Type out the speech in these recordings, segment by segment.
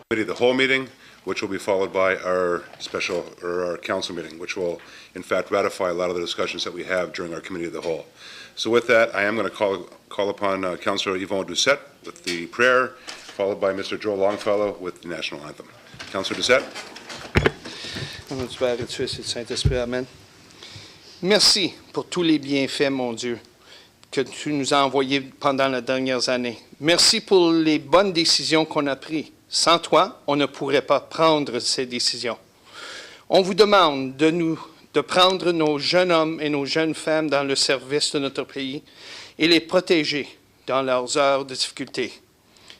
committee of the whole meeting, which will be followed by our our council meeting, which will in fact ratify a lot of the discussions that we have during our committee of the whole. So with that, I am going to call upon Councillor Yvonne Doucette with the prayer, followed by Mr. Joe Longfellow with the national anthem. Councillor Doucette. Au nom du Père et du Fils et du Saint-Esprit, Amen. Merci pour tous les bienfaits, mon Dieu, que tu nous as envoyés pendant les dernières années. Merci pour les bonnes décisions qu'on a prises. Sans toi, on ne pourrait pas prendre ces décisions. On vous demande de prendre nos jeunes hommes et nos jeunes femmes dans le service de notre pays et les protéger dans leurs heures de difficulté.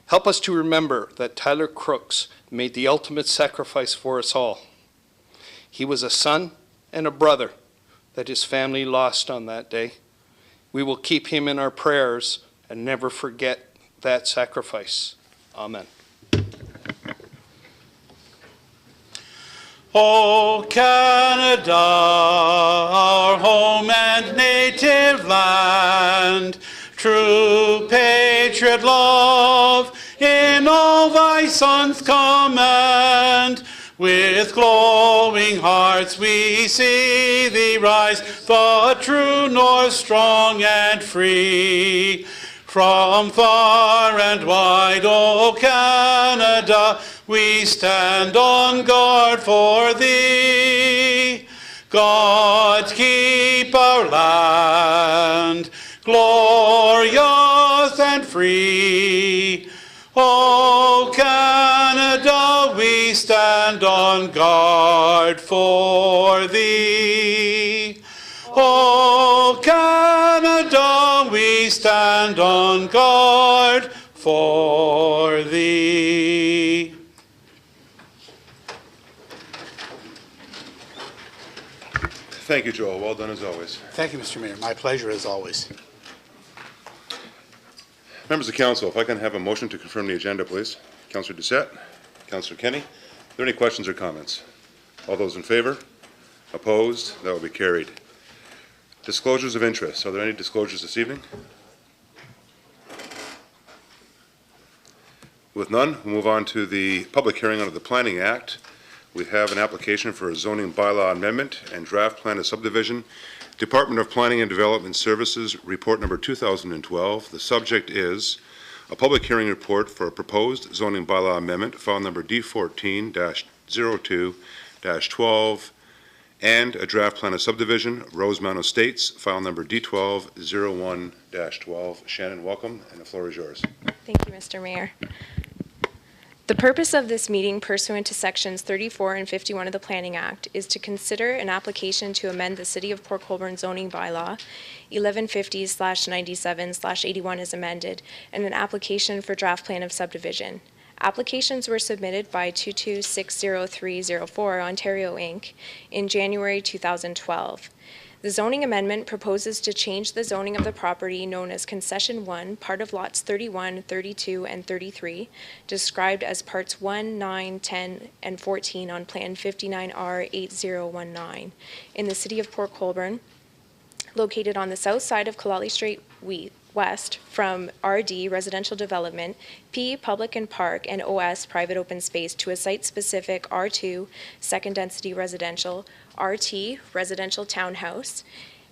Help us to remember that Tyler Crooks made the ultimate sacrifice for us all. He was a son and a brother that his family lost on that day. We will keep him in our prayers and never forget that sacrifice. Amen. O Canada, our home and native land, true patriot love in all thy sons command. With glowing hearts we see thee rise, the true north strong and free. From far and wide, O Canada, we stand on guard for thee. God keep our land, glorious and free. O Canada, we stand on guard for thee. O Canada, we stand on guard for thee. Thank you, Joel. Well done as always. Thank you, Mr. Mayor. My pleasure as always. Members of Council, if I can have a motion to confirm the agenda, please. Councillor Doucette, Councillor Kenny. Are there any questions or comments? All those in favor? Opposed? That will be carried. Disclosures of interest. Are there any disclosures this evening? With none, we'll move on to the public hearing under the Planning Act. We have an application for a zoning bylaw amendment and draft plan of subdivision. Department of Planning and Development Services, report number 2012. The subject is a public hearing report for a proposed zoning bylaw amendment, file number D14-02-12, and a draft plan of subdivision, Rosemount Estates, file number D12-01-12. Shannon, welcome, and the floor is yours. Thank you, Mr. Mayor. The purpose of this meeting pursuant to Sections 34 and 51 of the Planning Act is to consider an application to amend the City of Port Colborne zoning bylaw 1150/97/81 as amended and an application for draft plan of subdivision. Applications were submitted by 2260304 Ontario Inc. in January 2012. The zoning amendment proposes to change the zoning of the property known as Concession 1, part of lots 31, 32, and 33, described as parts 1, 9, 10, and 14 on Plan 59R8019 in the City of Port Colborne, located on the south side of Kalali Street West from RD, Residential Development, P, Public and Park, and OS, Private Open Space, to a site-specific R2, Second Density Residential, RT, Residential Townhouse,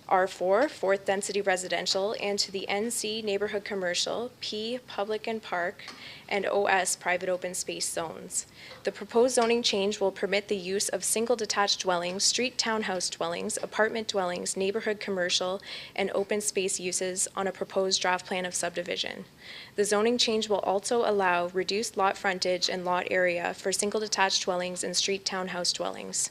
R4, Fourth Density Residential, and to the NC, Neighborhood Commercial, P, Public and Park, and OS, Private Open Space zones. The proposed zoning change will permit the use of single detached dwellings, street townhouse dwellings, apartment dwellings, neighborhood commercial, and open space uses on a proposed draft plan of subdivision. The zoning change will also allow reduced lot frontage and lot area for single detached dwellings and street townhouse dwellings.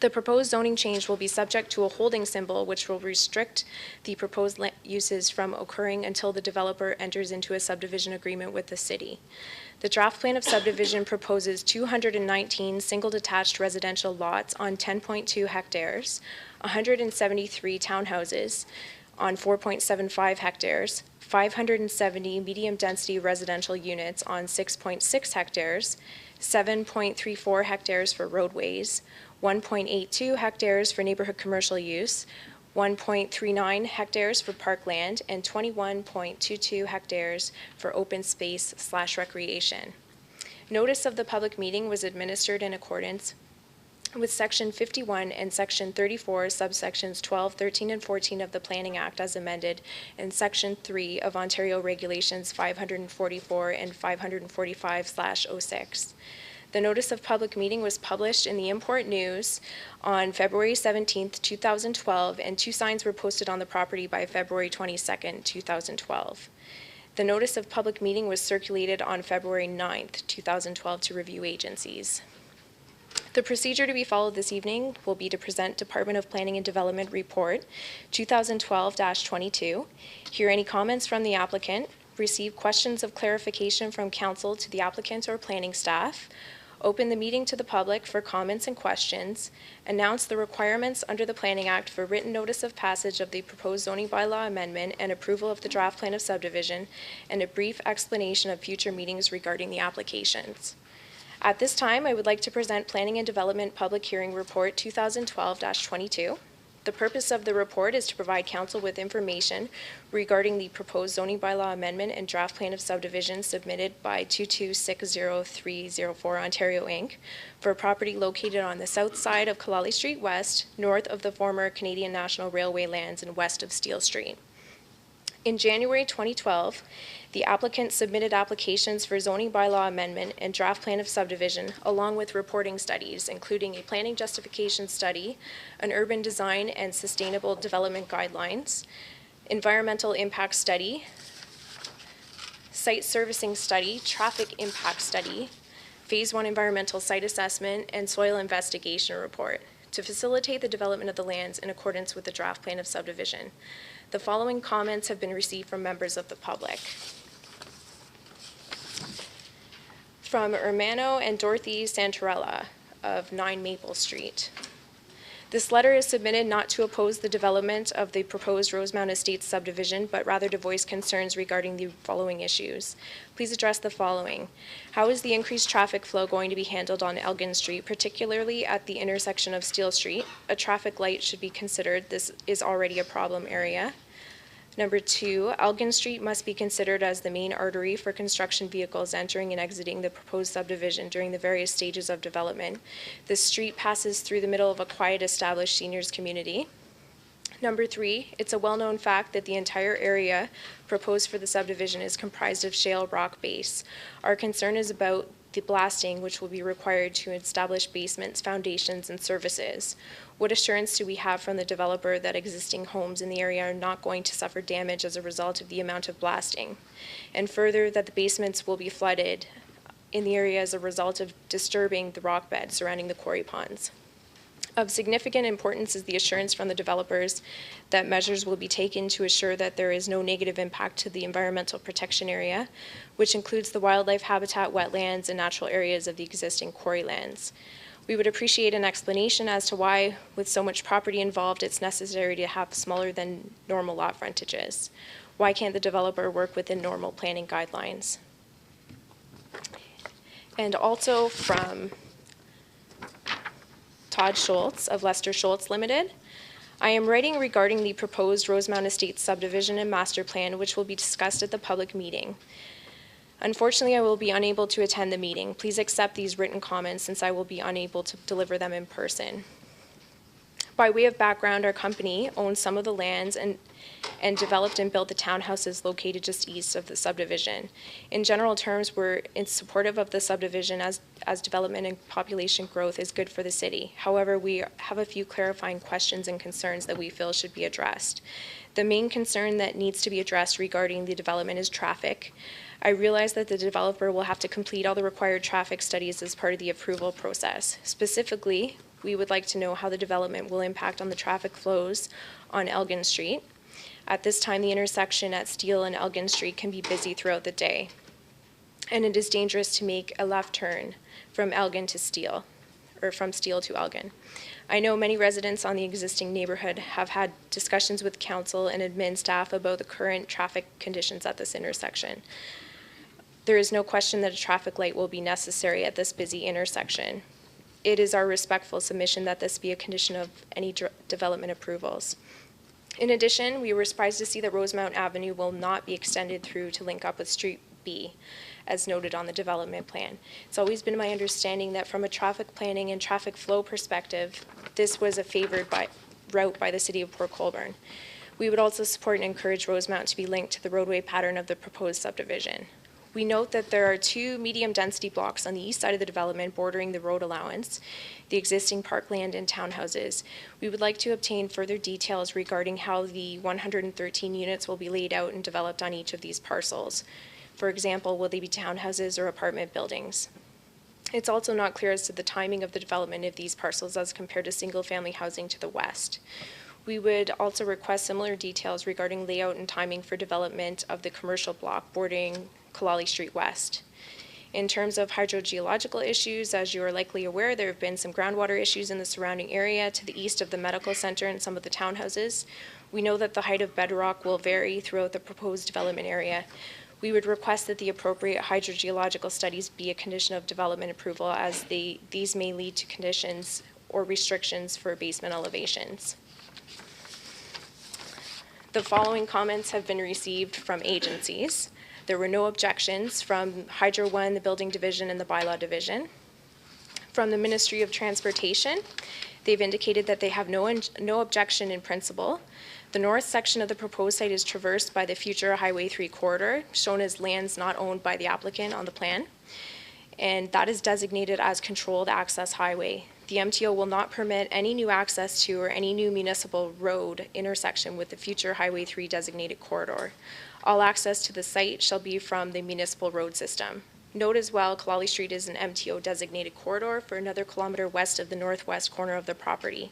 The proposed zoning change will be subject to a holding symbol which will restrict the proposed uses from occurring until the developer enters into a subdivision agreement with the city. The draft plan of subdivision proposes 219 single detached residential lots on 10.2 hectares, 173 townhouses on 4.75 hectares, 570 medium density residential units on 6.6 hectares, 7.34 hectares for roadways, 1.82 hectares for neighborhood commercial use, 1.39 hectares for parkland, and 21.22 hectares for open space/recreation. Notice of the public meeting was administered in accordance with Section 51 and Section 34, subsections 12, 13, and 14 of the Planning Act as amended, and Section 3 of Ontario Regulations 544 and 545/06. The notice of public meeting was published in the Import News on February 17, 2012, and 2 signs were posted on the property by February 22, 2012. The notice of public meeting was circulated on February 9, 2012 to review agencies. The procedure to be followed this evening will be to present Department of Planning and Development Report 2012-22, hear any comments from the applicant, receive questions of clarification from council to the applicant or planning staff, open the meeting to the public for comments and questions, announce the requirements under the Planning Act for written notice of passage of the proposed zoning bylaw amendment and approval of the draft plan of subdivision, and a brief explanation of future meetings regarding the applications. At this time, I would like to present Planning and Development Public Hearing Report 2012-22. The purpose of the report is to provide council with information regarding the proposed zoning bylaw amendment and draft plan of subdivision submitted by 2260304 Ontario Inc. for a property located on the south side of Colborne Street West, north of the former Canadian National Railway lands and west of Steele Street. In January 2012, the applicant submitted applications for zoning bylaw amendment and draft plan of subdivision, along with reporting studies, including a planning justification study, an urban design and sustainable development guidelines, environmental impact study, site servicing study, traffic impact study, Phase 1 environmental site assessment, and soil investigation report to facilitate the development of the lands in accordance with the draft plan of subdivision. The following comments have been received from members of the public. From Ermano and Dorothy Santarella of 9 Maple Street. This letter is submitted not to oppose the development of the proposed Rosemount Estates subdivision, but rather to voice concerns regarding the following issues. Please address the following. How is the increased traffic flow going to be handled on Elgin Street, particularly at the intersection of Steele Street? A traffic light should be considered. This is already a problem area. Number 2, Elgin Street must be considered as the main artery for construction vehicles entering and exiting the proposed subdivision during the various stages of development. This street passes through the middle of a quiet, established seniors community. Number 3, it's a well-known fact that the entire area proposed for the subdivision is comprised of shale rock base. Our concern is about the blasting, which will be required to establish basements, foundations, and services. What assurance do we have from the developer that existing homes in the area are not going to suffer damage as a result of the amount of blasting? And further, that the basements will be flooded in the area as a result of disturbing the rock bed surrounding the quarry ponds. Of significant importance is the assurance from the developers that measures will be taken to assure that there is no negative impact to the environmental protection area, which includes the wildlife habitat, wetlands, and natural areas of the existing quarry lands. We would appreciate an explanation as to why, with so much property involved, it's necessary to have smaller than normal lot frontages. Why can't the developer work within normal planning guidelines? And also from Todd Schultz of Lester Schultz Limited. I am writing regarding the proposed Rosemount Estates subdivision and master plan, which will be discussed at the public meeting. Unfortunately, I will be unable to attend the meeting. Please accept these written comments since I will be unable to deliver them in person. By way of background, our company owns some of the lands and developed and built the townhouses located just east of the subdivision. In general terms, we're supportive of the subdivision as development and population growth is good for the city. However, we have a few clarifying questions and concerns that we feel should be addressed. The main concern that needs to be addressed regarding the development is traffic. I realize that the developer will have to complete all the required traffic studies as part of the approval process. Specifically, we would like to know how the development will impact on the traffic flows on Elgin Street. At this time, the intersection at Steele and Elgin Street can be busy throughout the day, and it is dangerous to make a left turn from Elgin to Steele, or from Steele to Elgin. I know many residents on the existing neighborhood have had discussions with council and admin staff about the current traffic conditions at this intersection. There is no question that a traffic light will be necessary at this busy intersection. It is our respectful submission that this be a condition of any development approvals. In addition, we were surprised to see that Rosemount Avenue will not be extended through to link up with Street B, as noted on the development plan. It's always been my understanding that from a traffic planning and traffic flow perspective, this was a favored route by the City of Port Colborne. We would also support and encourage Rosemount to be linked to the roadway pattern of the proposed subdivision. We note that there are 2 medium-density blocks on the east side of the development bordering the road allowance, the existing parkland and townhouses. We would like to obtain further details regarding how the 113 units will be laid out and developed on each of these parcels. For example, will they be townhouses or apartment buildings? It's also not clear as to the timing of the development of these parcels as compared to single-family housing to the west. We would also request similar details regarding layout and timing for development of the commercial block bordering Kalali Street West. In terms of hydrogeological issues, as you are likely aware, there have been some groundwater issues in the surrounding area to the east of the medical center and some of the townhouses. We know that the height of bedrock will vary throughout the proposed development area. We would request that the appropriate hydrogeological studies be a condition of development approval, as these may lead to conditions or restrictions for basement elevations. The following comments have been received from agencies. There were no objections from Hydro One, the Building Division, and the Bylaw Division. From the Ministry of Transportation, they've indicated that they have no objection in principle. The north section of the proposed site is traversed by the future Highway 3 corridor, shown as lands not owned by the applicant on the plan, and that is designated as controlled access highway. The MTO will not permit any new access to or any new municipal road intersection with the future Highway 3 designated corridor. All access to the site shall be from the municipal road system. Note as well, Kalali Street is an MTO designated corridor for another kilometer west of the northwest corner of the property.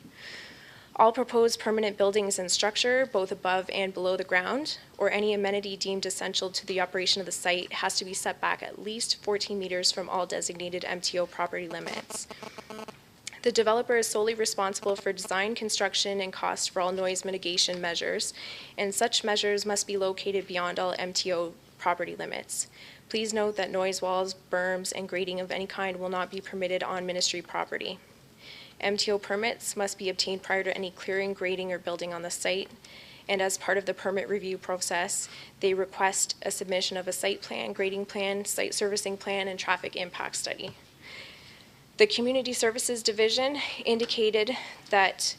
All proposed permanent buildings and structure, both above and below the ground, or any amenity deemed essential to the operation of the site, has to be set back at least 14 meters from all designated MTO property limits. The developer is solely responsible for design, construction, and cost for all noise mitigation measures, and such measures must be located beyond all MTO property limits. Please note that noise walls, berms, and grading of any kind will not be permitted on ministry property. MTO permits must be obtained prior to any clearing, grading, or building on the site, and as part of the permit review process, they request a submission of a site plan, grading plan, site servicing plan, and traffic impact study. The Community Services Division indicated that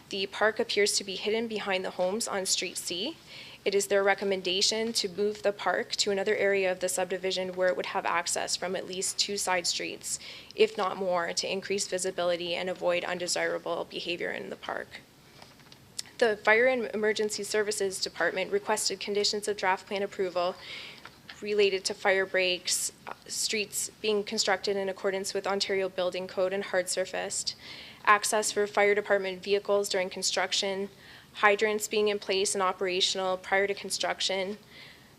the park appears to be hidden behind the homes on Street C. It is their recommendation to move the park to another area of the subdivision where it would have access from at least 2 side streets, if not more, to increase visibility and avoid undesirable behavior in the park. The Fire and Emergency Services Department requested conditions of draft plan approval related to fire breaks, streets being constructed in accordance with Ontario Building Code and hard surfaced, access for fire department vehicles during construction, hydrants being in place and operational prior to construction,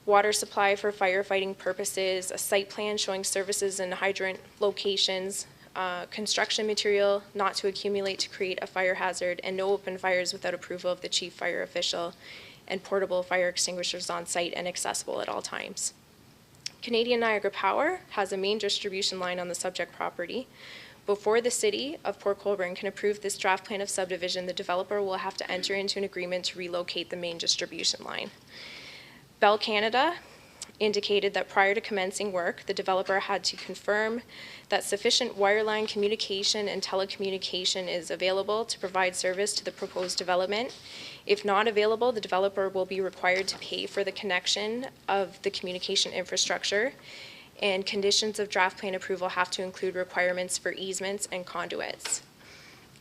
water supply for firefighting purposes, a site plan showing services and hydrant locations, construction material not to accumulate to create a fire hazard, and no open fires without approval of the chief fire official, and portable fire extinguishers on site and accessible at all times. Canadian Niagara Power has a main distribution line on the subject property. Before the City of Port Colborne can approve this draft plan of subdivision, the developer will have to enter into an agreement to relocate the main distribution line. Bell Canada indicated that prior to commencing work, the developer had to confirm that sufficient wireline communication and telecommunication is available to provide service to the proposed development. If not available, the developer will be required to pay for the connection of the communication infrastructure, and conditions of draft plan approval have to include requirements for easements and conduits.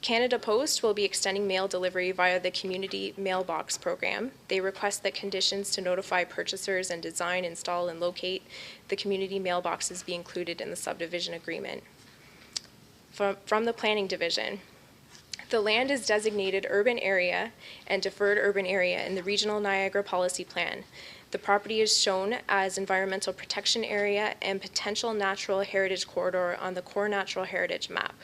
Canada Post will be extending mail delivery via the Community Mailbox Program. They request that conditions to notify purchasers and design, install, and locate the community mailboxes be included in the subdivision agreement. From the Planning Division, the land is designated urban area and deferred urban area in the Regional Niagara Policy Plan. The property is shown as environmental protection area and potential natural heritage corridor on the Core Natural Heritage Map.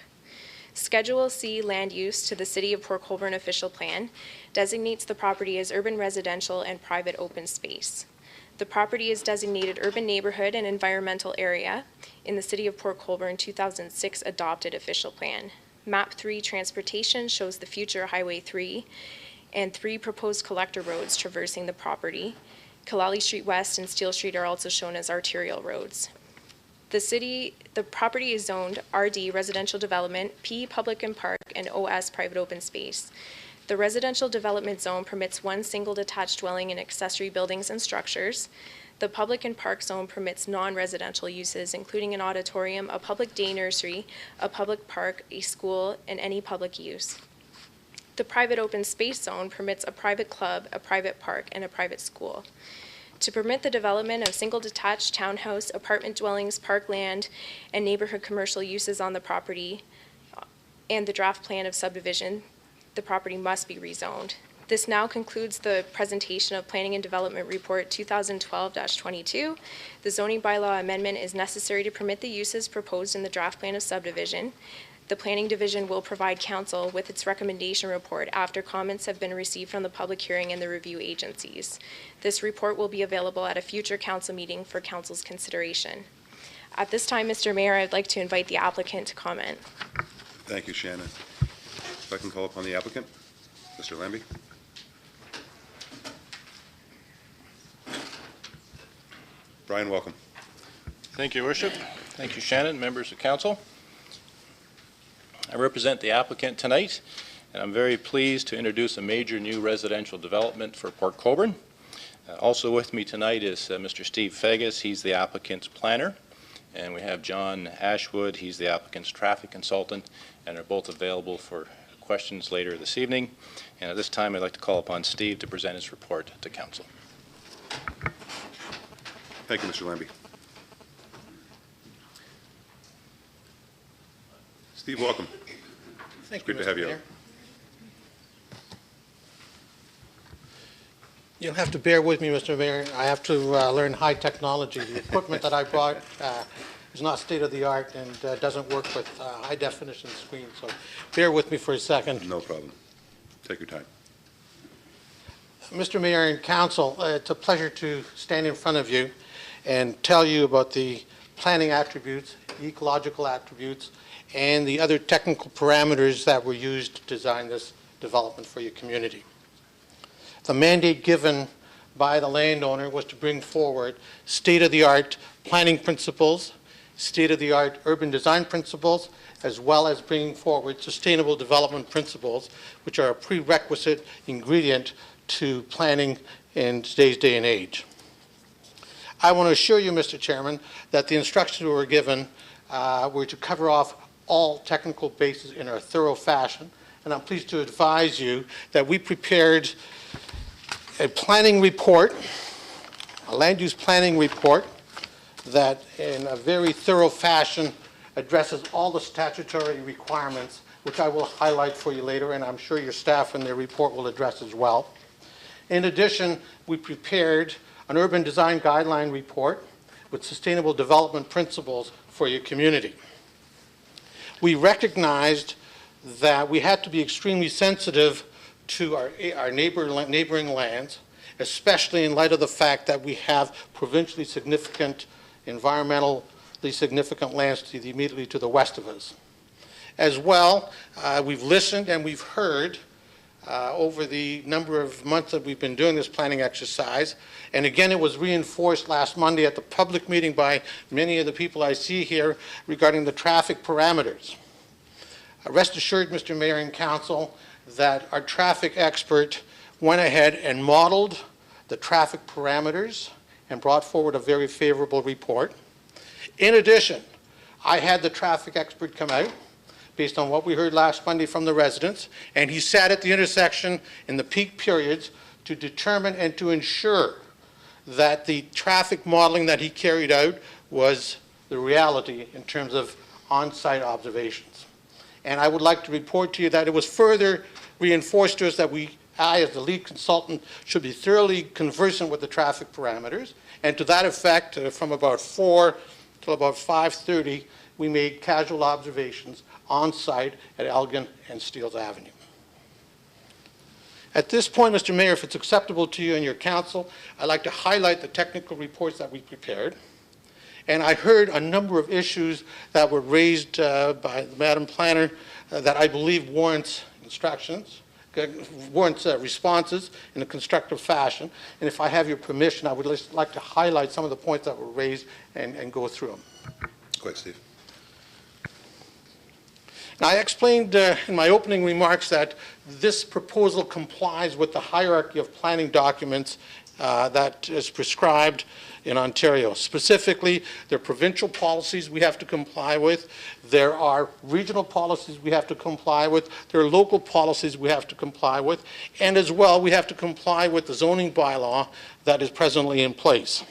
Schedule C land use to the City of Port Colborne official plan designates the property as urban residential and private open space. The property is designated urban neighborhood and environmental area in the City of Port Colborne 2006 adopted official plan. Map 3 transportation shows the future Highway 3 and 3 proposed collector roads traversing the property. Kalali Street West and Steel Street are also shown as arterial roads. The property is zoned RD Residential Development, P Public and Park, and OS Private Open Space. The residential development zone permits one single detached dwelling and accessory buildings and structures. The public and park zone permits non-residential uses, including an auditorium, a public day nursery, a public park, a school, and any public use. The private open space zone permits a private club, a private park, and a private school. To permit the development of single detached townhouse, apartment dwellings, parkland, and neighborhood commercial uses on the property and the draft plan of subdivision, the property must be rezoned. This now concludes the presentation of Planning and Development Report 2012-22. The zoning bylaw amendment is necessary to permit the uses proposed in the draft plan of subdivision. The Planning Division will provide council with its recommendation report after comments have been received from the public hearing and the review agencies. This report will be available at a future council meeting for council's consideration. At this time, Mr. Mayor, I'd like to invite the applicant to comment. Thank you, Shannon. If I can call upon the applicant, Mr. Lambie. Brian, welcome. Thank you, Your Worship. Thank you, Shannon, members of council. I represent the applicant tonight, and I'm very pleased to introduce a major new residential development for Port Colborne. Also with me tonight is Mr. Steve Fegas. He's the applicant's planner. And we have John Ashwood. He's the applicant's traffic consultant, and are both available for questions later this evening. And at this time, I'd like to call upon Steve to present his report to council. Thank you, Mr. Lambie. Steve, welcome. Thank Good to have you. You'll have to bear with me, Mr. Mayor. I have to learn high technology. The equipment that I brought is not state-of-the-art and doesn't work with high-definition screens, so bear with me for a second. No problem. Take your time. Mr. Mayor and Council, it's a pleasure to stand in front of you and tell you about the planning attributes, ecological attributes, and the other technical parameters that were used to design this development for your community. The mandate given by the landowner was to bring forward state-of-the-art planning principles, state-of-the-art urban design principles, as well as bringing forward sustainable development principles, which are a prerequisite ingredient to planning in today's day and age. I want to assure you, Mr. Chairman, that the instructions we were given were to cover off all technical bases in a thorough fashion, and I'm pleased to advise you that we prepared a planning report, a land use planning report, that in a very thorough fashion addresses all the statutory requirements, which I will highlight for you later, and I'm sure your staff in their report will address as well. In addition, we prepared an urban design guideline report with sustainable development principles for your community. We recognized that we had to be extremely sensitive to our neighboring lands, especially in light of the fact that we have provincially significant, environmentally significant lands immediately to the west of us. As well, we've listened and we've heard over the number of months that we've been doing this planning exercise, and again it was reinforced last Monday at the public meeting by many of the people I see here regarding the traffic parameters. Rest assured, Mr. Mayor and Council, that our traffic expert went ahead and modeled the traffic parameters and brought forward a very favorable report. In addition, I had the traffic expert come out based on what we heard last Monday from the residents, and he sat at the intersection in the peak periods to determine and to ensure that the traffic modeling that he carried out was the reality in terms of on-site observations. And I would like to report to you that it was further reinforced to us that I, as the lead consultant, should be thoroughly conversant with the traffic parameters. And to that effect, from about 4 till about 5:30, we made casual observations on site at Elgin and Steeles Avenue. At this point, Mr. Mayor, if it's acceptable to you and your council, I'd like to highlight the technical reports that we prepared. And I heard a number of issues that were raised by the Madam Planner that I believe warrants responses in a constructive fashion. And if I have your permission, I would like to highlight some of the points that were raised and go through them. Go ahead, Steve. Now, I explained in my opening remarks that this proposal complies with the hierarchy of planning documents that is prescribed in Ontario. Specifically, there are provincial policies we have to comply with, there are regional policies we have to comply with, there are local policies we have to comply with, and as well, we have to comply with the zoning bylaw that is presently in place.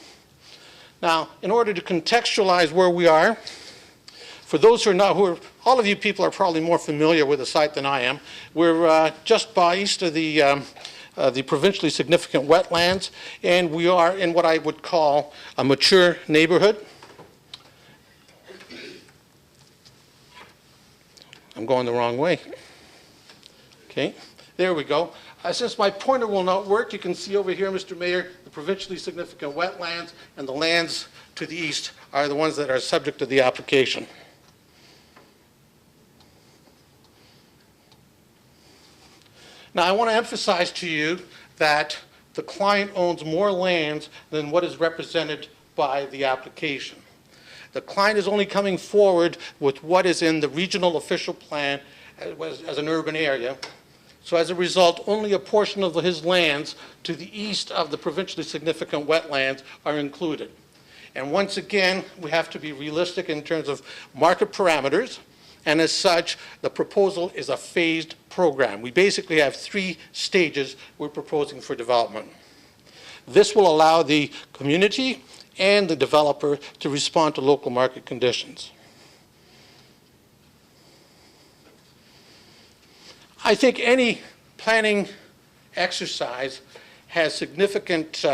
Now, in order to contextualize where we are, for those who are not, all of you people are probably more familiar with the site than I am. We're just east of the provincially significant wetlands, and we are in what I would call a mature neighborhood. I'm going the wrong way. Okay, there we go. Since my pointer will not work, you can see over here, Mr. Mayor, the provincially significant wetlands, and the lands to the east are the ones that are subject to the application. Now, I want to emphasize to you that the client owns more lands than what is represented by the application. The client is only coming forward with what is in the regional official plan as an urban area. So as a result, only a portion of his lands to the east of the provincially significant wetlands are included. And once again, we have to be realistic in terms of market parameters. And as such, the proposal is a phased program. We basically have 3 stages we're proposing for development. This will allow the community and the developer to respond to local market conditions. I think any planning exercise has significant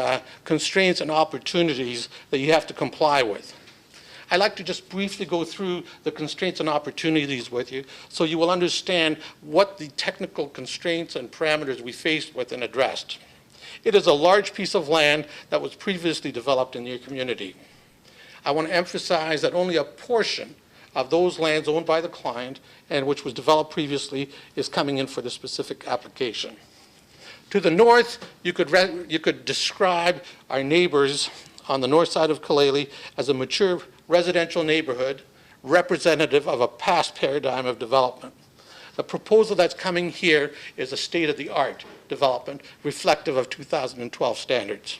constraints and opportunities that you have to comply with. I'd like to just briefly go through the constraints and opportunities with you so you will understand what the technical constraints and parameters we faced with and addressed. It is a large piece of land that was previously developed in your community. I want to emphasize that only a portion of those lands owned by the client and which was developed previously is coming in for the specific application. To the north, you could describe our neighbors on the north side of Kaleli as a mature residential neighborhood representative of a past paradigm of development. The proposal that's coming here is a state-of-the-art development reflective of 2012 standards.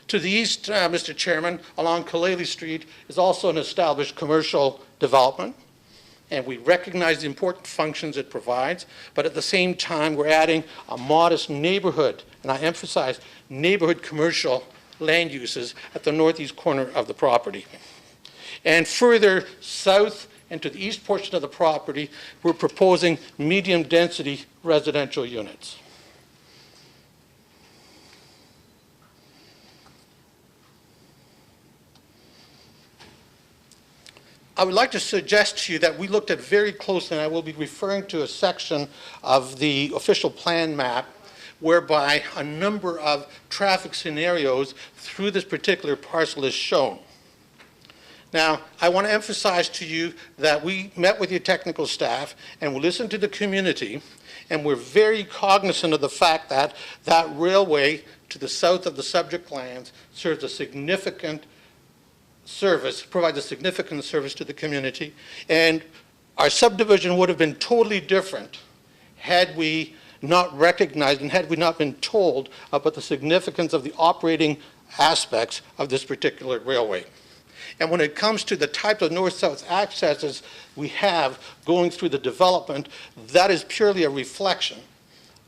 To the east, Mr. Chairman, along Kaleli Street is also an established commercial development, and we recognize the important functions it provides, but at the same time we're adding a modest neighborhood, and I emphasize neighborhood commercial land uses at the northeast corner of the property. And further south and to the east portion of the property, we're proposing medium density residential units. I would like to suggest to you that we looked at very closely, and I will be referring to a section of the official plan map whereby a number of traffic scenarios through this particular parcel is shown. Now, I want to emphasize to you that we met with your technical staff and we listened to the community, and we're very cognizant of the fact that that railway to the south of the subject lands serves a significant service, provides a significant service to the community, and our subdivision would have been totally different had we not recognized and had we not been told about the significance of the operating aspects of this particular railway. And when it comes to the type of north-south accesses we have going through the development, that is purely a reflection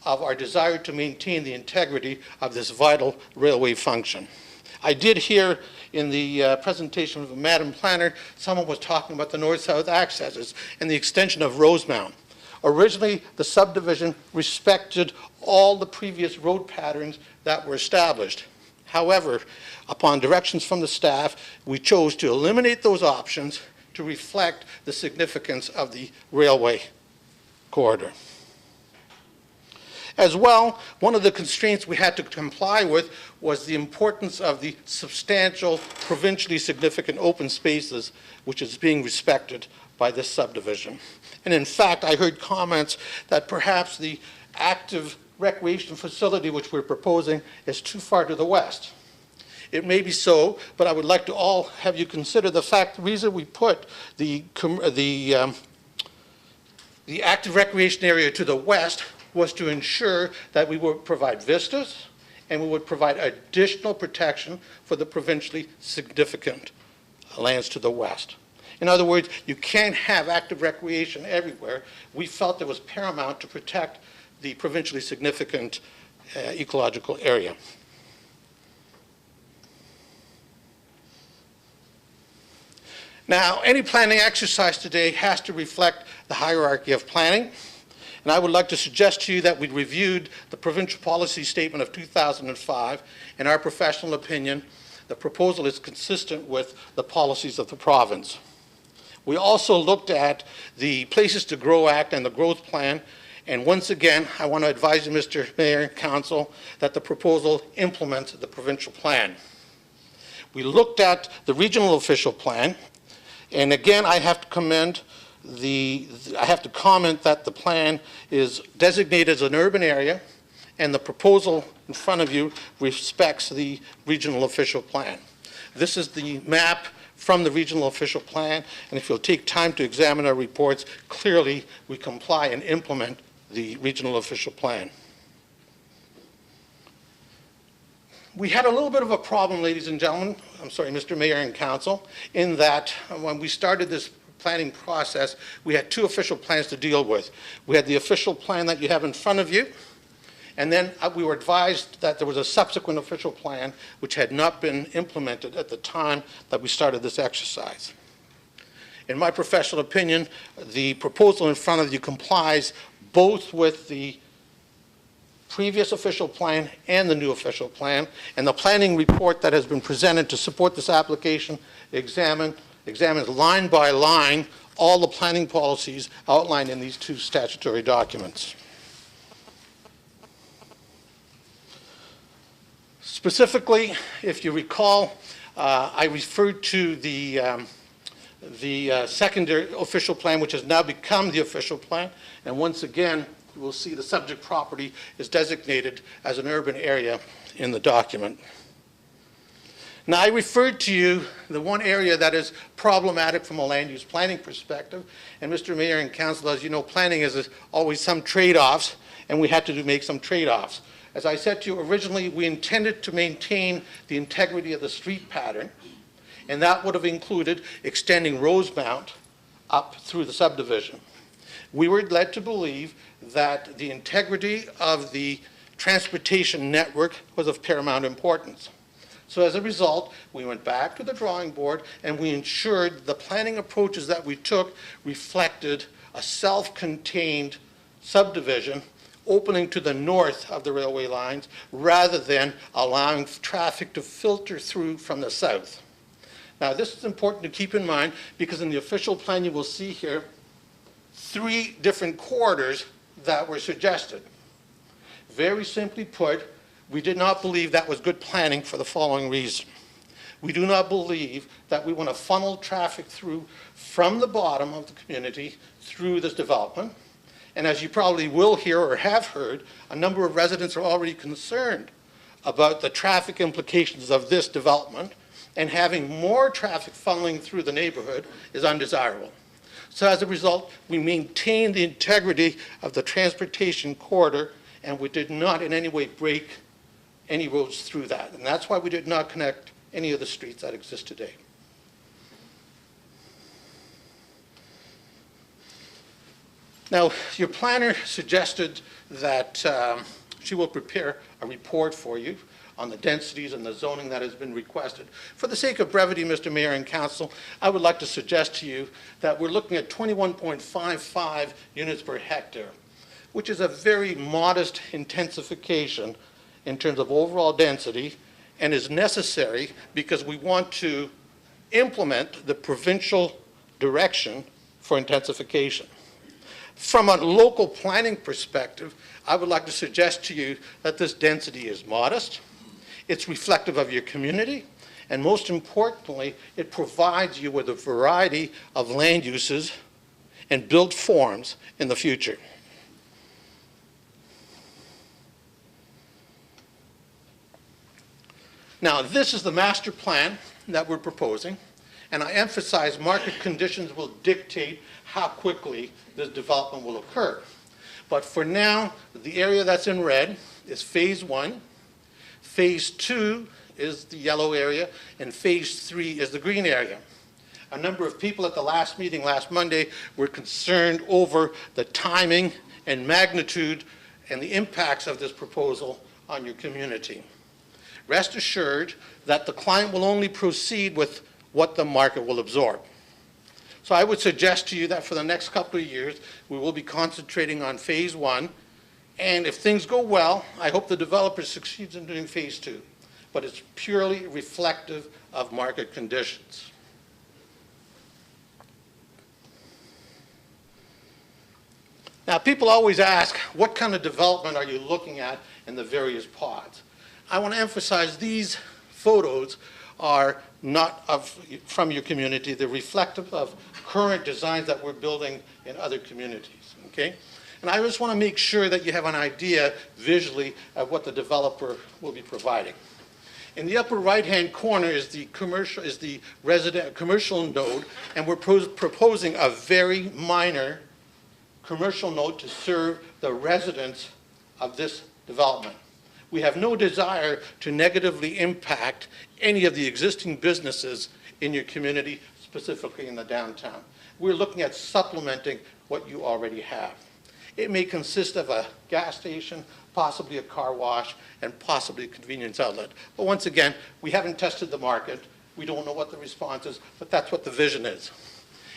of our desire to maintain the integrity of this vital railway function. I did hear in the presentation of the Madam Planner, someone was talking about the north-south accesses and the extension of Rosemount. Originally, the subdivision respected all the previous road patterns that were established. However, upon directions from the staff, we chose to eliminate those options to reflect the significance of the railway corridor. As well, one of the constraints we had to comply with was the importance of the substantial, provincially significant open spaces which is being respected by this subdivision. And in fact, I heard comments that perhaps the active recreation facility which we're proposing is too far to the west. It may be so, but I would like to all have you consider the fact, the reason we put the active recreation area to the west was to ensure that we would provide vistas and we would provide additional protection for the provincially significant lands to the west. In other words, you can't have active recreation everywhere. We felt it was paramount to protect the provincially significant ecological area. Now, any planning exercise today has to reflect the hierarchy of planning. And I would like to suggest to you that we reviewed the provincial policy statement of 2005. In our professional opinion, the proposal is consistent with the policies of the province. We also looked at the Places to Grow Act and the growth plan. And once again, I want to advise you, Mr. Mayor and Council, that the proposal implements the provincial plan. We looked at the regional official plan. And again, I have to comment that the plan is designated as an urban area, and the proposal in front of you respects the regional official plan. This is the map from the regional official plan, and if you'll take time to examine our reports, clearly we comply and implement the regional official plan. We had a little bit of a problem, ladies and gentlemen, I'm sorry, Mr. Mayor and Council, in that when we started this planning process, we had two official plans to deal with. We had the official plan that you have in front of you, and then we were advised that there was a subsequent official plan which had not been implemented at the time that we started this exercise. In my professional opinion, the proposal in front of you complies both with the previous official plan and the new official plan, and the planning report that has been presented to support this application examines line by line all the planning policies outlined in these two statutory documents. Specifically, if you recall, I referred to the secondary official plan, which has now become the official plan, and once again, you will see the subject property is designated as an urban area in the document. Now, I referred to you the one area that is problematic from a land use planning perspective, and Mr. Mayor and Council, as you know, planning is always some trade-offs, and we had to make some trade-offs. As I said to you originally, we intended to maintain the integrity of the street pattern, and that would have included extending Rosemount up through the subdivision. We were led to believe that the integrity of the transportation network was of paramount importance. So as a result, we went back to the drawing board and we ensured the planning approaches that we took reflected a self-contained subdivision opening to the north of the railway lines rather than allowing traffic to filter through from the south. Now, this is important to keep in mind because in the official plan you will see here 3 different corridors that were suggested. Very simply put, we did not believe that was good planning for the following reason. We do not believe that we want to funnel traffic through from the bottom of the community through this development. And as you probably will hear or have heard, a number of residents are already concerned about the traffic implications of this development, and having more traffic funneling through the neighborhood is undesirable. So as a result, we maintained the integrity of the transportation corridor, and we did not in any way break any roads through that. And that's why we did not connect any of the streets that exist today. Now, your planner suggested that she will prepare a report for you on the densities and the zoning that has been requested. For the sake of brevity, Mr. Mayor and Council, I would like to suggest to you that we're looking at 21.55 units per hectare, which is a very modest intensification in terms of overall density and is necessary because we want to implement the provincial direction for intensification. From a local planning perspective, I would like to suggest to you that this density is modest, it's reflective of your community, and most importantly, it provides you with a variety of land uses and built forms in the future. Now, this is the master plan that we're proposing, and I emphasize market conditions will dictate how quickly this development will occur. But for now, the area that's in red is Phase 1. Phase 2 is the yellow area, and Phase 3 is the green area. A number of people at the last meeting last Monday were concerned over the timing and magnitude and the impacts of this proposal on your community. Rest assured that the client will only proceed with what the market will absorb. So I would suggest to you that for the next couple of years, we will be concentrating on Phase 1, and if things go well, I hope the developer succeeds in doing Phase 2. But it's purely reflective of market conditions. Now, people always ask, what kind of development are you looking at in the various pods? I want to emphasize these photos are not from your community. They're reflective of current designs that we're building in other communities, okay? And I just want to make sure that you have an idea visually of what the developer will be providing. In the upper right-hand corner is the commercial node, and we're proposing a very minor commercial node to serve the residents of this development. We have no desire to negatively impact any of the existing businesses in your community, specifically in the downtown. We're looking at supplementing what you already have. It may consist of a gas station, possibly a car wash, and possibly a convenience outlet. But once again, we haven't tested the market. We don't know what the response is, but that's what the vision is.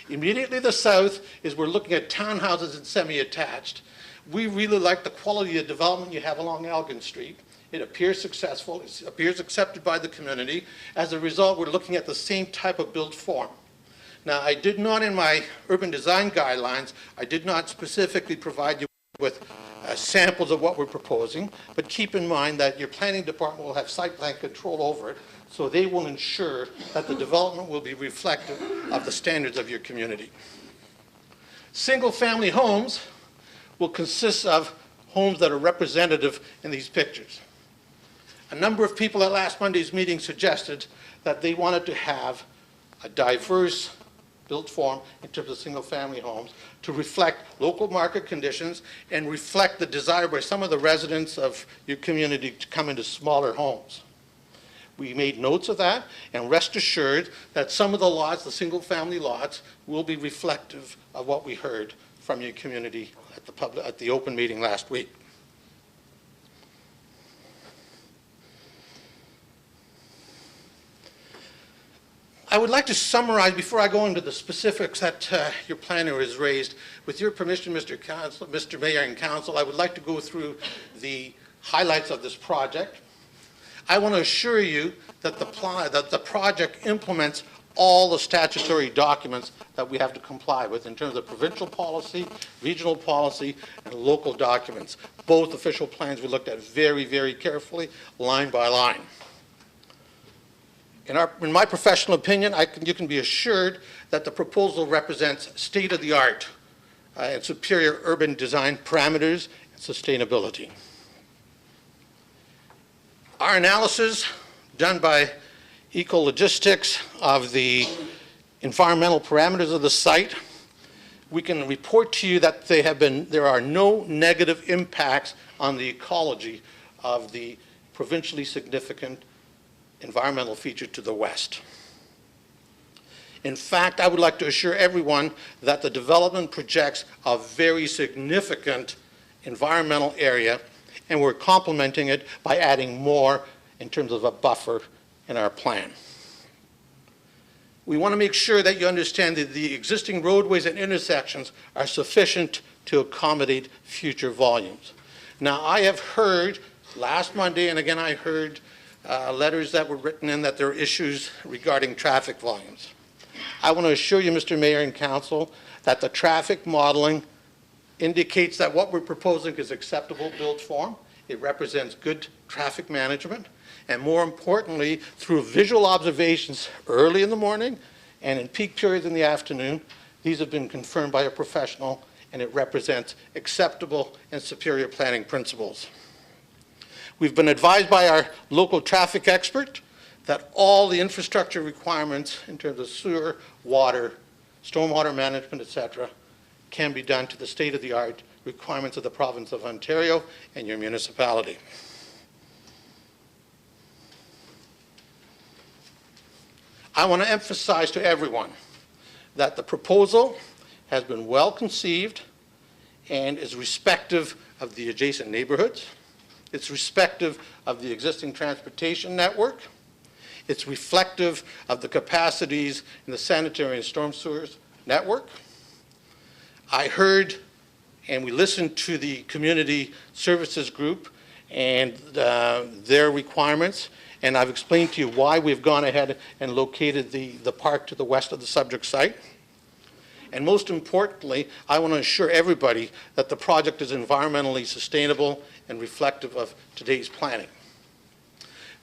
Immediately to the south is we're looking at townhouses and semi-attached. We really like the quality of development you have along Elgin Street. It appears successful. It appears accepted by the community. As a result, we're looking at the same type of built form. Now, I did not, in my urban design guidelines, I did not specifically provide you with samples of what we're proposing, but keep in mind that your planning department will have site plan control over it, so they will ensure that the development will be reflective of the standards of your community. Single-family homes will consist of homes that are representative in these pictures. A number of people at last Monday's meeting suggested that they wanted to have a diverse built form in terms of single-family homes to reflect local market conditions and reflect the desire by some of the residents of your community to come into smaller homes. We made notes of that, and rest assured that some of the lots, the single-family lots, will be reflective of what we heard from your community at the open meeting last week. I would like to summarize, before I go into the specifics that your planner has raised, with your permission, Mr. Mayor and Council, I would like to go through the highlights of this project. I want to assure you that the project implements all the statutory documents that we have to comply with in terms of provincial policy, regional policy, and local documents. Both official plans we looked at very, very carefully, line by line. In my professional opinion, you can be assured that the proposal represents state-of-the-art and superior urban design parameters and sustainability. Our analysis done by Ecologistics of the environmental parameters of the site, we can report to you that there are no negative impacts on the ecology of the provincially significant environmental feature to the west. In fact, I would like to assure everyone that the development projects a very significant environmental area, and we're complementing it by adding more in terms of a buffer in our plan. We want to make sure that you understand that the existing roadways and intersections are sufficient to accommodate future volumes. Now, I have heard last Monday, and again I heard letters that were written in that there are issues regarding traffic volumes. I want to assure you, Mr. Mayor and Council, that the traffic modeling indicates that what we're proposing is acceptable build form. It represents good traffic management, and more importantly, through visual observations early in the morning and in peak periods in the afternoon, these have been confirmed by a professional, and it represents acceptable and superior planning principles. We've been advised by our local traffic expert that all the infrastructure requirements in terms of sewer, water, stormwater management, etc., can be done to the state-of-the-art requirements of the province of Ontario and your municipality. I want to emphasize to everyone that the proposal has been well conceived and is respective of the adjacent neighborhoods. It's respective of the existing transportation network. It's reflective of the capacities in the sanitary and storm sewers network. I heard and we listened to the community services group and their requirements, and I've explained to you why we've gone ahead and located the park to the west of the subject site. And most importantly, I want to assure everybody that the project is environmentally sustainable and reflective of today's planning.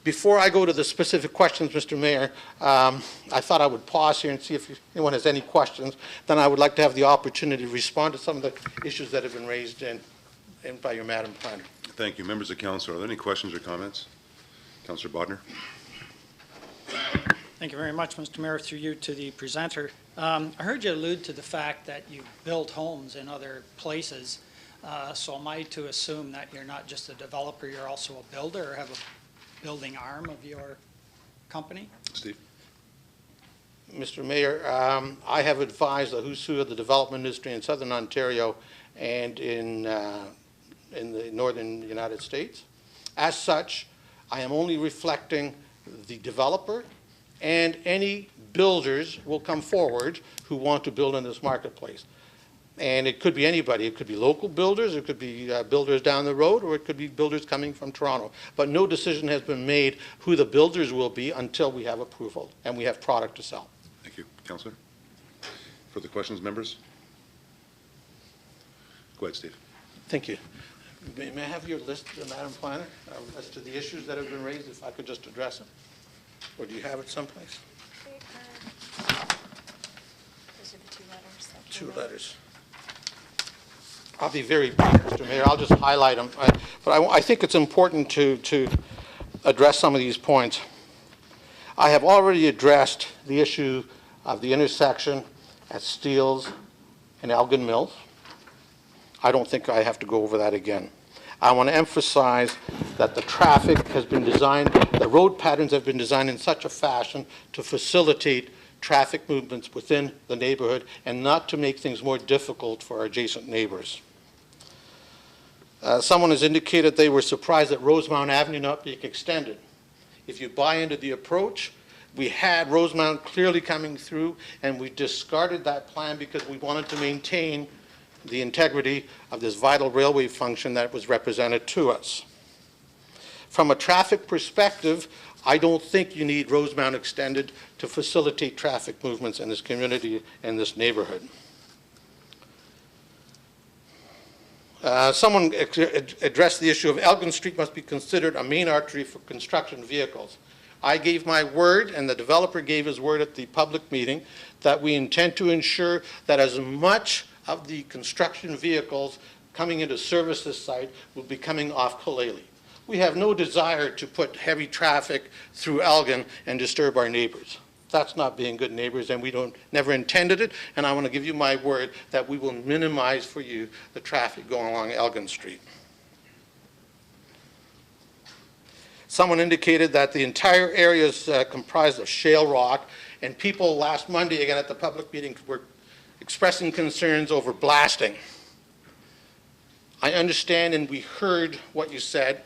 Before I go to the specific questions, Mr. Mayor, I thought I would pause here and see if anyone has any questions. Then I would like to have the opportunity to respond to some of the issues that have been raised by your Madam Planner. Thank you. Members of council, are there any questions or comments? Councillor Bodnar. Thank you very much, Mr. Mayor, through you to the presenter. I heard you allude to the fact that you build homes in other places. So am I to assume that you're not just a developer, you're also a builder, or have a building arm of your company? Steve. Mr. Mayor, I have advised the who's who of the development industry in southern Ontario and in the northern United States. As such, I am only reflecting the developer, and any builders will come forward who want to build in this marketplace. And it could be anybody. It could be local builders, it could be builders down the road, or it could be builders coming from Toronto. But no decision has been made who the builders will be until we have approval and we have product to sell. Thank you. Councillor. Further questions, members? Go ahead, Steve. Thank you. May I have your list, Madam Planner, as to the issues that have been raised, if I could just address them? Or do you have it someplace? Those are the two letters. Two letters. I'll be very brief, Mr. Mayor. I'll just highlight them. But I think it's important to address some of these points. I have already addressed the issue of the intersection at Steeles and Elgin Mills. I don't think I have to go over that again. I want to emphasize that the traffic has been designed, the road patterns have been designed in such a fashion to facilitate traffic movements within the neighborhood and not to make things more difficult for our adjacent neighbors. Someone has indicated they were surprised that Rosemount Avenue not being extended. If you buy into the approach, we had Rosemount clearly coming through, and we discarded that plan because we wanted to maintain the integrity of this vital railway function that was represented to us. From a traffic perspective, I don't think you need Rosemount extended to facilitate traffic movements in this community and this neighborhood. Someone addressed the issue of Elgin Street must be considered a main artery for construction vehicles. I gave my word, and the developer gave his word at the public meeting, that we intend to ensure that as much of the construction vehicles coming into service this site will be coming off Kaleli. We have no desire to put heavy traffic through Elgin and disturb our neighbors. That's not being good neighbors, and we never intended it, and I want to give you my word that we will minimize for you the traffic going along Elgin Street. Someone indicated that the entire area is comprised of shale rock, and people last Monday, again at the public meeting, were expressing concerns over blasting. I understand and we heard what you said,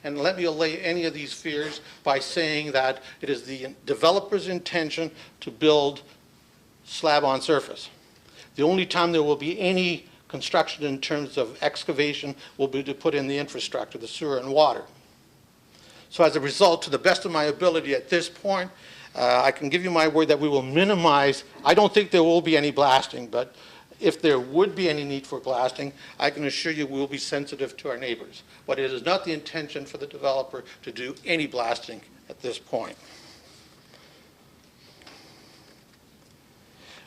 and let me allay any of these fears by saying that it is the developer's intention to build slab on surface. The only time there will be any construction in terms of excavation will be to put in the infrastructure, the sewer and water. So as a result, to the best of my ability at this point, I can give you my word that we will minimize. I don't think there will be any blasting, but if there would be any need for blasting, I can assure you we'll be sensitive to our neighbors. But it is not the intention for the developer to do any blasting at this point.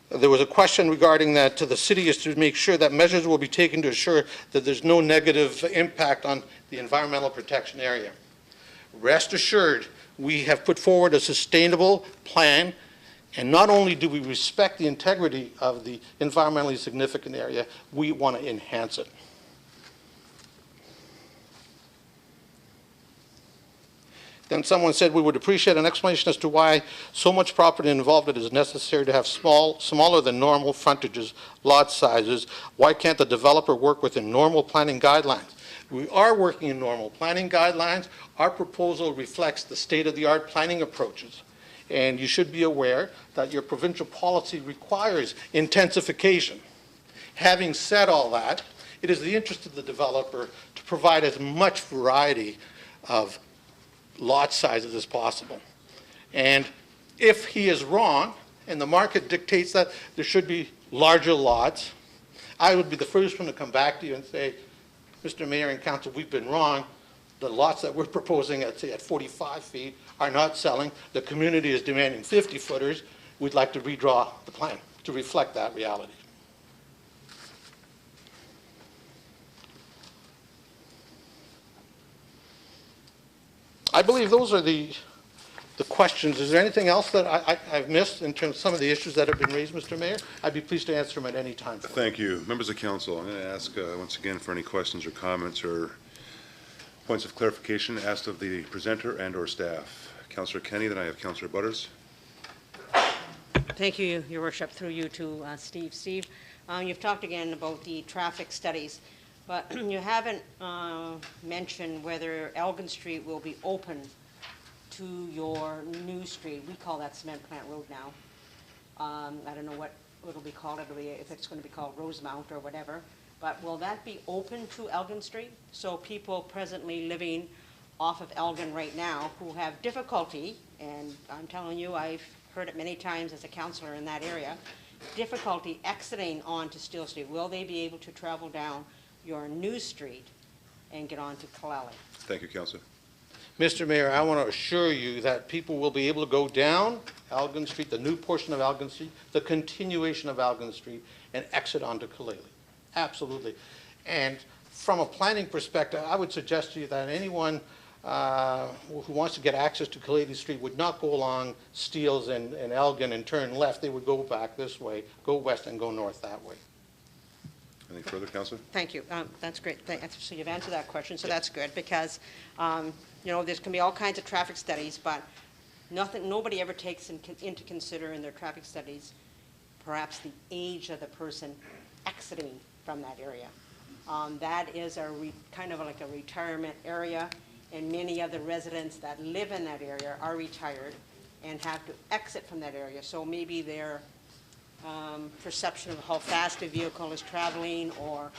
There was a question regarding that to the city is to make sure that measures will be taken to assure that there's no negative impact on the environmental protection area. Rest assured, we have put forward a sustainable plan, and not only do we respect the integrity of the environmentally significant area, we want to enhance it. Then someone said we would appreciate an explanation as to why so much property involved it is necessary to have smaller than normal frontages, lot sizes. Why can't the developer work within normal planning guidelines? We are working in normal planning guidelines. Our proposal reflects the state-of-the-art planning approaches. And you should be aware that your provincial policy requires intensification. Having said all that, it is the interest of the developer to provide as much variety of lot sizes as possible. And if he is wrong, and the market dictates that there should be larger lots, I would be the first one to come back to you and say, Mr. Mayor and Council, we've been wrong. The lots that we're proposing at, say, at 45 feet are not selling. The community is demanding 50-footers. We'd like to redraw the plan to reflect that reality. I believe those are the questions. Is there anything else that I've missed in terms of some of the issues that have been raised, Mr. Mayor? I'd be pleased to answer them at any time. Thank you. Members of council, I'm going to ask once again for any questions or comments or points of clarification asked of the presenter and or staff. Councillor Kenny, then I have Councillor Butters. Thank you, Your Worship, through you to Steve. Steve, you've talked again about the traffic studies, but you haven't mentioned whether Elgin Street will be open to your new street. We call that Cement Plant Road now. I don't know what it'll be called, if it's going to be called Rosemount or whatever, but will that be open to Elgin Street? So people presently living off of Elgin right now who have difficulty, and I'm telling you, I've heard it many times as a councillor in that area, difficulty exiting onto Steele Street. Will they be able to travel down your new street and get onto Killallie? Thank you, Councillor. Mr. Mayor, I want to assure you that people will be able to go down Elgin Street, the new portion of Elgin Street, the continuation of Elgin Street, and exit onto Killallie. Absolutely. And from a planning perspective, I would suggest to you that anyone who wants to get access to Killallie Street would not go along Steeles and Elgin and turn left. They would go back this way, go west, and go north that way. Anything further, Councillor? Thank you. That's great. So you've answered that question, so that's good, because you know, there's going to be all kinds of traffic studies, but nobody ever takes into consider in their traffic studies perhaps the age of the person exiting from that area. That is kind of like a retirement area, and many of the residents that live in that area are retired and have to exit from that area. So maybe their perception of how fast a vehicle is traveling, or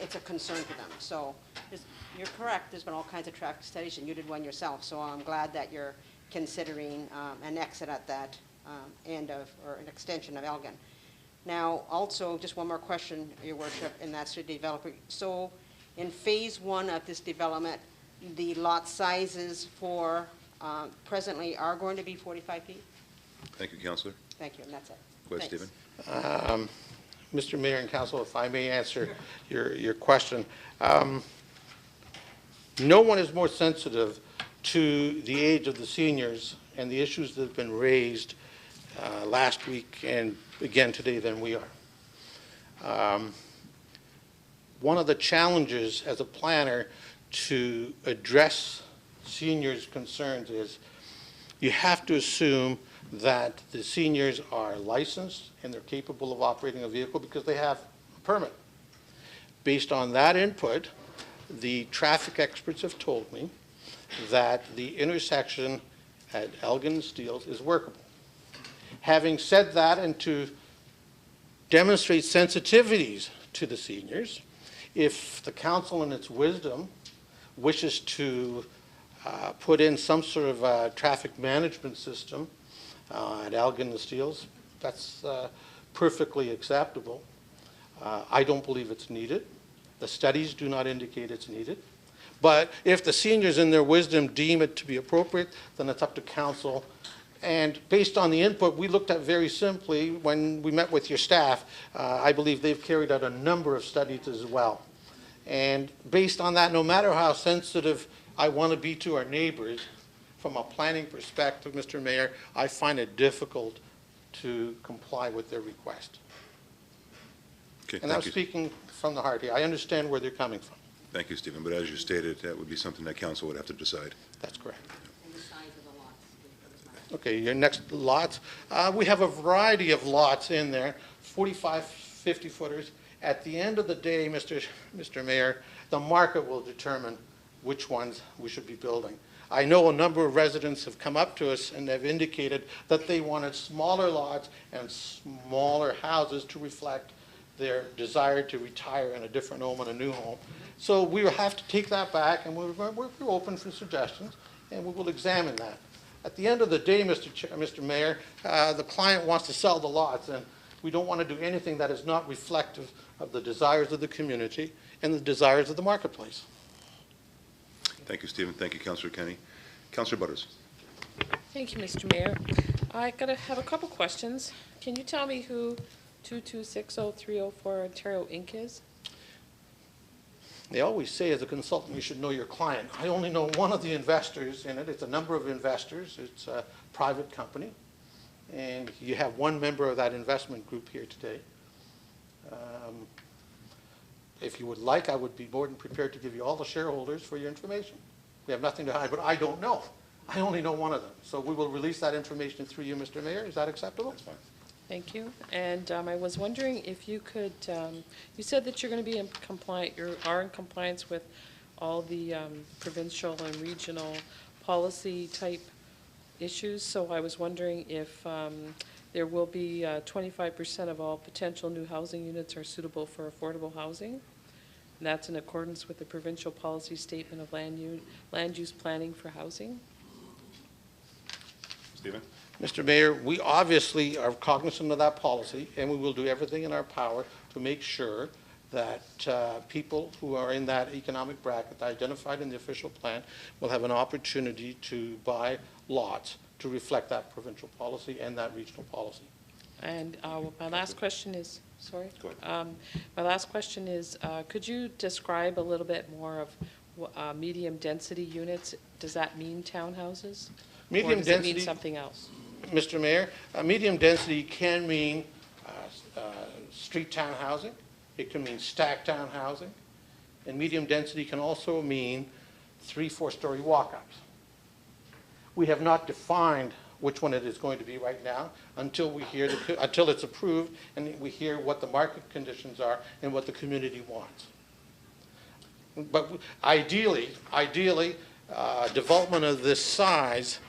it's a concern to them. So you're correct, there's been all kinds of traffic studies, and you did one yourself, so I'm glad that you're considering an exit at that end of, or an extension of Elgin. Now, also, just one more question, Your Worship, and that's the developer. So in phase one of this development, the lot sizes for presently are going to be 45 feet? Thank you, Councillor. Thank you, and that's it. Go ahead, Thanks. Stephen. Mr. Mayor and Council, if I may answer your question. No one is more sensitive to the age of the seniors and the issues that have been raised last week and again today than we are. One of the challenges as a planner to address seniors' concerns is you have to assume that the seniors are licensed and they're capable of operating a vehicle because they have a permit. Based on that input, the traffic experts have told me that the intersection at Elgin and Steeles is workable. Having said that, and to demonstrate sensitivities to the seniors, if the council in its wisdom wishes to put in some sort of a traffic management system at Elgin and Steeles, that's perfectly acceptable. I don't believe it's needed. The studies do not indicate it's needed. But if the seniors in their wisdom deem it to be appropriate, then it's up to council. And based on the input we looked at very simply when we met with your staff, I believe they've carried out a number of studies as well. And based on that, no matter how sensitive I want to be to our neighbors, from a planning perspective, Mr. Mayor, I find it difficult to comply with their request. Okay, And I'm thank you. speaking from the heart here. I understand where they're coming from. Thank you, Stephen. But as you stated, that would be something that council would have to decide. That's correct. And the size of the lots. Okay, your next lots. We have a variety of lots in there, 45, 50 footers. At the end of the day, Mr. Mayor, the market will determine which ones we should be building. I know a number of residents have come up to us and have indicated that they wanted smaller lots and smaller houses to reflect their desire to retire in a different home and a new home. So we will have to take that back, and we're open for suggestions, and we will examine that. At the end of the day, Mr. Mayor, the client wants to sell the lots, and we don't want to do anything that is not reflective of the desires of the community and the desires of the marketplace. Thank you, Stephen. Thank you, Councillor Kenny. Councillor Butters. Thank you, Mr. Mayor. I have a couple questions. Can you tell me who 2260304 Ontario Inc. is? They always say as a consultant, you should know your client. I only know one of the investors in it. It's a number of investors. It's a private company. And you have one member of that investment group here today. If you would like, I would be more than prepared to give you all the shareholders for your information. We have nothing to hide, but I don't know. I only know one of them. So we will release that information through you, Mr. Mayor. Is that acceptable? That's fine. Thank you. And I was wondering if you could, you said that you're going to be in compliant, you are in compliance with all the provincial and regional policy type issues. So I was wondering if there will be 25% of all potential new housing units are suitable for affordable housing. And that's in accordance with the provincial policy statement of land use planning for housing. Stephen? Mr. Mayor, we obviously are cognizant of that policy, and we will do everything in our power to make sure that people who are in that economic bracket identified in the official plan will have an opportunity to buy lots to reflect that provincial policy and that regional policy. And my last question is, sorry? Go ahead. My last question is, could you describe a little bit more of medium density units? Does that mean townhouses? Medium or does density, it mean something else? Mr. Mayor, medium density can mean street town housing. It can mean stacked town housing. And medium density can also mean 3- or 4-story walk-ups. We have not defined which one it is going to be right now until we hear until it's approved and we hear what the market conditions are and what the community wants. But ideally, development of this size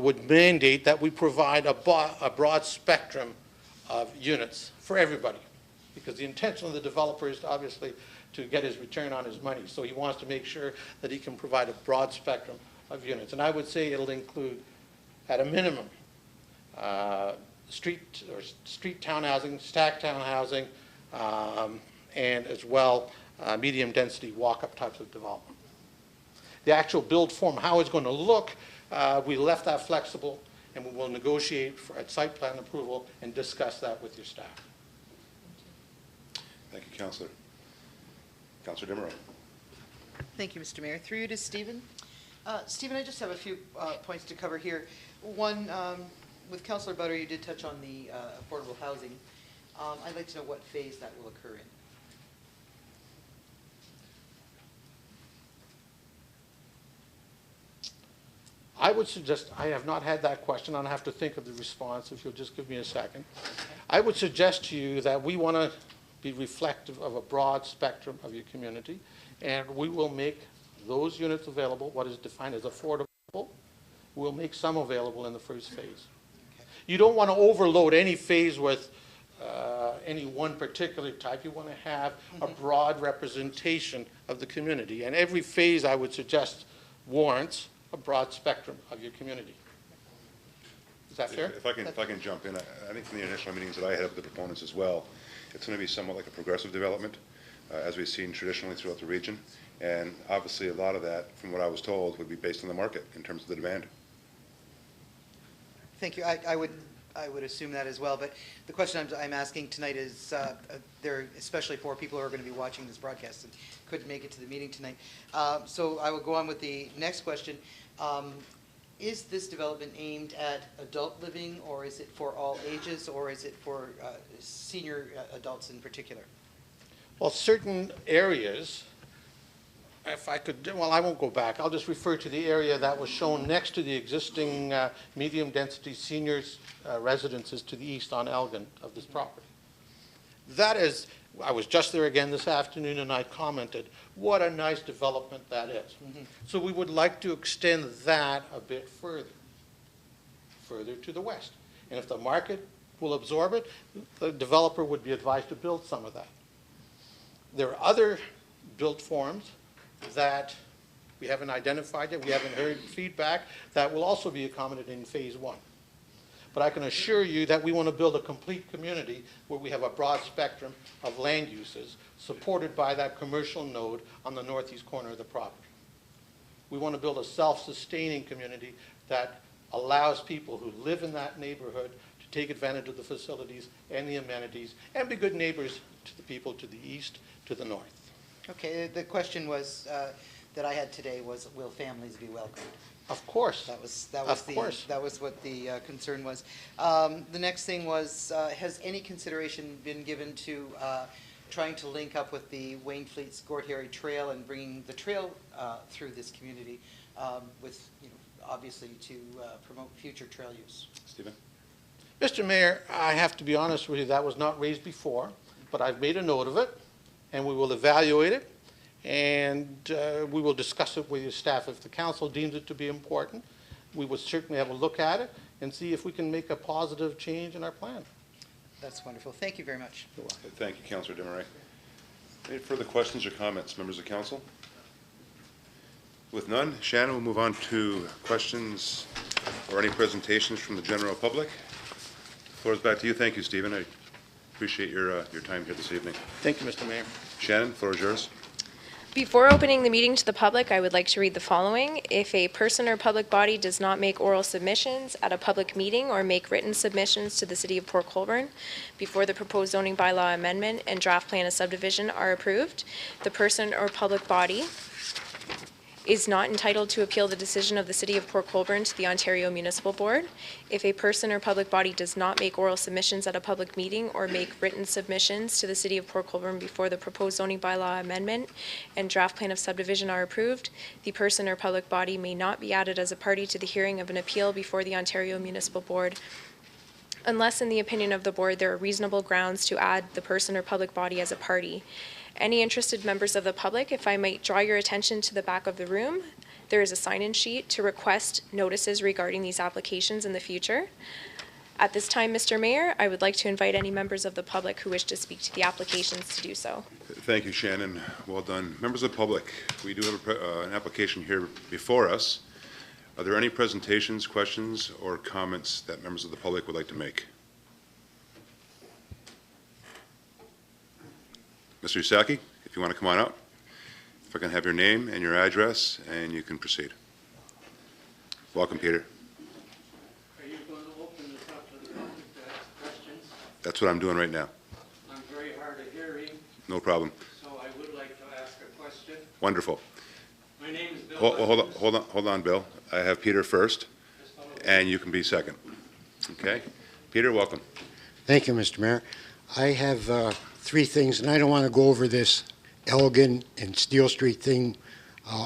would mandate that we provide a broad spectrum of units for everybody, because the intention of the developer is obviously to get his return on his money. So he wants to make sure that he can provide a broad spectrum of units. And I would say it'll include, at a minimum, street town housing, stacked town housing, and as well medium density walk-up types of development. The actual build form, how it's going to look, we left that flexible, and we will negotiate at site plan approval and discuss that with your staff. Thank you, Councillor. Councillor Demerol. Thank you, Mr. Mayor. Through you to Stephen. Stephen, I just have a few points to cover here. One, with Councillor Butter, you did touch on the affordable housing. I'd like to know what phase that will occur in. I would suggest, I have not had that question, I'll have to think of the response if you'll just give me a second. I would suggest to you that we want to be reflective of a broad spectrum of your community, and we will make those units available, what is defined as affordable. We'll make some available in the first phase. Okay. You don't want to overload any phase with any one particular type. You want to have a broad representation of the community, and every phase, I would suggest, warrants a broad spectrum of your community. Is that fair? If I can jump in, I think from the initial meetings that I had with the proponents as well, it's going to be somewhat like a progressive development, as we've seen traditionally throughout the region. And obviously a lot of that, from what I was told, would be based on the market in terms of the demand. Thank you. I would assume that as well. But the question I'm asking tonight is, there, especially for people who are going to be watching this broadcast and couldn't make it to the meeting tonight. So I will go on with the next question. Is this development aimed at adult living, or is it for all ages, or is it for senior adults in particular? Well, certain areas, if I could, well, I won't go back. I'll just refer to the area that was shown next to the existing medium-density seniors residences to the east on Elgin of this property. That is, I was just there again this afternoon, and I commented, what a nice development that is. So we would like to extend that a bit further to the west. And if the market will absorb it, the developer would be advised to build some of that. There are other built forms that we haven't identified yet, we haven't heard feedback, that will also be accommodated in phase one. But I can assure you that we want to build a complete community where we have a broad spectrum of land uses supported by that commercial node on the northeast corner of the property. We want to build a self-sustaining community that allows people who live in that neighborhood to take advantage of the facilities and the amenities and be good neighbors to the people to the east, to the north. Okay, the question was, that I had today was, will families be welcomed? Of course. That was what the concern was. The next thing was, has any consideration been given to trying to link up with the Wayne Fleet's Gort Harry Trail and bringing the trail through this community with, obviously to promote future trail use? Stephen? Mr. Mayor, I have to be honest with you, that was not raised before, but I've made a note of it, and we will evaluate it, and we will discuss it with your staff. If the council deems it to be important, we will certainly have a look at it and see if we can make a positive change in our plan. That's wonderful. Thank you very much. Thank you, Councillor Desmarais. Any further questions or comments, members of council? With none, Shannon, we'll move on to questions or any presentations from the general public. The floor is back to you. Thank you, Stephen. I appreciate your time here this evening. Thank you, Mr. Mayor. Shannon, the floor is yours. Before opening the meeting to the public, I would like to read the following. If a person or public body does not make oral submissions at a public meeting or make written submissions to the City of Port Colborne before the proposed zoning bylaw amendment and draft plan of subdivision are approved, the person or public body is not entitled to appeal the decision of the City of Port Colborne to the Ontario Municipal Board. If a person or public body does not make oral submissions at a public meeting or make written submissions to the City of Port Colborne before the proposed zoning bylaw amendment and draft plan of subdivision are approved, the person or public body may not be added as a party to the hearing of an appeal before the Ontario Municipal Board unless, in the opinion of the board, there are reasonable grounds to add the person or public body as a party. Any interested members of the public, if I might draw your attention to the back of the room, there is a sign-in sheet to request notices regarding these applications in the future. At this time, Mr. Mayor, I would like to invite any members of the public who wish to speak to the applications to do so. Thank you, Shannon. Well done. Members of the public, we do have an application here before us. Are there any presentations, questions, or comments that members of the public would like to make? Mr. Usaki, if you want to come on up. If I can have your name and your address, and you can proceed. Welcome, Peter. Are you going to open this up to the public to ask questions? That's what I'm doing right now. I'm very hard of hearing, No problem. so I would like to ask a question. Wonderful. My name is Bill. Hold on, Bill. I have Peter first, and you can be second. Okay? Peter, welcome. Thank you, Mr. Mayor. I have three things, and I don't want to go over this Elgin and Steel Street thing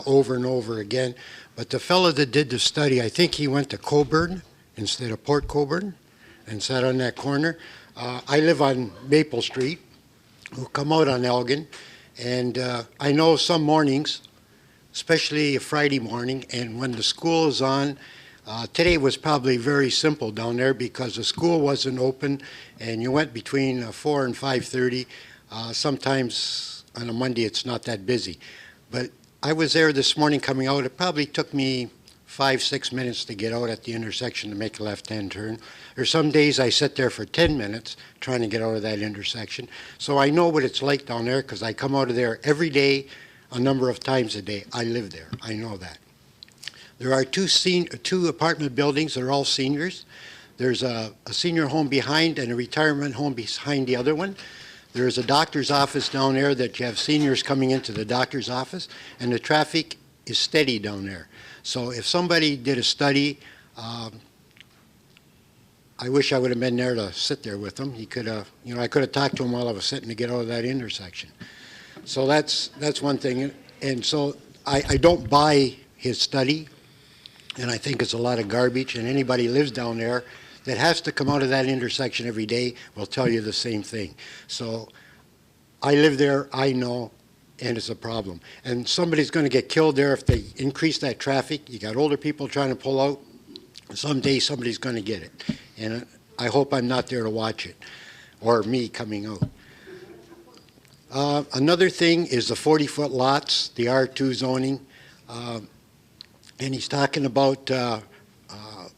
over and over again, but the fellow that did the study, I think he went to Colborne instead of Port Colborne and sat on that corner. I live on Maple Street. We'll come out on Elgin, and I know some mornings, especially a Friday morning, and when the school is on, today was probably very simple down there because the school wasn't open, and you went between 4 and 5:30. Sometimes on a Monday it's not that busy. But I was there this morning coming out. It probably took me 5-6 minutes to get out at the intersection to make a left-hand turn. There's some days I sit there for 10 minutes trying to get out of that intersection. So I know what it's like down there because I come out of there every day, a number of times a day. I live there. I know that. There are two apartment buildings. They're all seniors. There's a senior home behind and a retirement home behind the other one. There's a doctor's office down there that you have seniors coming into the doctor's office, and the traffic is steady down there. So if somebody did a study, I wish I would have been there to sit there with him. He could have, I could have talked to him while I was sitting to get out of that intersection. So that's one thing. And so I don't buy his study, and I think it's a lot of garbage. And anybody who lives down there that has to come out of that intersection every day will tell you the same thing. So I live there, I know, and it's a problem. And somebody's going to get killed there if they increase that traffic. You got older people trying to pull out. Someday somebody's going to get it. And I hope I'm not there to watch it, or me coming out. Another thing is the 40-foot lots, the R2 zoning. And he's talking about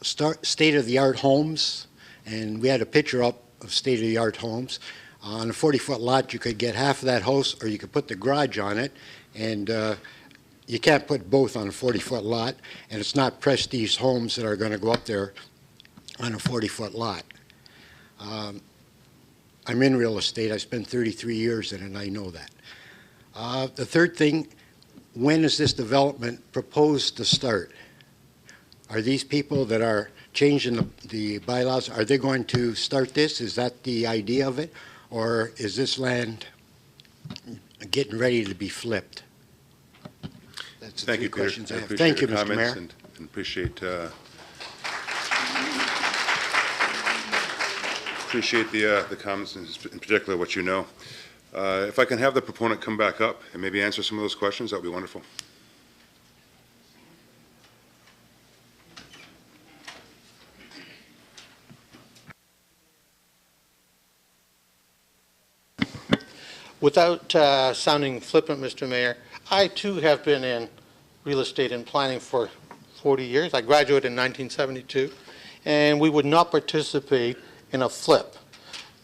state-of-the-art homes. And we had a picture up of state-of-the-art homes. On a 40-foot lot, you could get half of that house, or you could put the garage on it. And you can't put both on a 40-foot lot, and it's not prestige homes that are going to go up there on a 40-foot lot. I'm in real estate. I spent 33 years in it, and I know that. The third thing, when is this development proposed to start? Are these people that are changing the bylaws, are they going to start this? Is that the idea of it? Or is this land getting ready to be flipped? That's the Thank three you, Peter. questions I have. appreciate Thank you, your Mr. Mayor. comments and appreciate the comments, and in particular what you know. If I can have the proponent come back up and maybe answer some of those questions, that would be wonderful. Without sounding flippant, Mr. Mayor, I too have been in real estate and planning for 40 years. I graduated in 1972, and we would not participate in a flip.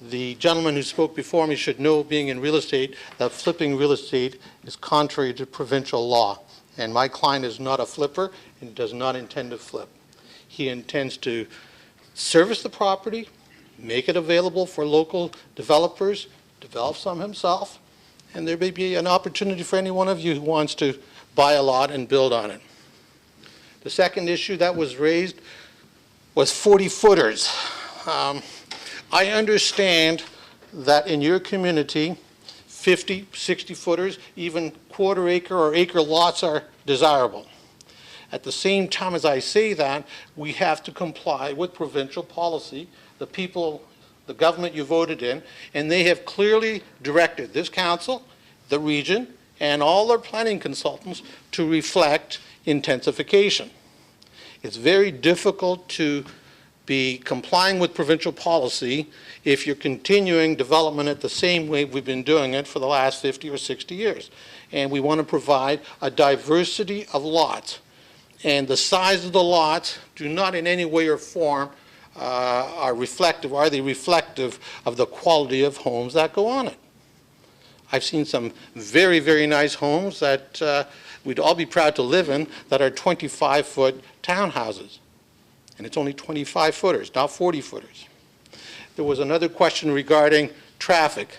The gentleman who spoke before me should know, being in real estate, that flipping real estate is contrary to provincial law. And my client is not a flipper and does not intend to flip. He intends to service the property, make it available for local developers, develop some himself, and there may be an opportunity for any one of you who wants to buy a lot and build on it. The second issue that was raised was 40-footers. I understand that in your community, 50, 60-footers, even quarter-acre or acre lots are desirable. At the same time as I say that, we have to comply with provincial policy. The people, the government you voted in, and they have clearly directed this council, the region, and all their planning consultants to reflect intensification. It's very difficult to be complying with provincial policy if you're continuing development at the same way we've been doing it for the last 50 or 60 years. And we want to provide a diversity of lots. And the size of the lots do not in any way or form are they reflective of the quality of homes that go on it. I've seen some very, very nice homes that we'd all be proud to live in that are 25-foot townhouses. And it's only 25-footers, not 40-footers. There was another question regarding traffic.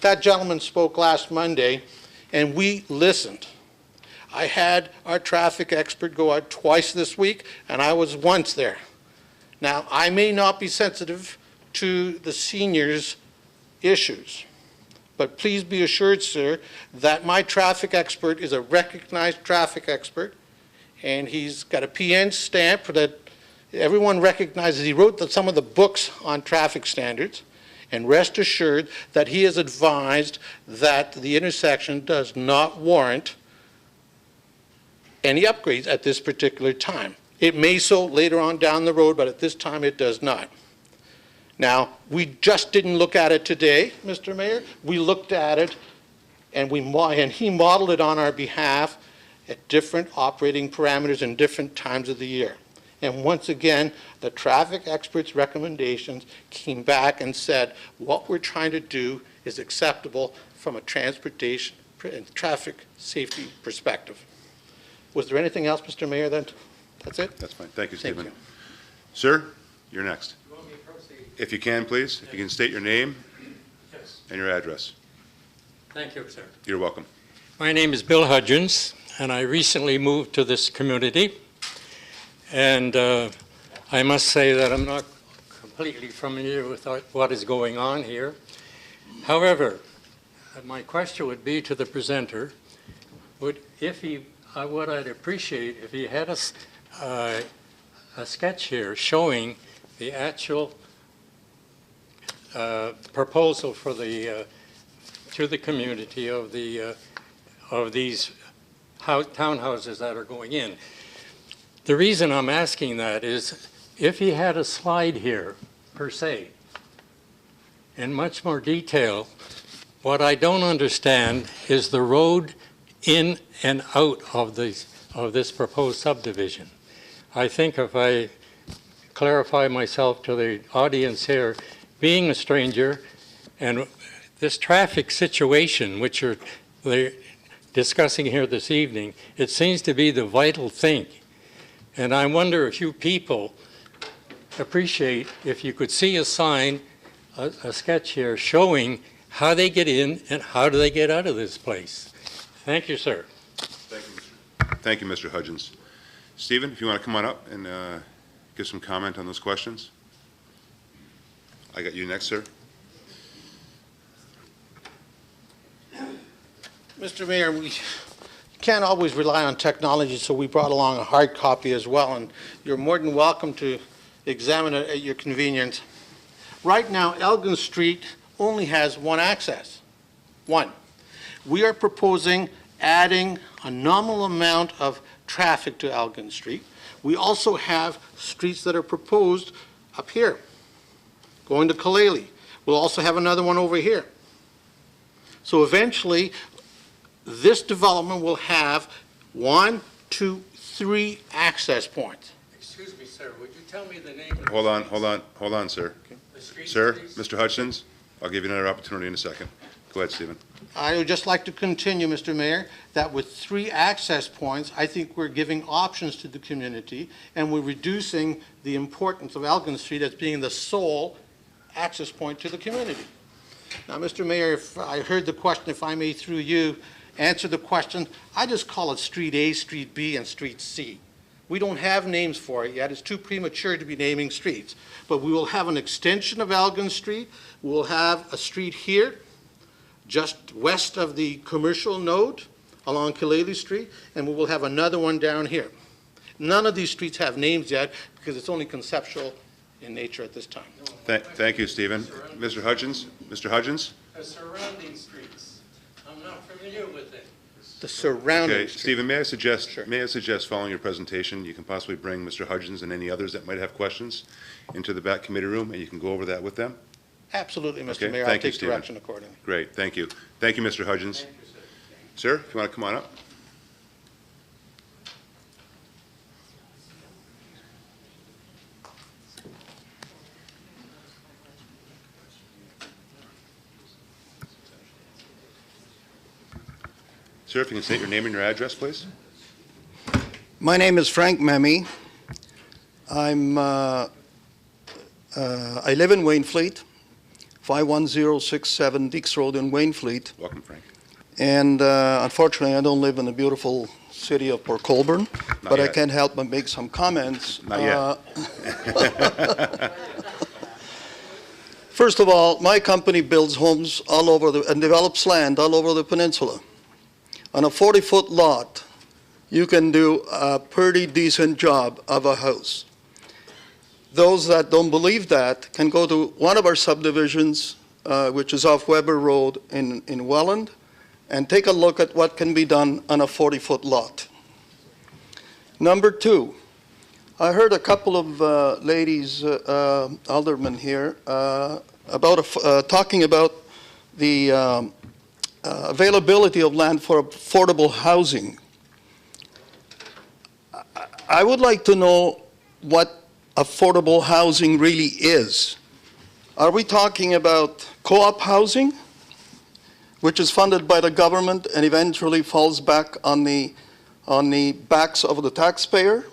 That gentleman spoke last Monday, and we listened. I had our traffic expert go out twice this week, and I was once there. Now, I may not be sensitive to the seniors' issues, but please be assured, sir, that my traffic expert is a recognized traffic expert, and he's got a PN stamp that everyone recognizes. He wrote some of the books on traffic standards, and rest assured that he has advised that the intersection does not warrant any upgrades at this particular time. It may so later on down the road, but at this time it does not. Now, we just didn't look at it today, Mr. Mayor. We looked at it, and he modeled it on our behalf at different operating parameters and different times of the year. And once again, the traffic experts' recommendations came back and said, what we're trying to do is acceptable from a transportation and traffic safety perspective. Was there anything else, Mr. Mayor, then? That's it? That's fine. Thank you, Stephen. Thank you. Sir, you're next. You want me to proceed? If you can, please, if you can state your name Yes. and your address. Thank you, sir. You're welcome. My name is Bill Hudgens. and I recently moved to this community. And I must say that I'm not completely familiar with what is going on here. However, my question would be to the presenter, what I'd appreciate if he had a sketch here showing the actual proposal for to the community of these townhouses that are going in. The reason I'm asking that is if he had a slide here, per se, in much more detail, what I don't understand is the road in and out of this proposed subdivision. I think if I clarify myself to the audience here, being a stranger and this traffic situation which they're discussing here this evening, it seems to be the vital thing. And I wonder if you people appreciate if you could see a sign, a sketch here showing how they get in and how do they get out of this place. Thank you, sir. Thank you, Mr. Hudgens. Stephen, if you want to come on up and give some comment on those questions. I got you next, sir. Mr. Mayor, we can't always rely on technology, so we brought along a hard copy as well, and you're more than welcome to examine it at your convenience. Right now, Elgin Street only has one access, one. We are proposing adding a nominal amount of traffic to Elgin Street. We also have streets that are proposed up here, going to Kaleli. We'll also have another one over here. So eventually, this development will have 1, 2, 3 access points. Excuse me, sir, would you tell me the name of Hold on, sir. the street? Sir, please? Mr. Hudgens, I'll give you another opportunity in a second. Go ahead, Stephen. I would just like to continue, Mr. Mayor, that with 3 access points, I think we're giving options to the community, and we're reducing the importance of Elgin Street as being the sole access point to the community. Now, Mr. Mayor, if I heard the question, if I may, through you, answer the question, I just call it Street A, Street B, and Street C. We don't have names for it yet. It's too premature to be naming streets. But we will have an extension of Elgin Street. We will have a street here, just west of the commercial node along Kaleli Street, and we will have another one down here. None of these streets have names yet because it's only conceptual in nature at this time. Thank you, Stephen. Mr. Hudgens? Mr. Hudgens? The surrounding streets. I'm not familiar with it. The surrounding Okay, streets. Stephen, may I suggest, Sure. following your presentation, you can possibly bring Mr. Hudgens and any others that might have questions into the back committee room, and you can go over that with them? Absolutely, Mr. Okay, Mayor. I'll thank you, take Stephen. direction accordingly. Great, thank you. Thank you, Mr. Hudgens. Thank you, sir. Sir, if you want to come on up. Sir, if you can state your name and your address, please. My name is Frank Memmi. I live in Waynfleet, 51067 Deeks Road in Waynfleet. Welcome, Frank. And unfortunately, I don't live in the beautiful city of Port Colborne, but I yet. can't help but make some comments. Not yet. First of all, my company builds homes all over and develops land all over the peninsula. On a 40-foot lot, you can do a pretty decent job of a house. Those that don't believe that can go to one of our subdivisions, which is off Weber Road in Welland, and take a look at what can be done on a 40-foot lot. Number two, I heard a couple of ladies, aldermen here, talking about the availability of land for affordable housing. I would like to know what affordable housing really is. Are we talking about co-op housing, which is funded by the government and eventually falls back on the backs of the taxpayer?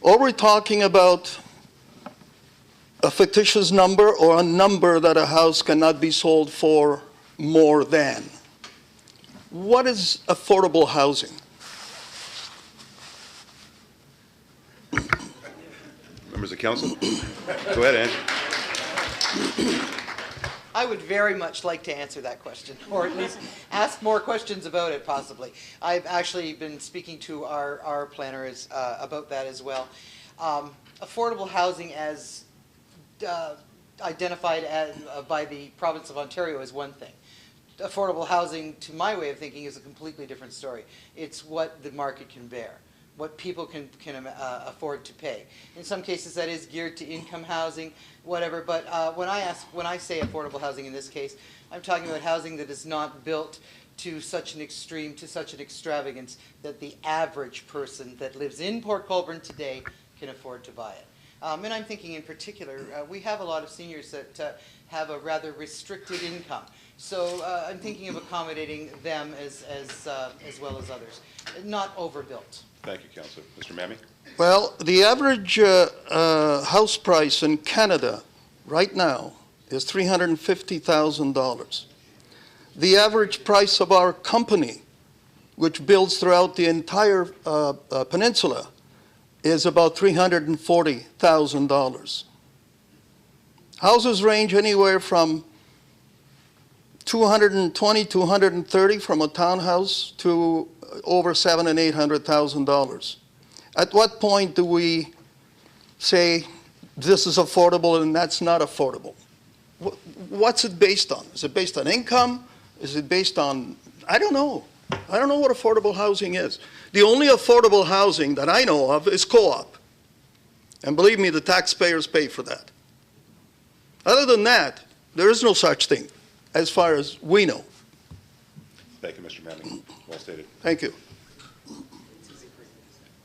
Or are we talking about a fictitious number or a number that a house cannot be sold for more than? What is affordable housing? Members of council? Go ahead, Ange. I would very much like to answer that question, or at least ask more questions about it, possibly. I've actually been speaking to our planners about that as well. Affordable housing as identified as, by the province of Ontario is one thing. Affordable housing, to my way of thinking, is a completely different story. It's what the market can bear, what people can afford to pay. In some cases, that is geared to income housing, whatever. But when I say affordable housing in this case, I'm talking about housing that is not built to such an extreme, to such an extravagance that the average person that lives in Port Colborne today can afford to buy it. And I'm thinking in particular, we have a lot of seniors that have a rather restricted income. So I'm thinking of accommodating them as well as others, not overbuilt. Thank you, Councillor. Mr. Mammy? Well, the average house price in Canada right now is $350,000. The average price of our company, which builds throughout the entire peninsula, is about $340,000. Houses range anywhere from $220,000 to $230,000 from a townhouse to over $700,000 and $800,000. At what point do we say this is affordable and that's not affordable? What's it based on? Is it based on income? Is it based on, I don't know. I don't know what affordable housing is. The only affordable housing that I know of is co-op. And believe me, the taxpayers pay for that. Other than that, there is no such thing, as far as we know. Thank you, Mr. Mammy. Well stated. Thank you.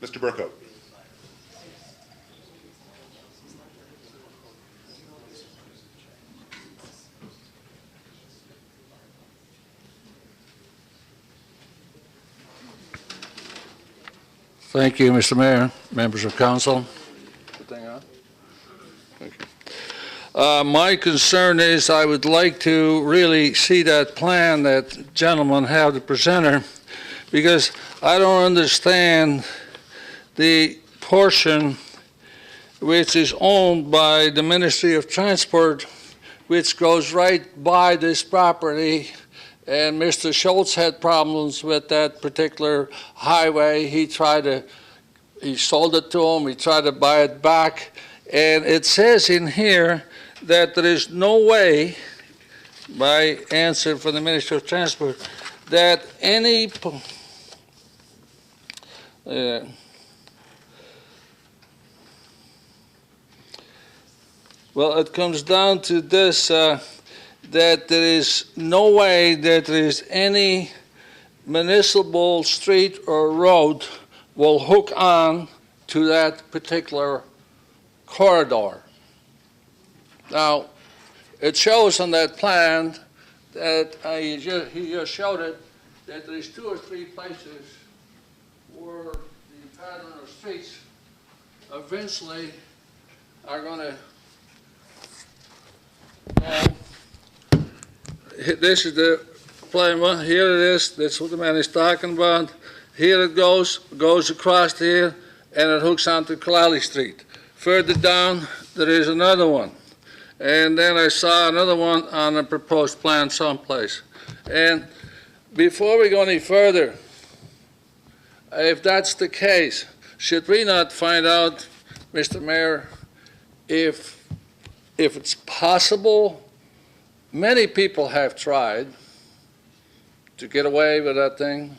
Mr. Burko? Thank you, Mr. Mayor, members of council. My concern is I would like to really see that plan that gentlemen have, the presenter, because I don't understand the portion which is owned by the Ministry of Transport, which goes right by this property. And Mr. Schultz had problems with that particular highway. He sold it to him, he tried to buy it back. And it says in here that there is no way, by answer from the Ministry of Transport, that any, well, it comes down to this, that there is no way that there is any municipal street or road will hook on to that particular corridor. Now, it shows on that plan that he just showed it, that there's 2 or 3 places where the pattern of streets eventually are going to this is the plan one. Here it is. That's what the man is talking about. Here it goes across here, and it hooks onto Kalali Street. Further down, there is another one. And then I saw another one on a proposed plan someplace. And before we go any further, if that's the case, should we not find out, Mr. Mayor, if it's possible? Many people have tried to get away with that thing.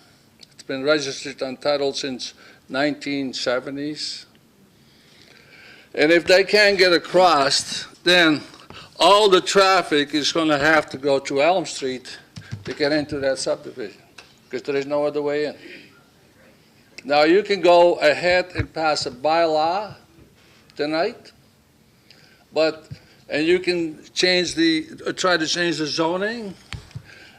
It's been registered on title since 1970s. And if they can't get across, then all the traffic is going to have to go to Elm Street to get into that subdivision, because there is no other way in. Now, you can go ahead and pass a bylaw tonight, and you can try to change the zoning,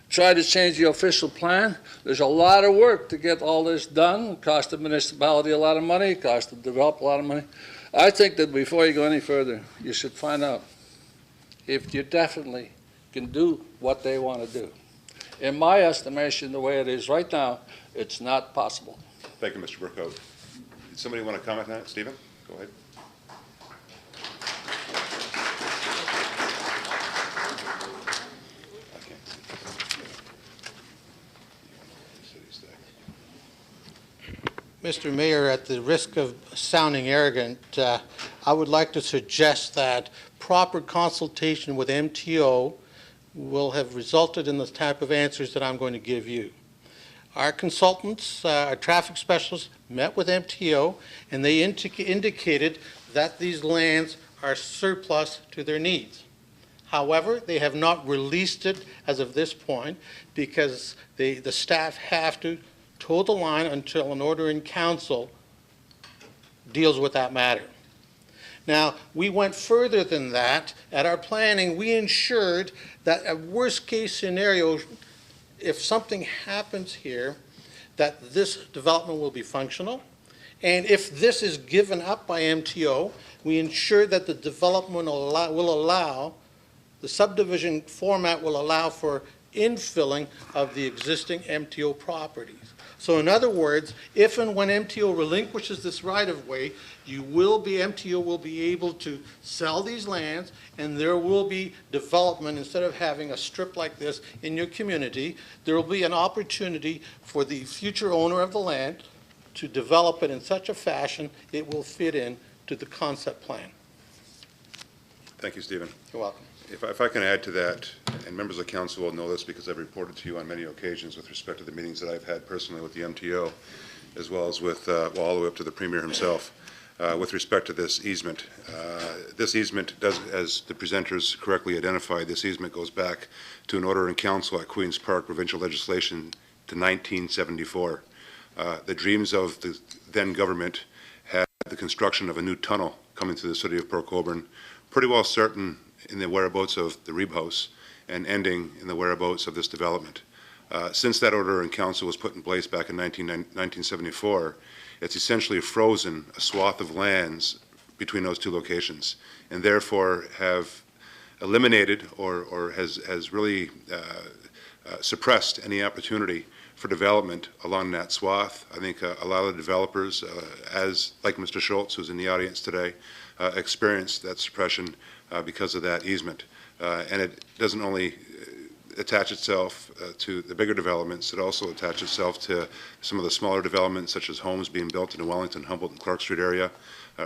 try to change the official plan. There's a lot of work to get all this done. It costs the municipality a lot of money. It costs the developer a lot of money. I think that before you go any further, you should find out if you definitely can do what they want to do. In my estimation, the way it is right now, it's not possible. Thank you, Mr. Burko. Did somebody want to comment on that? Stephen, go ahead. Mr. Mayor, at the risk of sounding arrogant, I would like to suggest that proper consultation with MTO will have resulted in the type of answers that I'm going to give you. Our consultants, our traffic specialists, met with MTO, and they indicated that these lands are surplus to their needs. However, they have not released it as of this point because the staff have to toe the line until an order in council deals with that matter. Now, we went further than that. At our planning, we ensured that a worst-case scenario, if something happens here, that this development will be functional. And if this is given up by MTO, we ensure that the development will allow, the subdivision format will allow for infilling of the existing MTO properties. So in other words, if and when MTO relinquishes this right-of-way, MTO will be able to sell these lands, and there will be development. Instead of having a strip like this in your community, there will be an opportunity for the future owner of the land to develop it in such a fashion it will fit in to the concept plan. Thank you, Stephen. You're welcome. If I can add to that, and members of council will know this because I've reported to you on many occasions with respect to the meetings that I've had personally with the MTO, as well as with, all the way up to the Premier himself, with respect to this easement. This easement does, as the presenters correctly identified, this easement goes back to an order in council at Queen's Park provincial legislation to 1974. The dreams of the then government had the construction of a new tunnel coming through the city of Port Colborne, pretty well certain in the whereabouts of the Reeb House and ending in the whereabouts of this development. Since that order in council was put in place back in 1974, it's essentially frozen a swath of lands between those two locations, and therefore have eliminated or has really suppressed any opportunity for development along that swath. I think a lot of the developers, as like Mr. Schultz, who's in the audience today, experienced that suppression because of that easement. And it doesn't only attach itself to the bigger developments, it also attaches itself to some of the smaller developments, such as homes being built in the Wellington, Humboldt, and Clark Street area,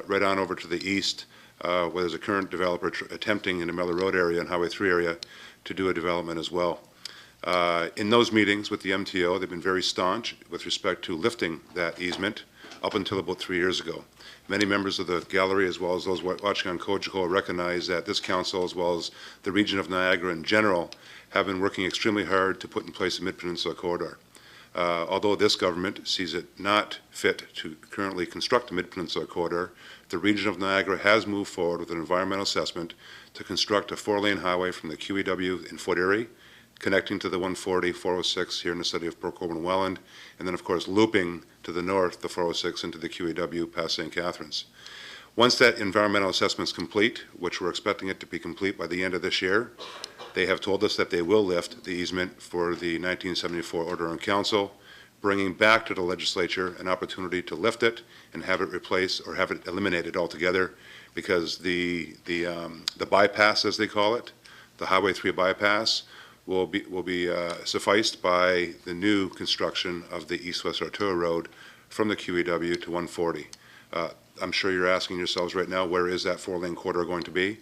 right on over to the east, where there's a current developer attempting in the Miller Road area and Highway 3 area to do a development as well. In those meetings with the MTO, they've been very staunch with respect to lifting that easement up until about 3 years ago. Many members of the gallery, as well as those watching on COGECO, recognize that this council, as well as the region of Niagara in general, have been working extremely hard to put in place a Mid-Peninsula corridor. Although this government sees it not fit to currently construct a Mid-Peninsula corridor, the region of Niagara has moved forward with an environmental assessment to construct a 4-lane highway from the QEW in Fort Erie, connecting to the 140, 406 here in the city of Port Colborne, Welland, and then, of course, looping to the north, the 406 into the QEW past St. Catharines. Once that environmental assessment is complete, which we're expecting it to be complete by the end of this year, they have told us that they will lift the easement for the 1974 order on council, bringing back to the legislature an opportunity to lift it and have it replaced or have it eliminated altogether, because the bypass, as they call it, the Highway 3 bypass, will be sufficed by the new construction of the East-West Arturo Road from the QEW to 140. I'm sure you're asking yourselves right now, where is that 4-lane corridor going to be?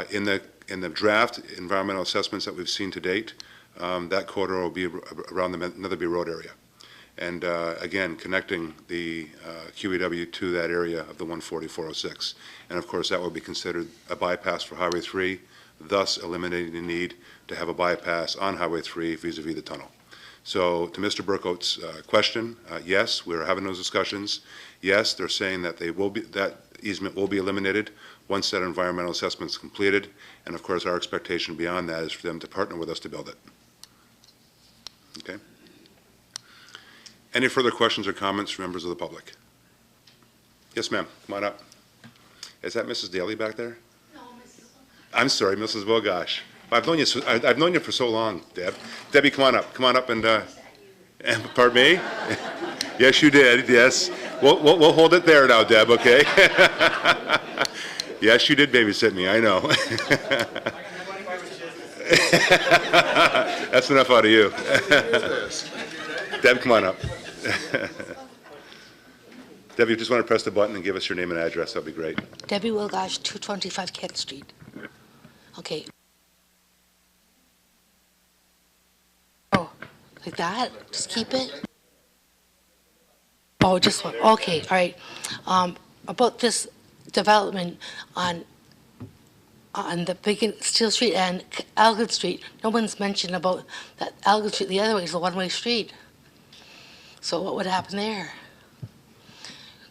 In the draft environmental assessments that we've seen to date, that corridor will be around the Netherby Road area. And again, connecting the QEW to that area of the 140, 406. And of course, that will be considered a bypass for Highway 3, thus eliminating the need to have a bypass on Highway 3 vis-a-vis the tunnel. So to Mr. Burkout's question, yes, we're having those discussions. Yes, they're saying that that easement will be eliminated once that environmental assessment is completed. And of course, our expectation beyond that is for them to partner with us to build it. Okay. Any further questions or comments from members of the public? Yes, ma'am. Come on up. Is that Mrs. Daly back there? No, Mrs. I'm sorry, Mrs. Bogosh. I've known you for so long, Deb. Debbie, come on up. Come on up and pardon me? Yes, you did. Yes. We'll hold it there now, Deb. Okay. Yes, you did babysit me. I know. That's enough out of you. Deb, come on up. Debbie, you just want to press the button and give us your name and address, that'd be great. Debbie Wilgosh, 225 Kent Street. Okay. Oh, like that? Just keep it? Oh, just one. Okay, all right. About this development on the big Steel Street and Algood Street, no one's mentioned about that Algood Street. The other way is a one-way street. So what would happen there?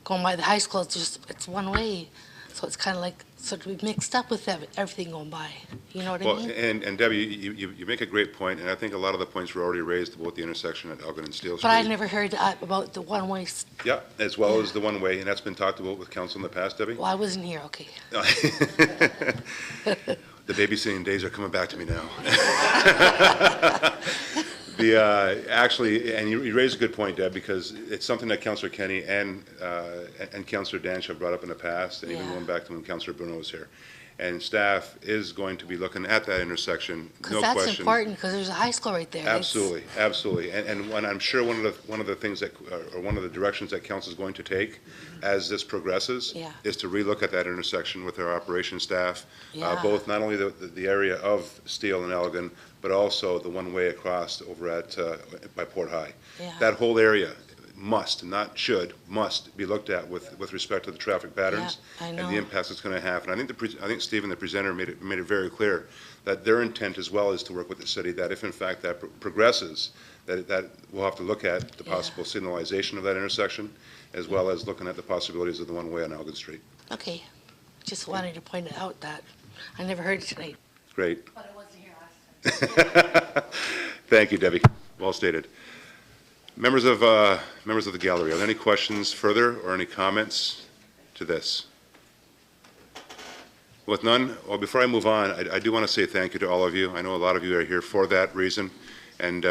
Going by the high school, it's one way. So it's kind of like sort of mixed up with everything going by. You know what I Well, mean? and Debbie, you make a great point, and I think a lot of the points were already raised about the intersection at Elgin and Steel Street. But I never heard about the one-way. Yeah, as well as the one-way, and that's been talked about with council in the past, Debbie? Well, I wasn't here, okay. The babysitting days are coming back to me now. Actually, and you raise a good point, Deb, because it's something that Councillor Kenny and Councillor Danch have brought up in the past, and even going back to when Councillor Bruno was here. And staff is going to be looking at that intersection, no question. Because that's important, because there's a high school right there. Absolutely, absolutely. And I'm sure one of the things that, or one of the directions that council is going to take as this progresses is to relook at that intersection with our operations staff, both not only the area of Steele and Elgin, but also the one-way across over at by Port High. That whole area must, not should, must be looked at with respect to the traffic patterns and the impacts it's going to have. And I think Stephen, the presenter, made it very clear that their intent as well is to work with the city, that if in fact that progresses, that we'll have to look at the possible signalization of that intersection, as well as looking at the possibilities of the one-way on Elgin Street. Okay. Just wanted to point it out that I never heard it tonight. Great. But I wasn't here last time. Thank you, Debbie. Well stated. Members of the gallery, are there any questions further or any comments to this? With none, well, before I move on, I do want to say thank you to all of you. I know a lot of you are here for that reason, and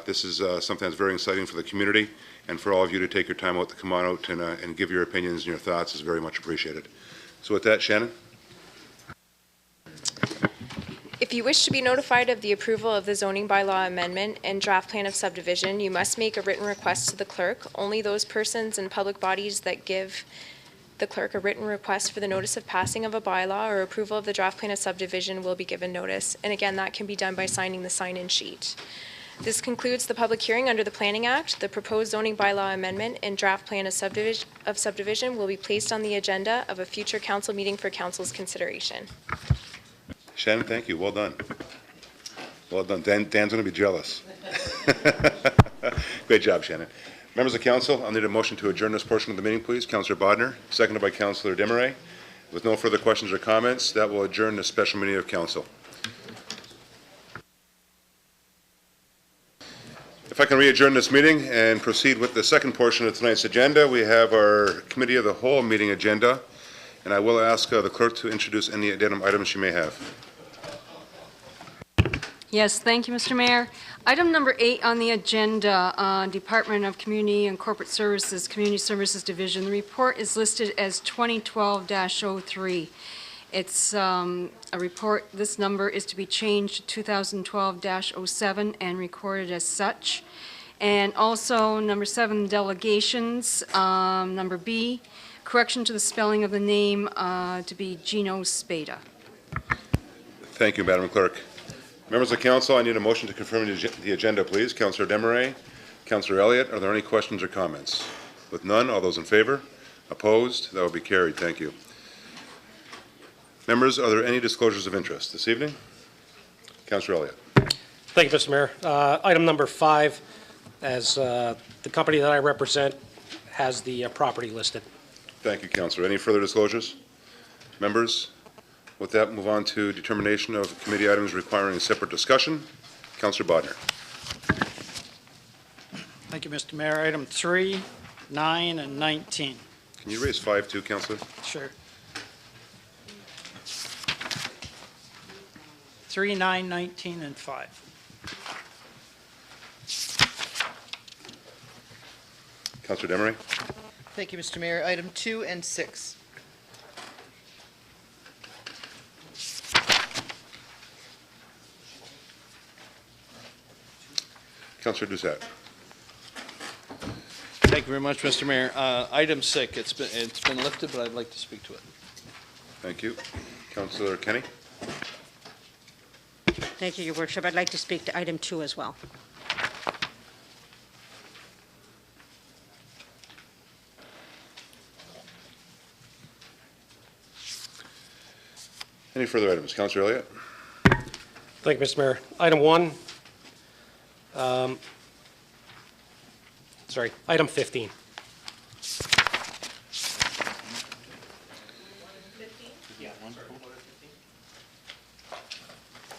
this is something that's very exciting for the community, and for all of you to take your time out to come on out and give your opinions and your thoughts is very much appreciated. So with that, Shannon? If you wish to be notified of the approval of the zoning bylaw amendment and draft plan of subdivision, you must make a written request to the clerk. Only those persons and public bodies that give the clerk a written request for the notice of passing of a bylaw or approval of the draft plan of subdivision will be given notice. And again, that can be done by signing the sign-in sheet. This concludes the public hearing under the Planning Act. The proposed zoning bylaw amendment and draft plan of subdivision will be placed on the agenda of a future council meeting for council's consideration. Shannon, thank you. Well done. Well done. Dan's going to be jealous. Great job, Shannon. Members of council, I'll need a motion to adjourn this portion of the meeting, please. Councillor Bodner, seconded by Councillor Desmarais. With no further questions or comments, that will adjourn the special meeting of council. If I can re-adjourn this meeting and proceed with the second portion of tonight's agenda, we have our Committee of the Whole meeting agenda, and I will ask the clerk to introduce any addendum items she may have. Yes, thank you, Mr. Mayor. Item number 8 on the agenda, Department of Community and Corporate Services, Community Services Division. The report is listed as 2012-03. It's a report, this number is to be changed to 2012-07 and recorded as such. And also, number 7, delegations. Number B, correction to the spelling of the name to be Gino Spada. Thank you, Madam Clerk. Members of council, I need a motion to confirm the agenda, please. Councillor Desmarais, Councillor Elliott, are there any questions or comments? With none, all those in favor? Opposed? That will be carried. Thank you. Members, are there any disclosures of interest this evening? Councillor Elliott. Thank you, Mr. Mayor. Item number 5, as the company that I represent has the property listed. Thank you, Councillor. Any further disclosures? Members? With that, move on to determination of committee items requiring a separate discussion. Councillor Bodner. Thank you, Mr. Mayor. Item 3, 9, and 19. Can you raise 5 too, Councillor? Sure. 3, 9, 19, and 5. Councillor Desmarais. Thank you, Mr. Mayor. Item 2 and 6. Councillor Doucette. Thank you very much, Mr. Mayor. Item 6, it's been lifted, but I'd like to speak to it. Thank you. Councillor Kenny? Thank you, Your Worship. I'd like to speak to item 2 as well. Any further items? Councillor Elliott? Thank you, Mr. Mayor. Item 1, item 15.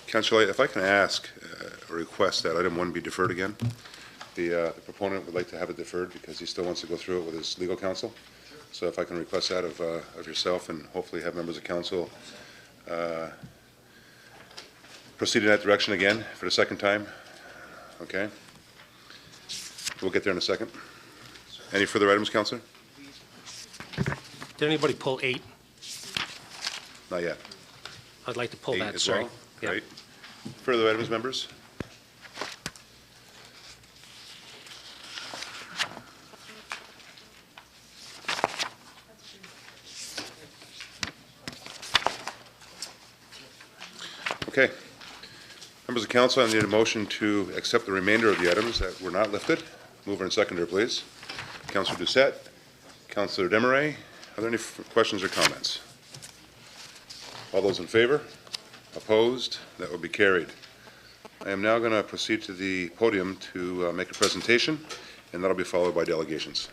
Councillor Elliott, if I can ask or request that item 1 be deferred again. The proponent would like to have it deferred because he still wants to go through it with his legal counsel. So if I can request that of yourself and hopefully have members of council proceed in that direction again for the second time. Okay. We'll get there in a second. Any further items, Councillor? Did anybody pull 8? Not yet. I'd like to pull 8 that, as sorry. well? Yeah. Great. Further items, members? Okay. Members of council, I need a motion to accept the remainder of the items that were not lifted. Mover and seconder, please. Councillor Doucette, Councillor Desmarais, are there any questions or comments? All those in favor? Opposed? That will be carried. I am now going to proceed to the podium to make a presentation, and that'll be followed by delegations.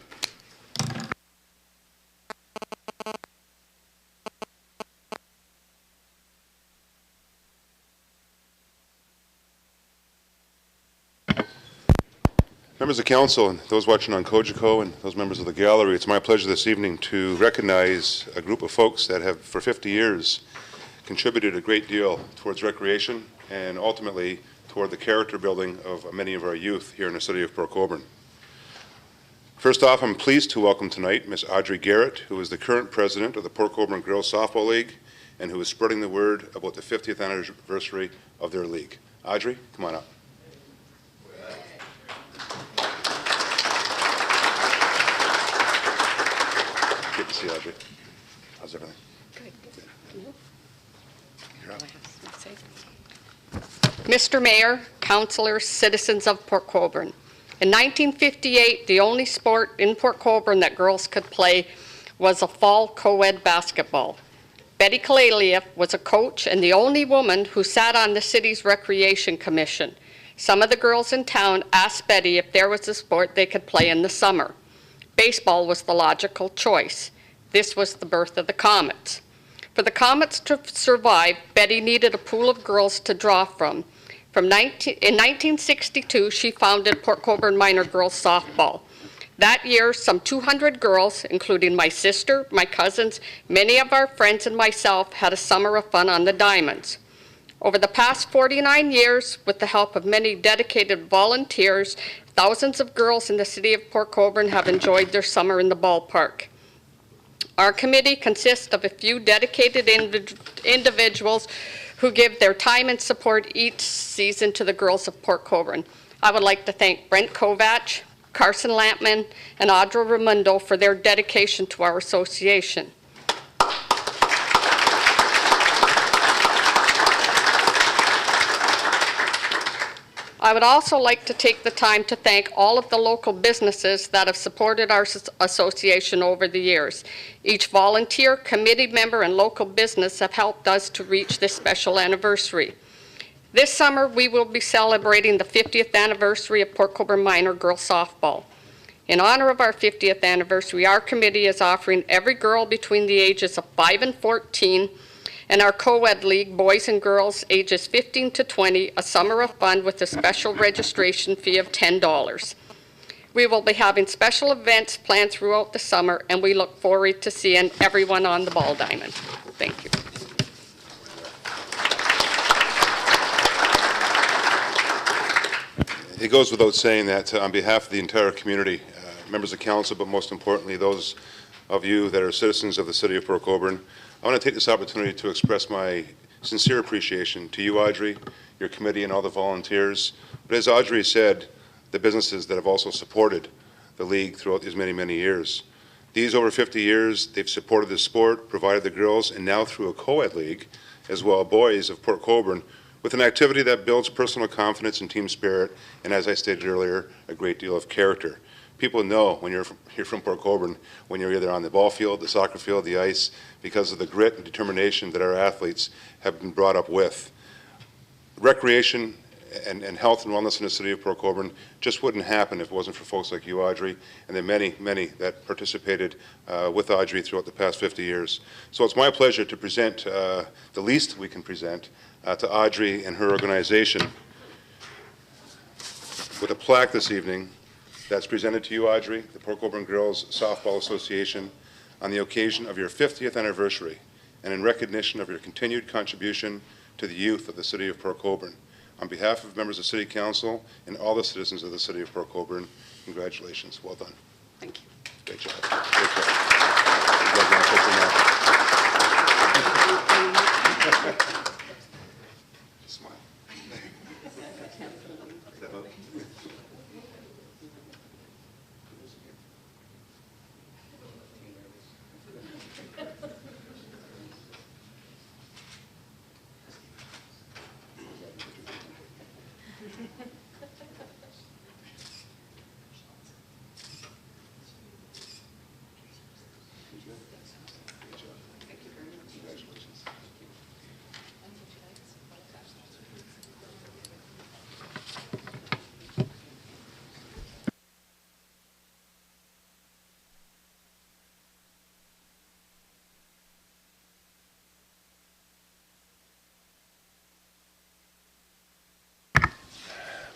Members of council and those watching on COGECO and those members of the gallery, it's my pleasure this evening to recognize a group of folks that have for 50 years contributed a great deal towards recreation and ultimately toward the character building of many of our youth here in the city of Port Colborne. First off, I'm pleased to welcome tonight Ms. Audrey Garrett, who is the current president of the Port Colborne Girls Softball League and who is spreading the word about the 50th anniversary of their league. Audrey, come on up. Good to see you, Audrey. How's everything? Good. You're up. Mr. Mayor, councillors, citizens of Port Colborne. In 1958, the only sport in Port Colborne that girls could play was a fall co-ed basketball. Betty Kalaliev was a coach and the only woman who sat on the city's recreation commission. Some of the girls in town asked Betty if there was a sport they could play in the summer. Baseball was the logical choice. This was the birth of the Comets. For the Comets to survive, Betty needed a pool of girls to draw from. In 1962, she founded Port Colborne Minor Girls Softball. That year, some 200 girls, including my sister, my cousins, many of our friends, and myself, had a summer of fun on the diamonds. Over the past 49 years, with the help of many dedicated volunteers, thousands of girls in the city of Port Colborne have enjoyed their summer in the ballpark. Our committee consists of a few dedicated individuals who give their time and support each season to the girls of Port Colborne. I would like to thank Brent Kovach, Carson Lampman, and Audra Ramundo for their dedication to our association. I would also like to take the time to thank all of the local businesses that have supported our association over the years. Each volunteer, committee member, and local business have helped us to reach this special anniversary. This summer, we will be celebrating the 50th anniversary of Port Colborne Minor Girls Softball. In honor of our 50th anniversary, our committee is offering every girl between the ages of 5 and 14 and our co-ed league, boys and girls ages 15 to 20, a summer of fun with a special registration fee of $10. We will be having special events planned throughout the summer, and we look forward to seeing everyone on the ball diamond. Thank you. It goes without saying that on behalf of the entire community, members of council, but most importantly, those of you that are citizens of the city of Port Colborne, I want to take this opportunity to express my sincere appreciation to you, Audrey, your committee, and all the volunteers. But as Audrey said, the businesses that have also supported the league throughout these many, many years. These over 50 years, they've supported the sport, provided the girls, and now through a co-ed league, as well boys of Port Colborne, with an activity that builds personal confidence and team spirit, and as I stated earlier, a great deal of character. People know when you're from Port Colborne, when you're either on the ball field, the soccer field, the ice, because of the grit and determination that our athletes have been brought up with. Recreation and health and wellness in the city of Port Colborne just wouldn't happen if it wasn't for folks like you, Audrey, and the many, many that participated with Audrey throughout the past 50 years. So it's my pleasure to present the least we can present to Audrey and her organization with a plaque this evening that's presented to you, Audrey, the Port Colborne Girls Softball Association, on the occasion of your 50th anniversary and in recognition of your continued contribution to the youth of the city of Port Colborne. On behalf of members of City Council and all the citizens of the city of Port Colborne, congratulations. Well done. Thank you. Great job. Great job. You guys want to take them out? Smile. Step up.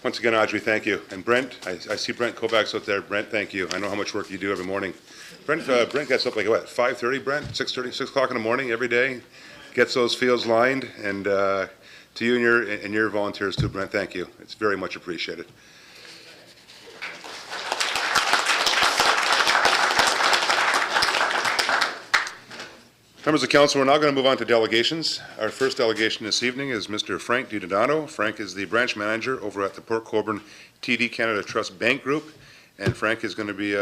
Once again, Audrey, thank you. And Brent, I see Brent Kovacs out there. Brent, thank you. I know how much work you do every morning. Brent gets up like, what, 5:30, Brent? 6:30, 6 o'clock in the morning every day? Gets those fields lined. And to you and your volunteers too, Brent, thank you. It's very much appreciated. Members of Council, we're now going to move on to delegations. Our first delegation this evening is Mr. Frank DiDonato. Frank is the branch manager over at the Port Colborne TD Canada Trust Bank Group, and Frank is going to be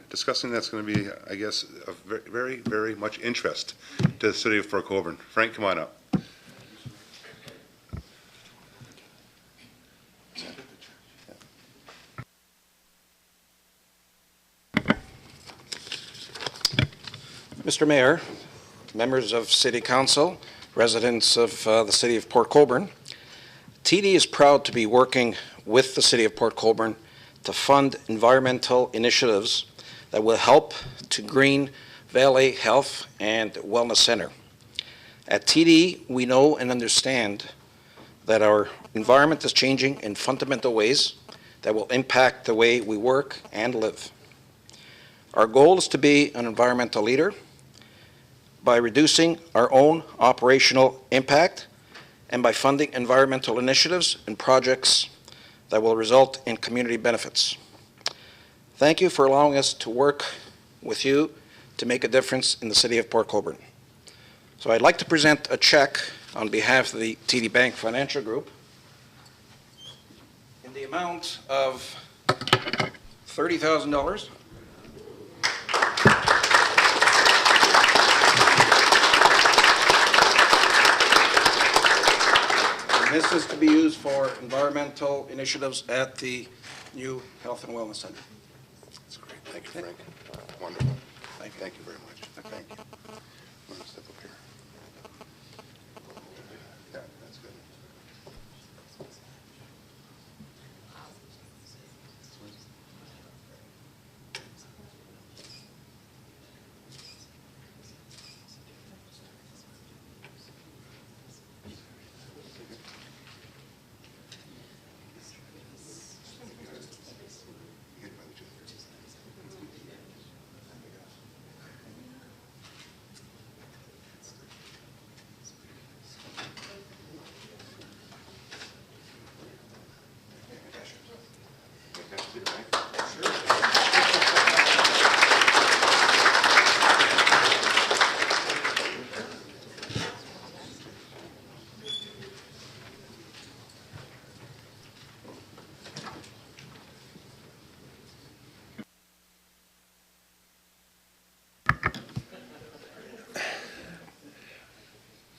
discussing that's going to be, I guess, of very, very much interest to the city of Port Colborne. Frank, come on up. Mr. Mayor, members of City Council, residents of the City of Port Colborne, TD is proud to be working with the City of Port Colborne to fund environmental initiatives that will help to green Valley Health and Wellness Center. At TD, we know and understand that our environment is changing in fundamental ways that will impact the way we work and live. Our goal is to be an environmental leader by reducing our own operational impact and by funding environmental initiatives and projects that will result in community benefits. Thank you for allowing us to work with you to make a difference in the city of Port Colborne. So I'd like to present a check on behalf of the TD Bank Financial Group in the amount of $30,000. This is to be used for environmental initiatives at the new Health and Wellness Center. That's great. Thank you, Frank. Wonderful. Thank you very much. Thank you. I'm going to step up here. Yeah, that's good.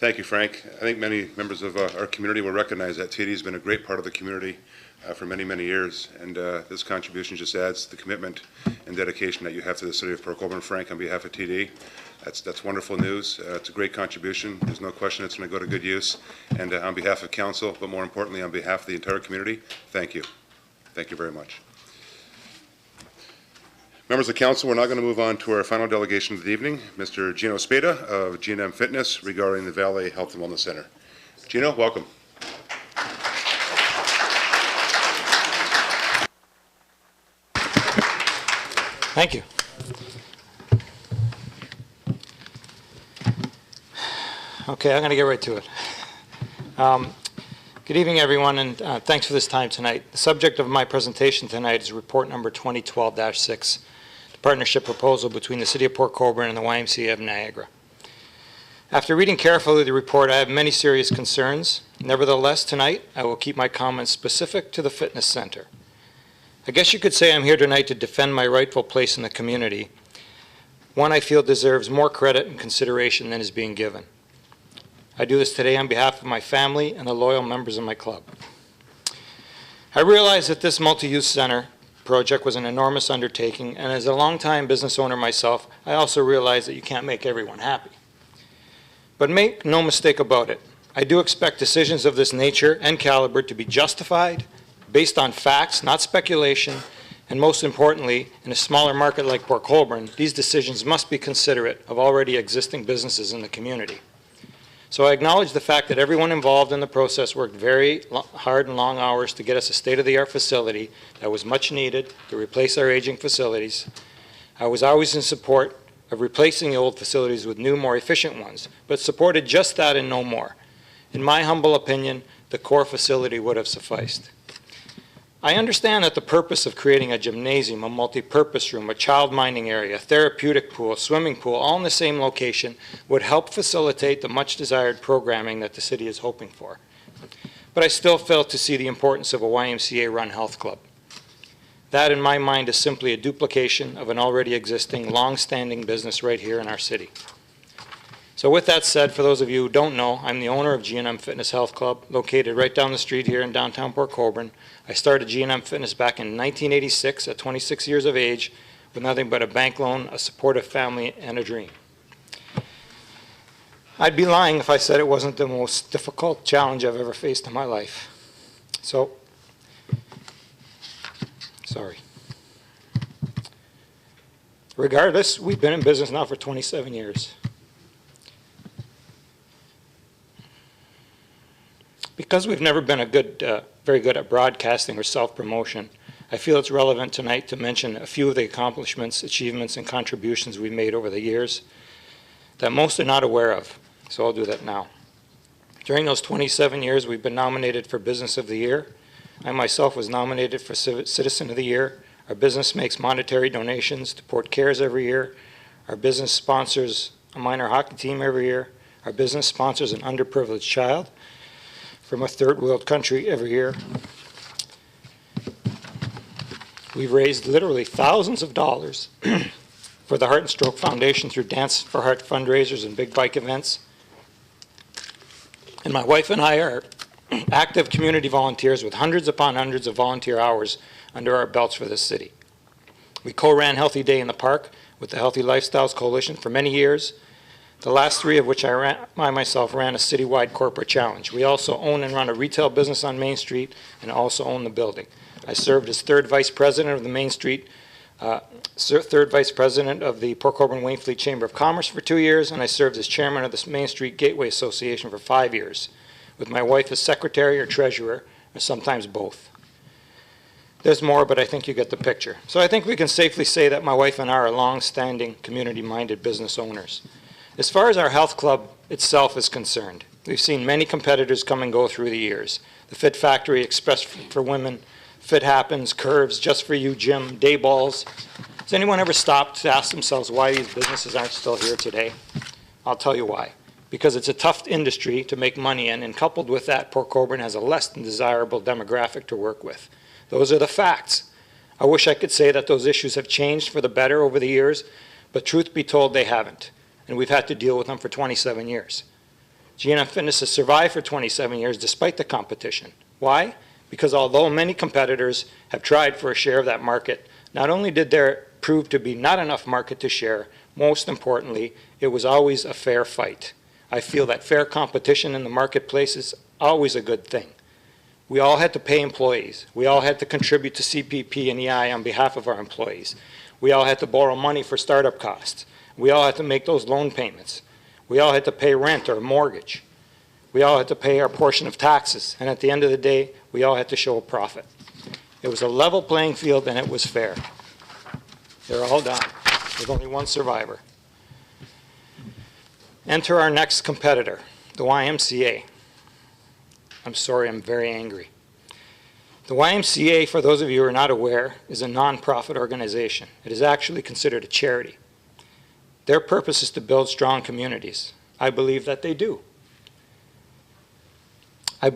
Thank you, Frank. I think many members of our community will recognize that TD has been a great part of the community for many, many years, and this contribution just adds the commitment and dedication that you have to the city of Port Colborne. Frank, on behalf of TD, that's wonderful news. It's a great contribution. There's no question it's going to go to good use. And on behalf of council, but more importantly on behalf of the entire community, thank you. Thank you very much. Members of council, we're now going to move on to our final delegation of the evening, Mr. Gino Spada of G&M Fitness regarding the Valley Health and Wellness Center. Gino, welcome. Thank you. Okay, I'm going to get right to it. Good evening, everyone, and thanks for this time tonight. The subject of my presentation tonight is report number 2012-6, the partnership proposal between the City of Port Colborne and the YMCA of Niagara. After reading carefully the report, I have many serious concerns. Nevertheless, tonight, I will keep my comments specific to the fitness center. I guess you could say I'm here tonight to defend my rightful place in the community, one I feel deserves more credit and consideration than is being given. I do this today on behalf of my family and the loyal members of my club. I realize that this multi-use center project was an enormous undertaking, and as a longtime business owner myself, I also realize that you can't make everyone happy. But make no mistake about it, I do expect decisions of this nature and caliber to be justified, based on facts, not speculation, and most importantly, in a smaller market like Port Colborne, these decisions must be considerate of already existing businesses in the community. So I acknowledge the fact that everyone involved in the process worked very hard and long hours to get us a state-of-the-art facility that was much needed to replace our aging facilities. I was always in support of replacing the old facilities with new, more efficient ones, but supported just that and no more. In my humble opinion, the core facility would have sufficed. I understand that the purpose of creating a gymnasium, a multi-purpose room, a child minding area, a therapeutic pool, swimming pool, all in the same location would help facilitate the much desired programming that the city is hoping for. But I still fail to see the importance of a YMCA-run health club. That, in my mind, is simply a duplication of an already existing, long-standing business right here in our city. So with that said, for those of you who don't know, I'm the owner of G&M Fitness Health Club, located right down the street here in downtown Port Colborne. I started G&M Fitness back in 1986 at 26 years of age with nothing but a bank loan, a supportive family, and a dream. I'd be lying if I said it wasn't the most difficult challenge I've ever faced in my life. So, sorry. Regardless, we've been in business now for 27 years. Because we've never been very good at broadcasting or self-promotion, I feel it's relevant tonight to mention a few of the accomplishments, achievements, and contributions we've made over the years that most are not aware of, so I'll do that now. During those 27 years, we've been nominated for Business of the Year. I myself was nominated for Citizen of the Year. Our business makes monetary donations to Port Cares every year. Our business sponsors a minor hockey team every year. Our business sponsors an underprivileged child from a third world country every year. We've raised literally thousands of dollars for the Heart and Stroke Foundation through Dance for Heart fundraisers and big bike events. And my wife and I are active community volunteers with hundreds upon hundreds of volunteer hours under our belts for this city. We co-ran Healthy Day in the Park with the Healthy Lifestyles Coalition for many years, the last 3 of which I myself ran a citywide corporate challenge. We also own and run a retail business on Main Street and also own the building. I served as third vice president of the Main Street, third vice president of the Port Colborne Wainfleet Chamber of Commerce for 2 years, and I served as chairman of the Main Street Gateway Association for 5 years, with my wife as secretary or treasurer, or sometimes both. There's more, but I think you get the picture. So I think we can safely say that my wife and I are long-standing, community-minded business owners. As far as our health club itself is concerned, we've seen many competitors come and go through the years. The Fit Factory, Express for Women, Fit Happens, Curves, Just For You Gym, Day Balls. Has anyone ever stopped to ask themselves why these businesses aren't still here today? I'll tell you why. Because it's a tough industry to make money in, and coupled with that, Port Colborne has a less than desirable demographic to work with. Those are the facts. I wish I could say that those issues have changed for the better over the years, but truth be told, they haven't. And we've had to deal with them for 27 years. G&M Fitness has survived for 27 years despite the competition. Why? Because although many competitors have tried for a share of that market, not only did there prove to be not enough market to share, most importantly, it was always a fair fight. I feel that fair competition in the marketplace is always a good thing. We all had to pay employees. We all had to contribute to CPP and EI on behalf of our employees. We all had to borrow money for startup costs. We all had to make those loan payments. We all had to pay rent or mortgage. We all had to pay our portion of taxes. And at the end of the day, we all had to show a profit. It was a level playing field and it was fair. They're all done. There's only one survivor. Enter our next competitor, the YMCA. I'm sorry, I'm very angry. The YMCA, for those of you who are not aware, is a nonprofit organization. It is actually considered a charity. Their purpose is to build strong communities. I believe that they do. I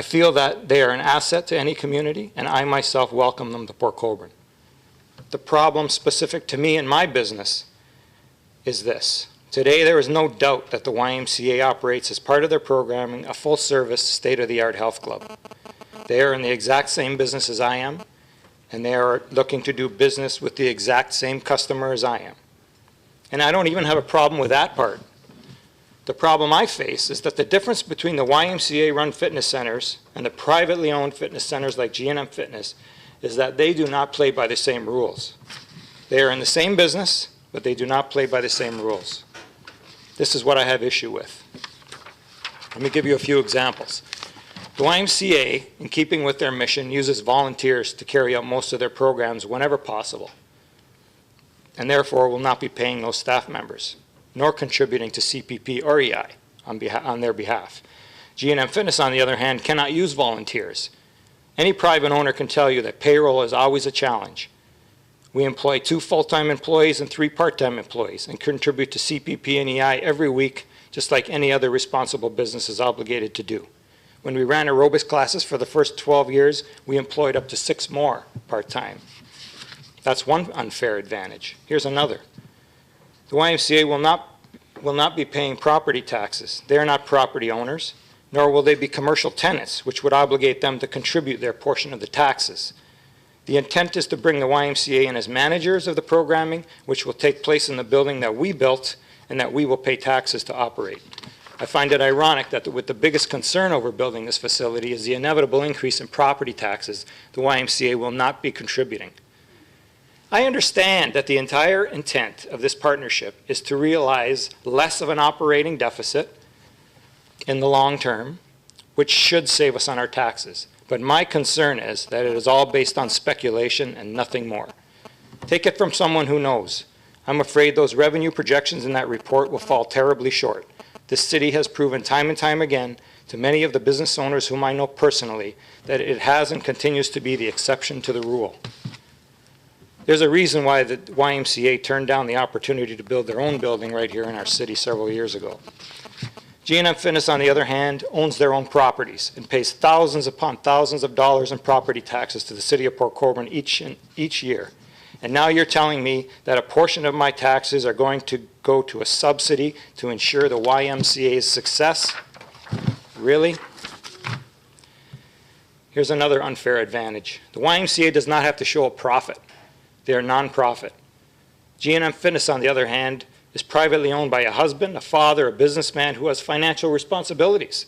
feel that they are an asset to any community, and I myself welcome them to Port Colborne. The problem specific to me and my business is this. Today, there is no doubt that the YMCA operates as part of their programming a full-service, state-of-the-art health club. They are in the exact same business as I am, and they are looking to do business with the exact same customer as I am. And I don't even have a problem with that part. The problem I face is that the difference between the YMCA-run fitness centers and the privately owned fitness centers like G&M Fitness is that they do not play by the same rules. They are in the same business, but they do not play by the same rules. This is what I have issue with. Let me give you a few examples. The YMCA, in keeping with their mission, uses volunteers to carry out most of their programs whenever possible, and therefore will not be paying those staff members, nor contributing to CPP or EI on their behalf. G&M Fitness, on the other hand, cannot use volunteers. Any private owner can tell you that payroll is always a challenge. We employ 2 full-time employees and 3 part-time employees and contribute to CPP and EI every week, just like any other responsible business is obligated to do. When we ran aerobics classes for the first 12 years, we employed up to 6 more part-time. That's one unfair advantage. Here's another. The YMCA will not be paying property taxes. They are not property owners, nor will they be commercial tenants, which would obligate them to contribute their portion of the taxes. The intent is to bring the YMCA in as managers of the programming, which will take place in the building that we built and that we will pay taxes to operate. I find it ironic that with the biggest concern over building this facility is the inevitable increase in property taxes, the YMCA will not be contributing. I understand that the entire intent of this partnership is to realize less of an operating deficit in the long term, which should save us on our taxes. But my concern is that it is all based on speculation and nothing more. Take it from someone who knows. I'm afraid those revenue projections in that report will fall terribly short. This city has proven time and time again to many of the business owners whom I know personally that it has and continues to be the exception to the rule. There's a reason why the YMCA turned down the opportunity to build their own building right here in our city several years ago. G&M Fitness, on the other hand, owns their own properties and pays thousands upon thousands of dollars in property taxes to the city of Port Colborne each year. And now you're telling me that a portion of my taxes are going to go to a subsidy to ensure the YMCA's success? Really? Here's another unfair advantage. The YMCA does not have to show a profit. They are non-profit. G&M Fitness, on the other hand, is privately owned by a husband, a father, a businessman who has financial responsibilities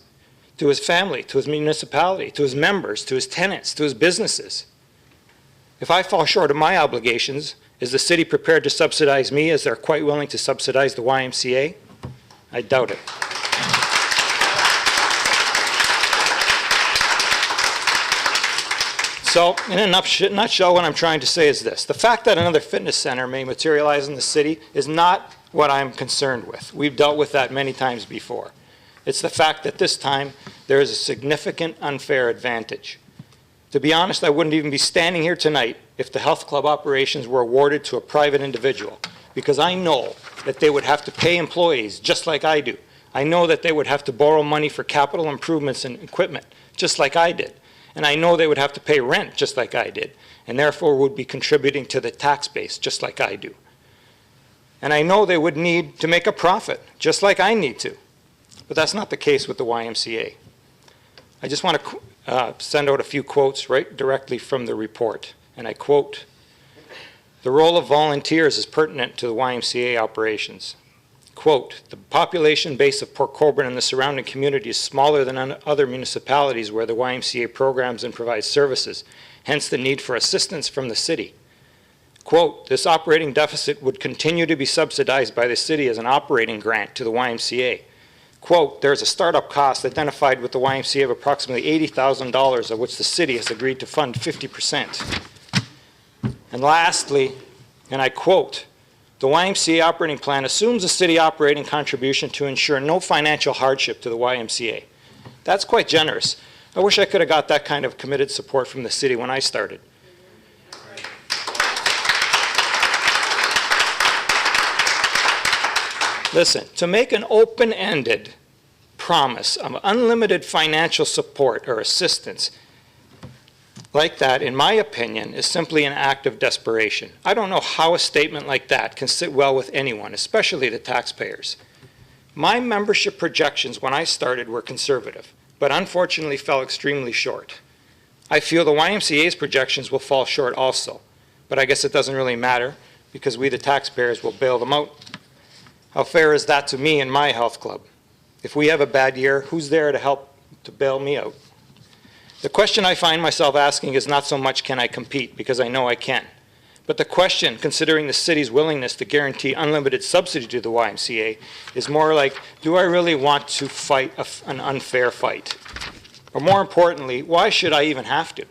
to his family, to his municipality, to his members, to his tenants, to his businesses. If I fall short of my obligations, is the city prepared to subsidize me as they're quite willing to subsidize the YMCA? I doubt it. So, in a nutshell, what I'm trying to say is this. The fact that another fitness center may materialize in the city is not what I'm concerned with. We've dealt with that many times before. It's the fact that this time there is a significant unfair advantage. To be honest, I wouldn't even be standing here tonight if the health club operations were awarded to a private individual, because I know that they would have to pay employees just like I do. I know that they would have to borrow money for capital improvements and equipment just like I did. And I know they would have to pay rent just like I did, and therefore would be contributing to the tax base just like I do. And I know they would need to make a profit just like I need to. But that's not the case with the YMCA. I just want to send out a few quotes right directly from the report. And I quote, "The role of volunteers is pertinent to the YMCA operations." Quote, "The population base of Port Colborne and the surrounding community is smaller than other municipalities where the YMCA programs and provides services, hence the need for assistance from the city." Quote, "This operating deficit would continue to be subsidized by the city as an operating grant to the YMCA." Quote, "There is a startup cost identified with the YMCA of approximately $80,000, of which the city has agreed to fund 50%. And lastly, and I quote, "The YMCA operating plan assumes a city operating contribution to ensure no financial hardship to the YMCA." That's quite generous. I wish I could have got that kind of committed support from the city when I started. Listen, to make an open-ended promise of unlimited financial support or assistance like that, in my opinion, is simply an act of desperation. I don't know how a statement like that can sit well with anyone, especially the taxpayers. My membership projections when I started were conservative, but unfortunately fell extremely short. I feel the YMCA's projections will fall short also, but I guess it doesn't really matter because we, the taxpayers, will bail them out. How fair is that to me and my health club? If we have a bad year, who's there to help to bail me out? The question I find myself asking is not so much can I compete, because I know I can. But the question, considering the city's willingness to guarantee unlimited subsidy to the YMCA, is more like, do I really want to fight an unfair fight? Or more importantly, why should I even have to?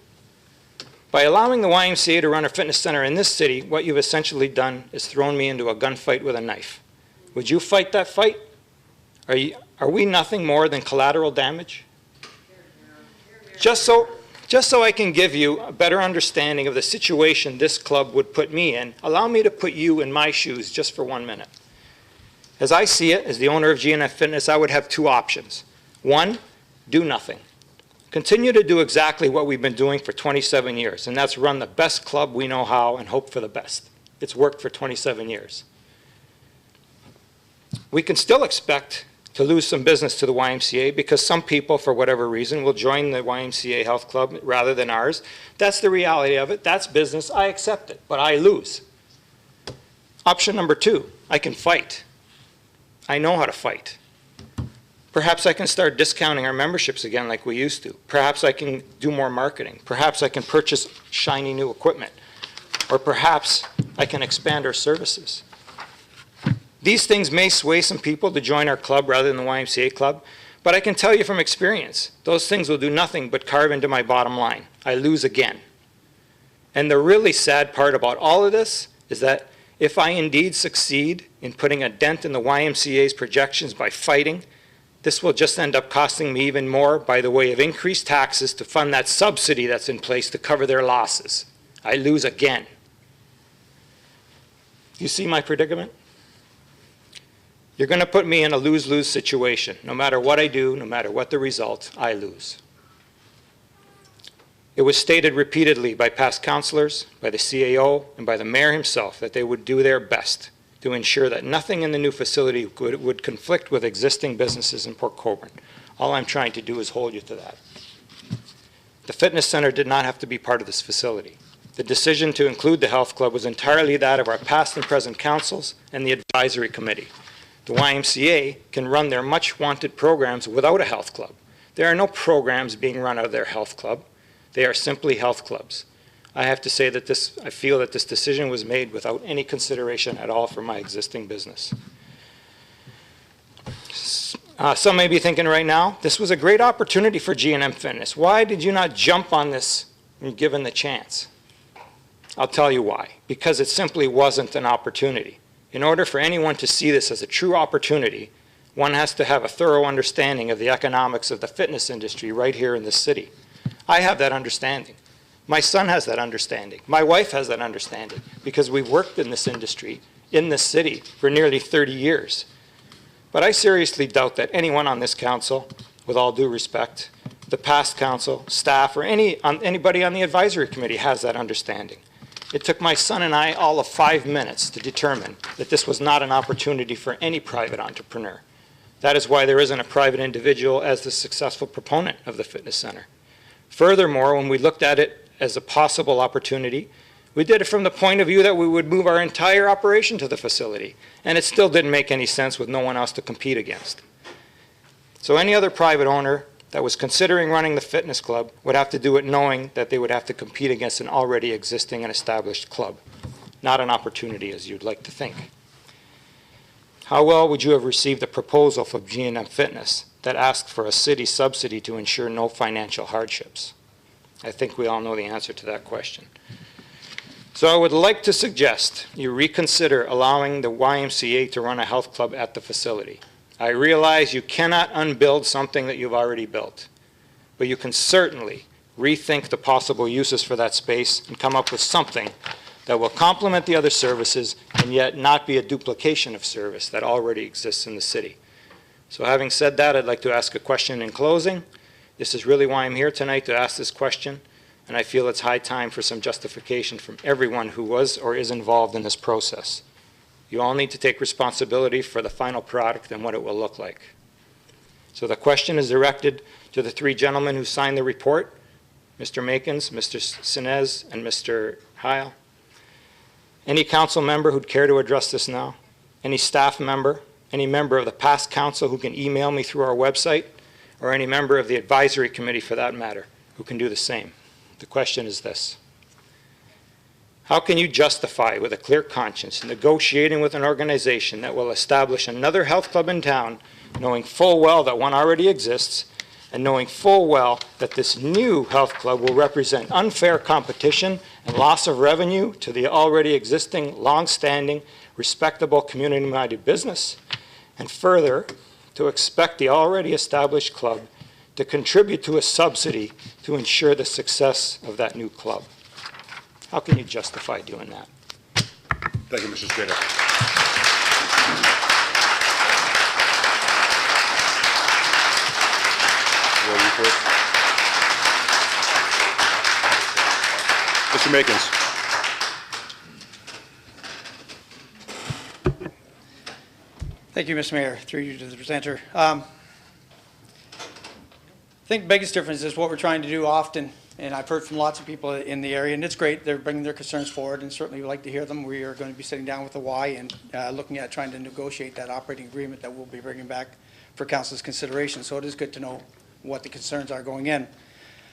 By allowing the YMCA to run a fitness center in this city, what you've essentially done is thrown me into a gunfight with a knife. Would you fight that fight? Are we nothing more than collateral damage? Just so I can give you a better understanding of the situation this club would put me in, allow me to put you in my shoes just for 1 minute. As I see it, as the owner of GNF Fitness, I would have two options. One, do nothing. Continue to do exactly what we've been doing for 27 years, and that's run the best club we know how and hope for the best. It's worked for 27 years. We can still expect to lose some business to the YMCA because some people, for whatever reason, will join the YMCA Health Club rather than ours. That's the reality of it. That's business. I accept it, but I lose. Option number two, I can fight. I know how to fight. Perhaps I can start discounting our memberships again like we used to. Perhaps I can do more marketing. Perhaps I can purchase shiny new equipment. Or perhaps I can expand our services. These things may sway some people to join our club rather than the YMCA club, but I can tell you from experience, those things will do nothing but carve into my bottom line. I lose again. And the really sad part about all of this is that if I indeed succeed in putting a dent in the YMCA's projections by fighting, this will just end up costing me even more by the way of increased taxes to fund that subsidy that's in place to cover their losses. I lose again. You see my predicament? You're going to put me in a lose-lose situation. No matter what I do, no matter what the result, I lose. It was stated repeatedly by past councillors, by the CAO, and by the mayor himself that they would do their best to ensure that nothing in the new facility would conflict with existing businesses in Port Colborne. All I'm trying to do is hold you to that. The fitness center did not have to be part of this facility. The decision to include the health club was entirely that of our past and present councils and the advisory committee. The YMCA can run their much-wanted programs without a health club. There are no programs being run out of their health club. They are simply health clubs. I have to say that I feel that this decision was made without any consideration at all for my existing business. Some may be thinking right now, this was a great opportunity for G&M Fitness. Why did you not jump on this when given the chance? I'll tell you why. Because it simply wasn't an opportunity. In order for anyone to see this as a true opportunity, one has to have a thorough understanding of the economics of the fitness industry right here in this city. I have that understanding. My son has that understanding. My wife has that understanding because we've worked in this industry, in this city, for nearly 30 years. But I seriously doubt that anyone on this council, with all due respect, the past council, staff, or anybody on the advisory committee has that understanding. It took my son and I all of 5 minutes to determine that this was not an opportunity for any private entrepreneur. That is why there isn't a private individual as the successful proponent of the fitness center. Furthermore, when we looked at it as a possible opportunity, we did it from the point of view that we would move our entire operation to the facility, and it still didn't make any sense with no one else to compete against. So any other private owner that was considering running the fitness club would have to do it knowing that they would have to compete against an already existing and established club, not an opportunity as you'd like to think. How well would you have received a proposal from G&M Fitness that asked for a city subsidy to ensure no financial hardships? I think we all know the answer to that question. So I would like to suggest you reconsider allowing the YMCA to run a health club at the facility. I realize you cannot unbuild something that you've already built, but you can certainly rethink the possible uses for that space and come up with something that will complement the other services and yet not be a duplication of service that already exists in the city. So having said that, I'd like to ask a question in closing. This is really why I'm here tonight, to ask this question, and I feel it's high time for some justification from everyone who was or is involved in this process. You all need to take responsibility for the final product and what it will look like. So the question is directed to the three gentlemen who signed the report, Mr. Makins, Mr. Sinez, and Mr. Heil. Any council member who'd care to address this now? Any staff member? Any member of the past council who can email me through our website? Or any member of the advisory committee for that matter who can do the same? The question is this: how can you justify with a clear conscience negotiating with an organization that will establish another health club in town, knowing full well that one already exists, and knowing full well that this new health club will represent unfair competition and loss of revenue to the already existing, long-standing, respectable, community-minded business, and further, to expect the already established club to contribute to a subsidy to ensure the success of that new club? How can you justify doing that? Thank you, Mr. Strader. Mr. Makins. Thank you, Mr. Mayor. Through you to the presenter. I think the biggest difference is what we're trying to do often, and I've heard from lots of people in the area, and it's great. They're bringing their concerns forward, and certainly we'd like to hear them. We are going to be sitting down with the Y and looking at trying to negotiate that operating agreement that we'll be bringing back for council's consideration. So it is good to know what the concerns are going in.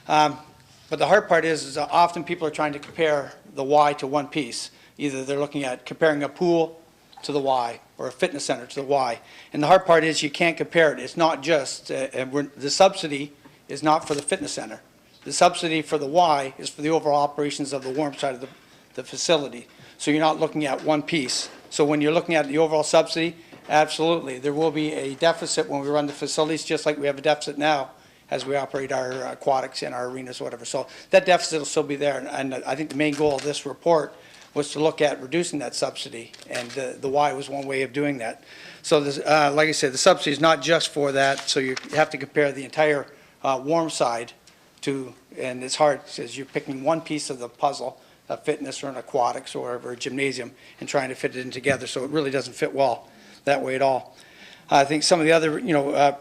But the hard part is often people are trying to compare the Y to one piece. Either they're looking at comparing a pool to the Y or a fitness center to the Y. And the hard part is you can't compare it. It's not just, the subsidy is not for the fitness center. The subsidy for the Y is for the overall operations of the warm side of the facility. So you're not looking at one piece. So when you're looking at the overall subsidy, absolutely, there will be a deficit when we run the facilities, just like we have a deficit now as we operate our aquatics and our arenas, whatever. So that deficit will still be there. And I think the main goal of this report was to look at reducing that subsidy, and the Y was one way of doing that. So this, like I said, the subsidy is not just for that, so you have to compare the entire warm side to, and it's hard because you're picking one piece of the puzzle, a fitness or an aquatics or a gymnasium, and trying to fit it in together, so it really doesn't fit well that way at all. I think some of the other,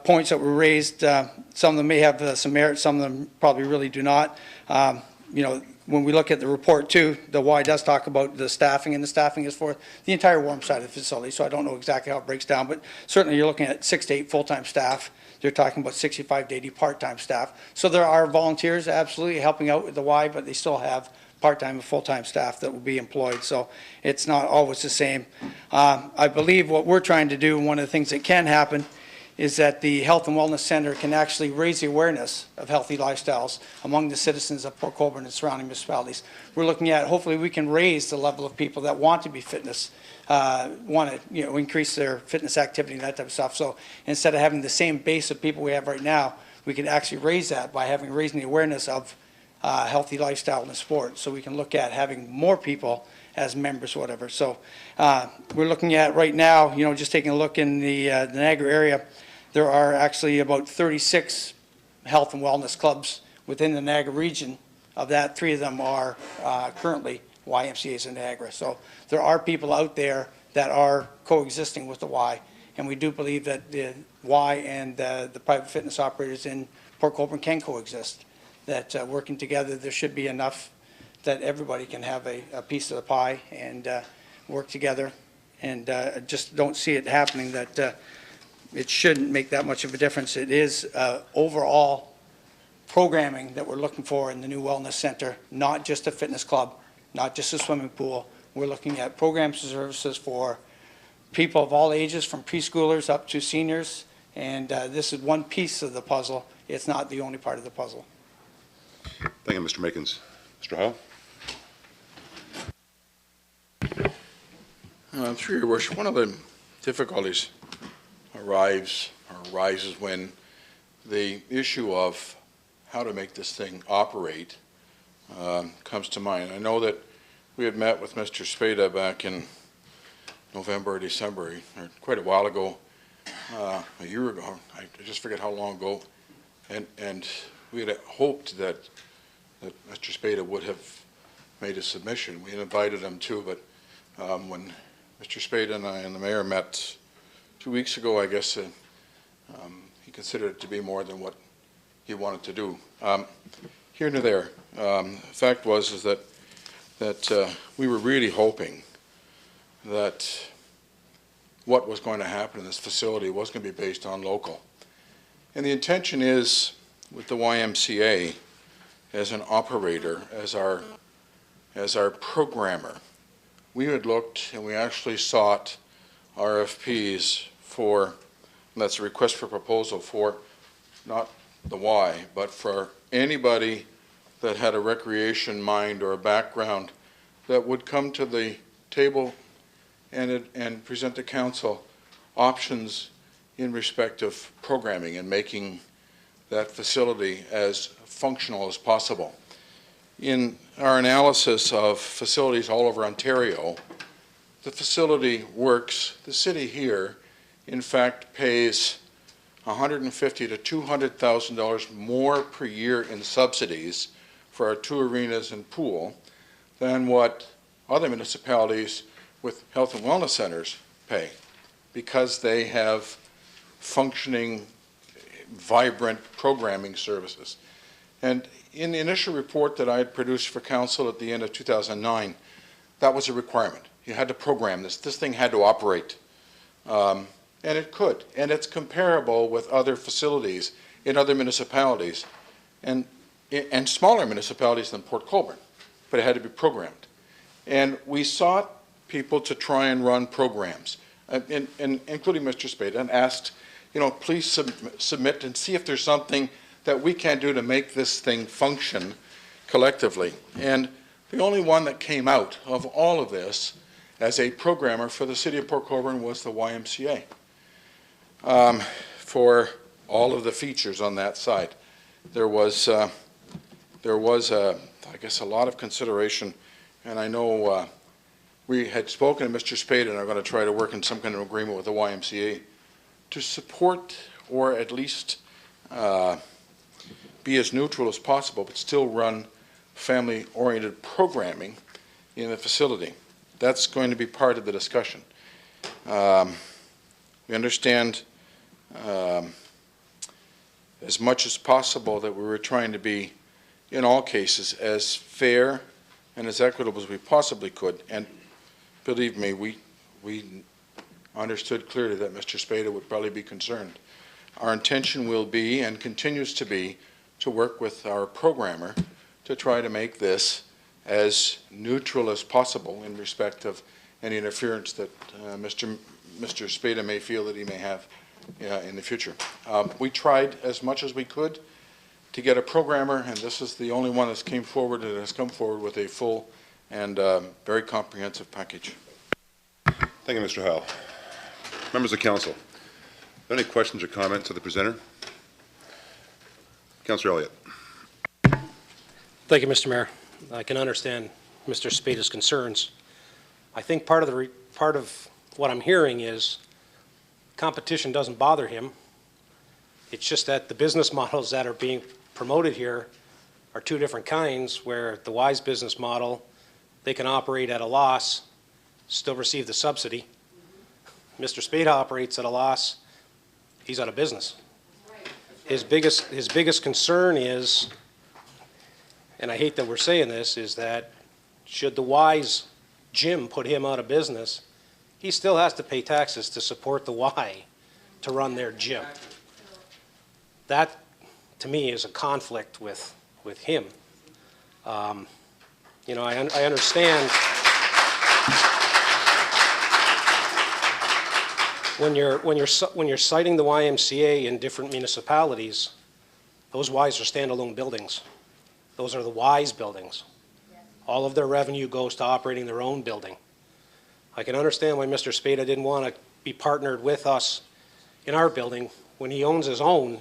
points that were raised, some of them may have some merit, some of them probably really do not. When we look at the report too, the Y does talk about the staffing, and the staffing is for the entire warm side of the facility, so I don't know exactly how it breaks down, but certainly you're looking at 6 to 8 full-time staff. They're talking about 65 to 80 part-time staff. So there are volunteers absolutely helping out with the Y, but they still have part-time and full-time staff that will be employed, so it's not always the same. I believe what we're trying to do, and one of the things that can happen, is that the Health and Wellness Center can actually raise the awareness of healthy lifestyles among the citizens of Port Colborne and surrounding municipalities. We're looking at, hopefully we can raise the level of people that want to be fitness, want to increase their fitness activity and that type of stuff. So instead of having the same base of people we have right now, we can actually raise that by raising the awareness of healthy lifestyle in the sport. So we can look at having more people as members, whatever. So we're looking at right now, just taking a look in the Niagara area, there are actually about 36 health and wellness clubs within the Niagara region. Of that, 3 of them are currently YMCA's in Niagara. So there are people out there that are coexisting with the Y, And we do believe that the Y and the private fitness operators in Port Colborne can coexist, that working together, there should be enough that everybody can have a piece of the pie and work together. And I just don't see it happening that it shouldn't make that much of a difference. It is overall programming that we're looking for in the new wellness center, not just a fitness club, not just a swimming pool. We're looking at programs and services for people of all ages, from preschoolers up to seniors, and this is one piece of the puzzle. It's not the only part of the puzzle. Thank you, Mr. Makins. Mr. Howe? Through your worship, one of the difficulties arises when the issue of how to make this thing operate comes to mind. I know that we had met with Mr. Spada back in November or December, or quite a while ago, a year ago. I just forget how long ago, and we had hoped that Mr. Spada would have made a submission. We had invited him too, but when Mr. Spada and I and the mayor met 2 weeks ago, I guess he considered it to be more than what he wanted to do. Here and there, the fact was that we were really hoping that what was going to happen in this facility was going to be based on local. And the intention is, with the YMCA as an operator, as our programmer, we had looked and we actually sought RFPs for, that's a request for proposal for not the Y, but for anybody that had a recreation mind or a background that would come to the table and present to council options in respect of programming and making that facility as functional as possible. In our analysis of facilities all over Ontario, the facility works. The city here, in fact, pays $150,000 to $200,000 more per year in subsidies for our 2 arenas and pool than what other municipalities with health and wellness centers pay, because they have functioning, vibrant programming services. And in the initial report that I had produced for council at the end of 2009, that was a requirement. You had to program this. This thing had to operate. And it could. And it's comparable with other facilities in other municipalities and smaller municipalities than Port Colborne, but it had to be programmed. And we sought people to try and run programs, including Mr. Spada, and asked, please submit and see if there's something that we can do to make this thing function collectively. And the only one that came out of all of this as a programmer for the city of Port Colborne was the YMCA, for all of the features on that side. There was I guess, a lot of consideration, and I know we had spoken to Mr. Spada and are going to try to work in some kind of agreement with the YMCA to support, or at least be as neutral as possible, but still run family-oriented programming in the facility. That's going to be part of the discussion. We understand as much as possible that we were trying to be, in all cases, as fair and as equitable as we possibly could. And believe me, we understood clearly that Mr. Spada would probably be concerned. Our intention will be, and continues to be, to work with our programmer to try to make this as neutral as possible in respect of any interference that Mr. Spada may feel that he may have in the future. We tried as much as we could to get a programmer, and this is the only one that's came forward and has come forward with a full and very comprehensive package. Thank you, Mr. Howell. Members of council, are there any questions or comments of the presenter? Councillor Elliott. Thank you, Mr. Mayor. I can understand Mr. Spada's concerns. I think part of what I'm hearing is competition doesn't bother him. It's just that the business models that are being promoted here are 2 different kinds, where the WISE business model, they can operate at a loss, still receive the subsidy. Mr. Spada operates at a loss, he's out of business. His biggest concern is, and I hate that we're saying this, is that should the Y's gym put him out of business, he still has to pay taxes to support the Y to run their gym. That, to me, is a conflict with him. You know, I understand when you're citing the YMCA in different municipalities, those Ys are standalone buildings. Those are the Y's buildings. All of their revenue goes to operating their own building. I can understand why Mr. Spada didn't want to be partnered with us in our building. When he owns his own,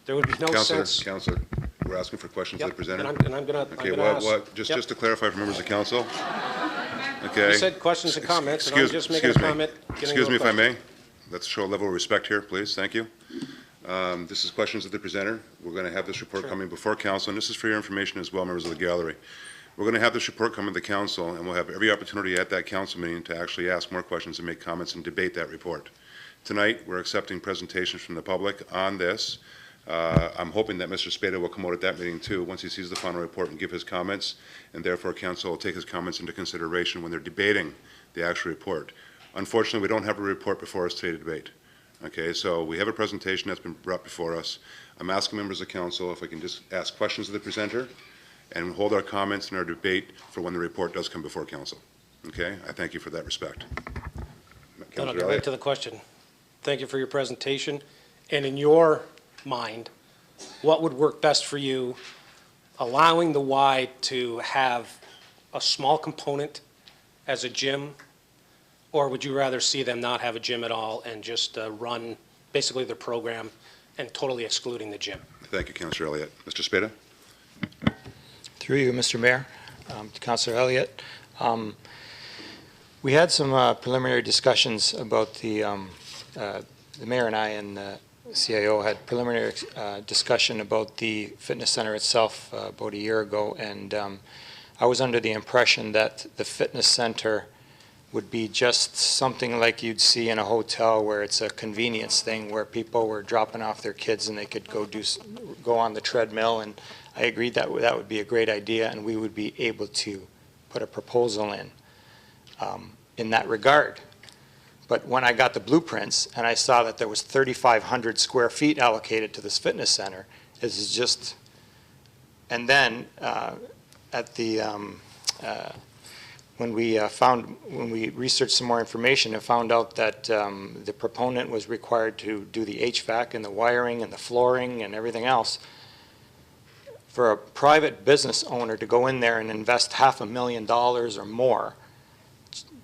there would be no sense. Counselor, we're asking for questions of the presenter. And I'm going to ask. Just to clarify for members of council. Okay. You said questions and comments, and I'm just making a comment. Excuse me if I may. Let's show a level of respect here, please. Thank you. This is questions of the presenter. We're going to have this report coming before council, and this is for your information as well, members of the gallery. We're going to have this report come to the council, and we'll have every opportunity at that council meeting to actually ask more questions and make comments and debate that report. Tonight, we're accepting presentations from the public on this. I'm hoping that Mr. Spada will come out at that meeting too, once he sees the final report, and give his comments, and therefore council will take his comments into consideration when they're debating the actual report. Unfortunately, we don't have a report before us today to debate. Okay, so we have a presentation that's been brought before us. I'm asking members of council if we can just ask questions of the presenter and hold our comments and our debate for when the report does come before council. Okay, I thank you for that respect. Then I'll get right to the question. Thank you for your presentation. And in your mind, what would work best for you, allowing the Y to have a small component as a gym, or would you rather see them not have a gym at all and just run basically their program and totally excluding the gym? Thank you, Councillor Elliott. Mr. Spada? Through you, Mr. Mayor, to Councillor Elliott. We had some preliminary discussions about the mayor and I and the CIO had preliminary discussion about the fitness center itself about a year ago, and I was under the impression that the fitness center would be just something like you'd see in a hotel, where it's a convenience thing where people were dropping off their kids and they could go on the treadmill. And I agreed that that would be a great idea, and we would be able to put a proposal in that regard. But when I got the blueprints and I saw that there was 3,500 square feet allocated to this fitness center, this is just, and then at the when we researched some more information and found out that the proponent was required to do the HVAC and the wiring and the flooring and everything else, for a private business owner to go in there and invest $500,000 or more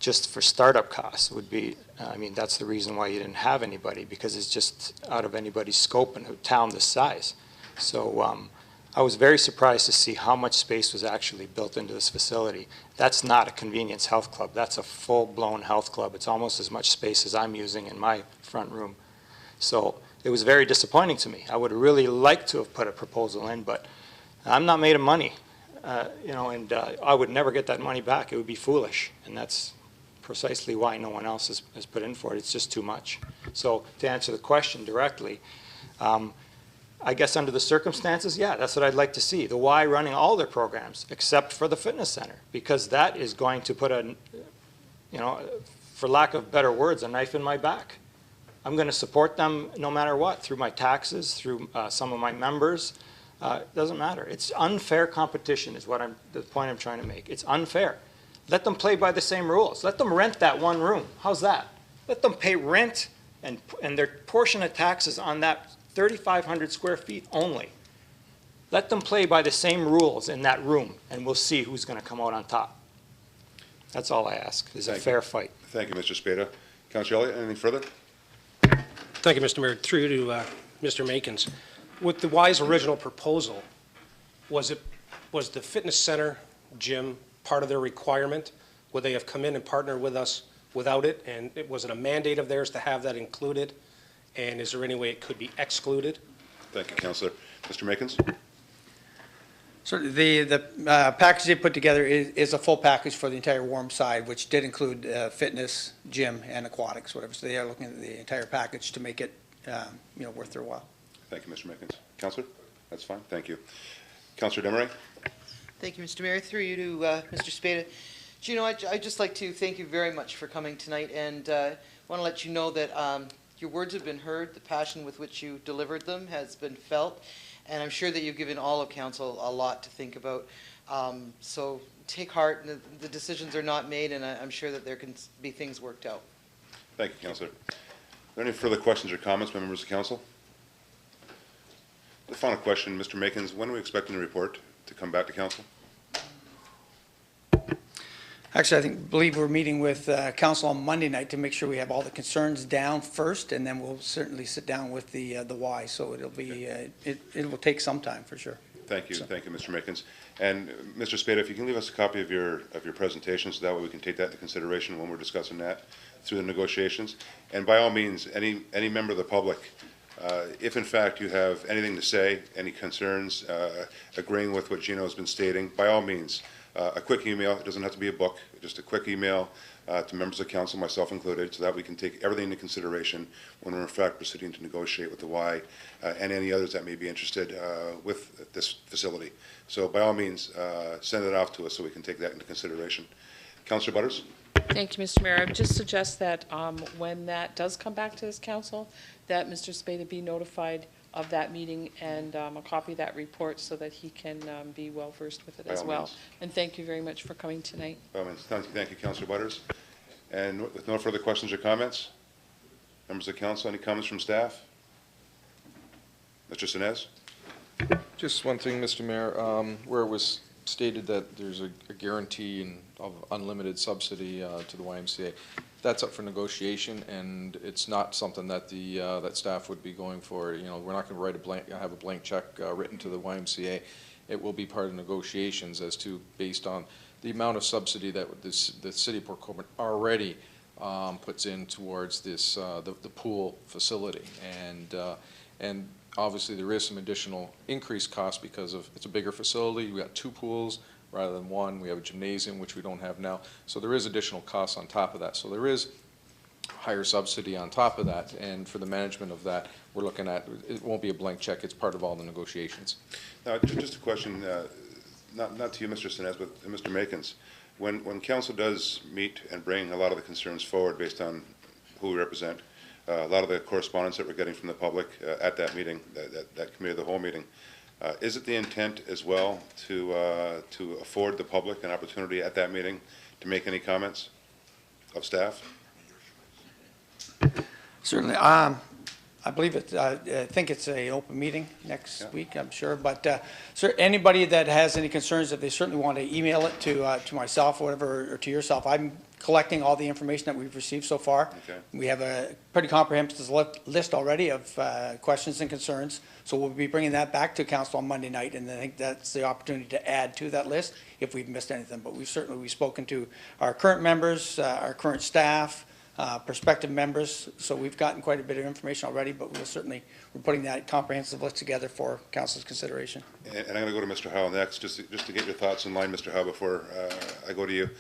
just for startup costs would be, I mean, that's the reason why you didn't have anybody, because it's just out of anybody's scope in a town this size. So I was very surprised to see how much space was actually built into this facility. That's not a convenience health club. That's a full-blown health club. It's almost as much space as I'm using in my front room. So it was very disappointing to me. I would really like to have put a proposal in, but I'm not made of money, you know, and I would never get that money back. It would be foolish, and that's precisely why no one else has put in for it. It's just too much. So to answer the question directly, I guess under the circumstances, yeah, that's what I'd like to see. The Y running all their programs except for the fitness center, because that is going to put a, you know, for lack of better words, a knife in my back. I'm going to support them no matter what, through my taxes, through some of my members. It doesn't matter. It's unfair competition is what the point I'm trying to make. It's unfair. Let them play by the same rules. Let them rent that one room. How's that? Let them pay rent and their portion of taxes on that 3,500 square feet only. Let them play by the same rules in that room, and we'll see who's going to come out on top. That's all I ask, is a fair fight. Thank you, Mr. Spada. Councillor Elliott, anything further? Thank you, Mr. Mayor. Through to Mr. Makins. With the Y's original proposal, was the fitness center gym part of their requirement? Would they have come in and partnered with us without it? And was it a mandate of theirs to have that included? And is there any way it could be excluded? Thank you, Councillor. Mr. Makins? So the package they put together is a full package for the entire warm side, which did include fitness, gym, and aquatics, whatever. So they are looking at the entire package to make it, worth their while. Thank you, Mr. Mickens. Counselor? That's fine, thank you. Counselor Demeray? Thank you, Mr. Mayor. Through you to Mr. Spada. Gino, I'd just like to thank you very much for coming tonight, and want to let you know that your words have been heard, the passion with which you delivered them has been felt, and I'm sure that you've given all of council a lot to think about. So take heart, the decisions are not made, and I'm sure that there can be things worked out. Thank you, Counselor. Are there any further questions or comments by members of council? The final question, Mr. Mickens, when are we expecting the report to come back to council? Actually, believe we're meeting with council on Monday night to make sure we have all the concerns down first, and then we'll certainly sit down with the why. So it'll be, it will take some time for sure. Thank you, thank you, Mr. Mickens. And Mr. Spada, if you can leave us a copy of your presentation, so that way we can take that into consideration when we're discussing that through the negotiations. And by all means, any member of the public, if in fact you have anything to say, any concerns, agreeing with what Gino has been stating, by all means, a quick email. It doesn't have to be a book, just a quick email to members of council, myself included, so that we can take everything into consideration when we're in fact proceeding to negotiate with the Y and any others that may be interested with this facility. So by all means, send it off to us so we can take that into consideration. Councillor Butters? Thank you, Mr. Mayor. I would just suggest that when that does come back to this council, that Mr. Spada be notified of that meeting and a copy of that report so that he can be well versed with it as well. Means. And thank you very much for coming tonight. By all means, thank you, Councillor Butters. And with no further questions or comments, members of council, any comments from staff? Mr. Sinez? Just one thing, Mr. Mayor, where it was stated that there's a guarantee of unlimited subsidy to the YMCA. That's up for negotiation, and it's not something that that staff would be going for. You know, we're not going to have a blank check written to the YMCA. It will be part of negotiations as to based on the amount of subsidy that the city of Port Colborne already puts in towards this the pool facility, and obviously there is some additional increased cost because of it's a bigger facility. We got 2 pools rather than 1. We have a gymnasium, which we don't have now. So there is additional costs on top of that. So there is higher subsidy on top of that. And for the management of that, we're looking at, it won't be a blank check. It's part of all the negotiations. Now, just a question, not to you, Mr. Sinez, but to Mr. Mickens. When council does meet and bring a lot of the concerns forward based on who we represent, a lot of the correspondence that we're getting from the public at that meeting, that committee of the whole meeting, is it the intent as well to afford the public an opportunity at that meeting to make any comments of staff? Certainly. I believe I think it's an open meeting next week, I'm sure. But sir, anybody that has any concerns, if they certainly want to email it to myself or whatever, or to yourself. I'm collecting all the information that we've received so far. Okay. We have a pretty comprehensive list already of questions and concerns. So we'll be bringing that back to council on Monday night, and I think that's the opportunity to add to that list if we've missed anything. But we've spoken to our current members, our current staff, prospective members. So we've gotten quite a bit of information already, but we're putting that comprehensive list together for council's consideration. And I'm going to go to Mr. Howe next, just to get your thoughts in line, Mr. Howe, before I go to you.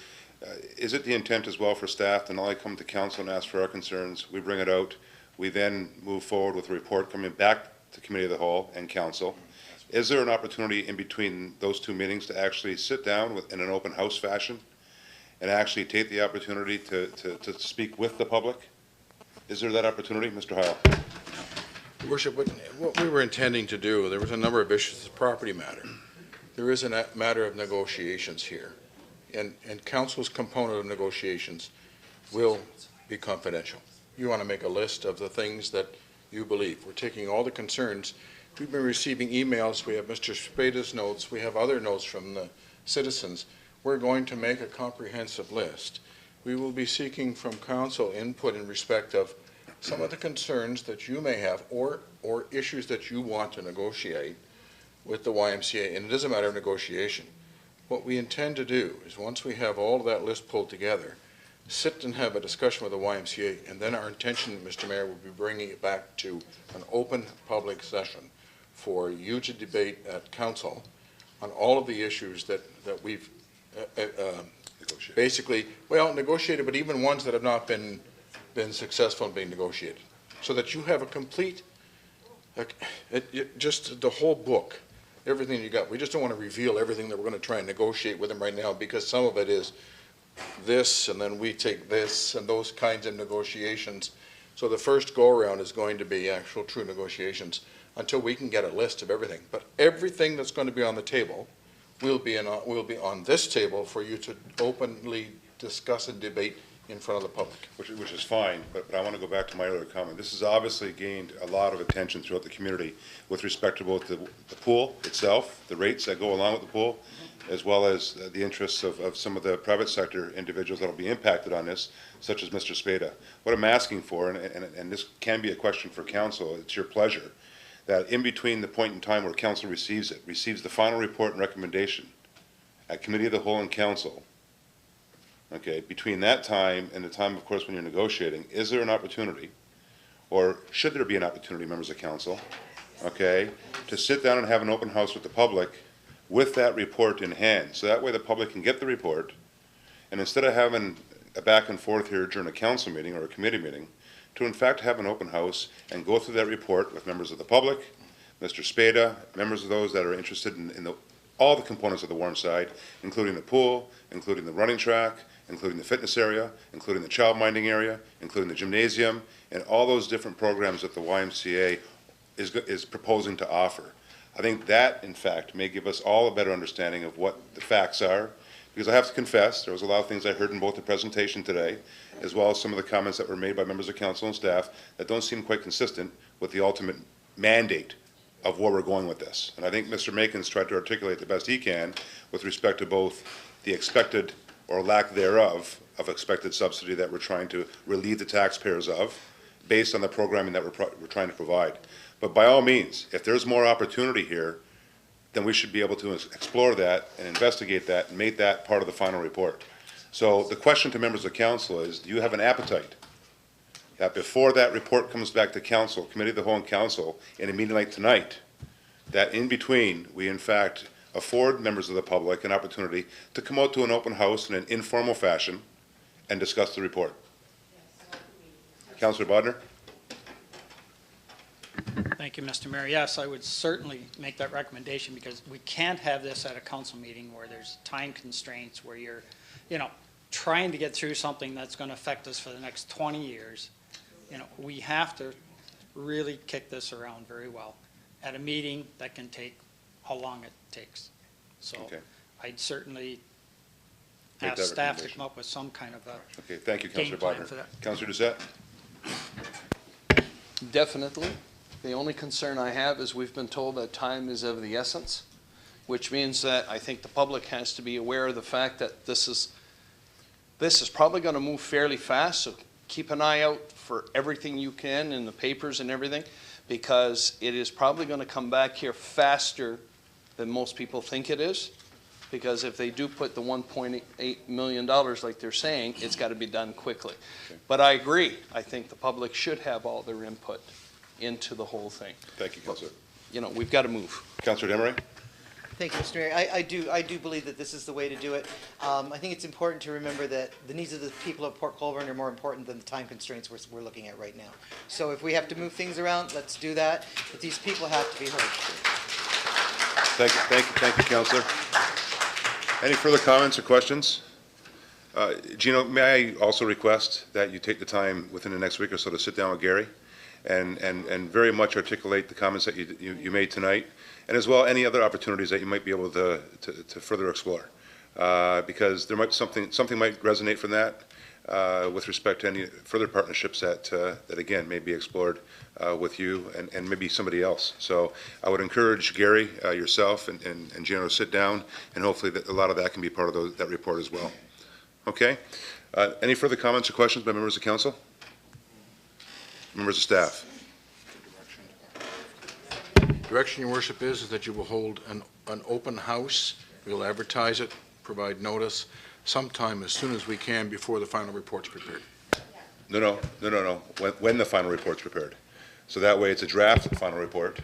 Is it the intent as well for staff to not only come to council and ask for our concerns, we bring it out, we then move forward with a report coming back to committee of the whole and council? Is there an opportunity in between those 2 meetings to actually sit down in an open house fashion and actually take the opportunity to speak with the public? Is there that opportunity, Mr. Howe? Your Worship, what we were intending to do, there was a number of issues, the property matter. There is a matter of negotiations here. And council's component of negotiations will be confidential. You want to make a list of the things that you believe. We're taking all the concerns. We've been receiving emails. We have Mr. Spada's notes. We have other notes from the citizens. We're going to make a comprehensive list. We will be seeking from council input in respect of some of the concerns that you may have or issues that you want to negotiate with the YMCA. And it is a matter of negotiation. What we intend to do is once we have all of that list pulled together, sit and have a discussion with the YMCA, and then our intention, Mr. Mayor, will be bringing it back to an open public session for you to debate at council on all of the issues that we've basically, well, negotiated, but even ones that have not been successful in being negotiated, so that you have a complete, just the whole book, everything you got. We just don't want to reveal everything that we're going to try and negotiate with them right now, because some of it is this, and then we take this, and those kinds of negotiations. So the first go-around is going to be actual true negotiations until we can get a list of everything. But everything that's going to be on the table will be on this table for you to openly discuss and debate in front of the public. Which is fine, but I want to go back to my earlier comment. This has obviously gained a lot of attention throughout the community with respect to both the pool itself, the rates that go along with the pool, as well as the interests of some of the private sector individuals that will be impacted on this, such as Mr. Spada. What I'm asking for, and this can be a question for council, it's your pleasure, that in between the point in time where council receives the final report and recommendation at committee of the whole and council, okay, between that time and the time, of course, when you're negotiating, is there an opportunity, or should there be an opportunity, members of council, okay, to sit down and have an open house with the public with that report in hand, so that way the public can get the report, and instead of having a back and forth here during a council meeting or a committee meeting, to in fact have an open house and go through that report with members of the public, Mr. Spada, members of those that are interested in all the components of the warm side, including the pool, including the running track, including the fitness area, including the child minding area, including the gymnasium, and all those different programs that the YMCA is proposing to offer. I think that, in fact, may give us all a better understanding of what the facts are, because I have to confess, there was a lot of things I heard in both the presentation today, as well as some of the comments that were made by members of council and staff that don't seem quite consistent with the ultimate mandate of where we're going with this. And I think Mr. Makin's tried to articulate the best he can with respect to both the expected or lack thereof of expected subsidy that we're trying to relieve the taxpayers of based on the programming that we're trying to provide. But by all means, if there's more opportunity here, then we should be able to explore that and investigate that and make that part of the final report. So the question to members of council is, do you have an appetite that before that report comes back to council, committee of the whole and council, in a meeting like tonight, that in between, we in fact afford members of the public an opportunity to come out to an open house in an informal fashion and discuss the report? Councillor Bodnar? Thank you, Mr. Mayor. Yes, I would certainly make that recommendation, because we can't have this at a council meeting where there's time constraints, where you're, trying to get through something that's going to affect us for the next 20 years. We have to really kick this around very well at a meeting that can take how long it takes. So Okay. I'd certainly Make ask that staff to recommendation. come up with some kind of a Okay, thank you, game Councillor plan Bodnar. for that. Councillor Doucette? Definitely. The only concern I have is we've been told that time is of the essence, which means that I think the public has to be aware of the fact that this is probably going to move fairly fast, so keep an eye out for everything you can in the papers and everything, because it is probably going to come back here faster than most people think it is, because if they do put the $1.8 million like they're saying, it's got to be done quickly. Okay. But I agree. I think the public should have all their input into the whole thing. Thank you, Councillor. We've got to move. Councillor Demery? Thank you, Mr. Mayor. I do believe that this is the way to do it. I think it's important to remember that the needs of the people of Port Colborne are more important than the time constraints we're looking at right now. So if we have to move things around, let's do that. But these people have to be heard. Thank you, Councillor. Any further comments or questions? Gino, may I also request that you take the time within the next week or so to sit down with Gary and very much articulate the comments that you made tonight, and as well any other opportunities that you might be able to further explore, because there might something might resonate from that with respect to any further partnerships that again may be explored with you and maybe somebody else. So I would encourage Gary, yourself, and Gino to sit down, and hopefully that a lot of that can be part of that report as well. Okay. Any further comments or questions by members of council? Members of staff? Direction, Your Worship, is that you will hold an open house. We'll advertise it, provide notice sometime as soon as we can before the final report's prepared. No. When the final report's prepared. So that way it's a draft final report,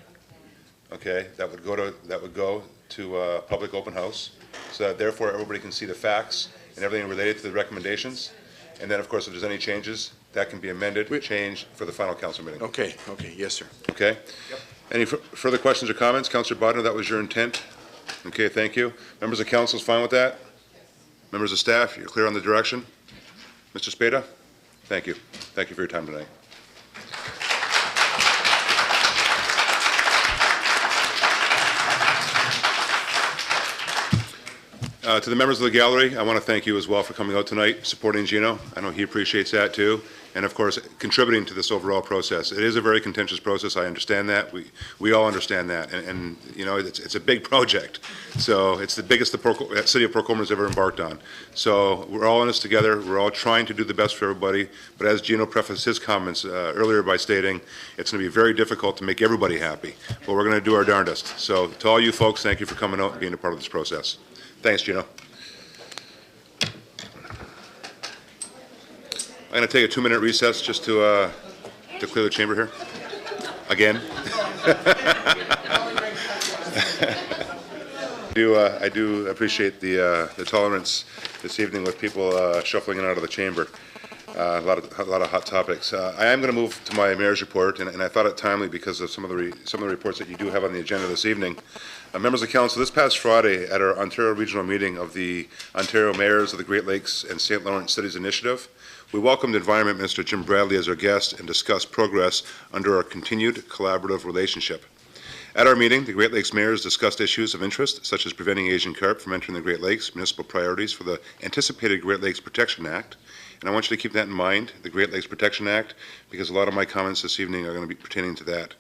okay, that would go to public open house, so that therefore everybody can see the facts and everything related to the recommendations. And then, of course, if there's any changes, that can be amended, changed for the final council meeting. Okay, yes, sir. Okay? Any further questions or comments? Councillor Bodnar, that was your intent? Okay, thank you. Members of council is fine with that? Members of staff, you're clear on the direction? Mr. Spada? Thank you. Thank you for your time tonight. To the members of the gallery, I want to thank you as well for coming out tonight, supporting Gino. I know he appreciates that too. And of course, contributing to this overall process. It is a very contentious process, I understand that. We all understand that. And you know, it's a big project. So it's the biggest the city of Port Colborne has ever embarked on. So we're all in this together. We're all trying to do the best for everybody. But as Gino prefaced his comments earlier by stating, it's going to be very difficult to make everybody happy. But we're going to do our darndest. So to all you folks, thank you for coming out and being a part of this process. Thanks, Gino. I'm going to take a 2-minute recess just to clear the chamber here. Again. I do appreciate the tolerance this evening with people shuffling in and out of the chamber. A lot of hot topics. I am going to move to my mayor's report, and I thought it timely because of some of the reports that you do have on the agenda this evening. Members of council, this past Friday at our Ontario regional meeting of the Ontario Mayors of the Great Lakes and St. Lawrence Cities Initiative, we welcomed Environment Minister Jim Bradley as our guest and discussed progress under our continued collaborative relationship. At our meeting, the Great Lakes mayors discussed issues of interest such as preventing Asian carp from entering the Great Lakes, municipal priorities for the anticipated Great Lakes Protection Act, and I want you to keep that in mind, the Great Lakes Protection Act, because a lot of my comments this evening are going to be pertaining to that.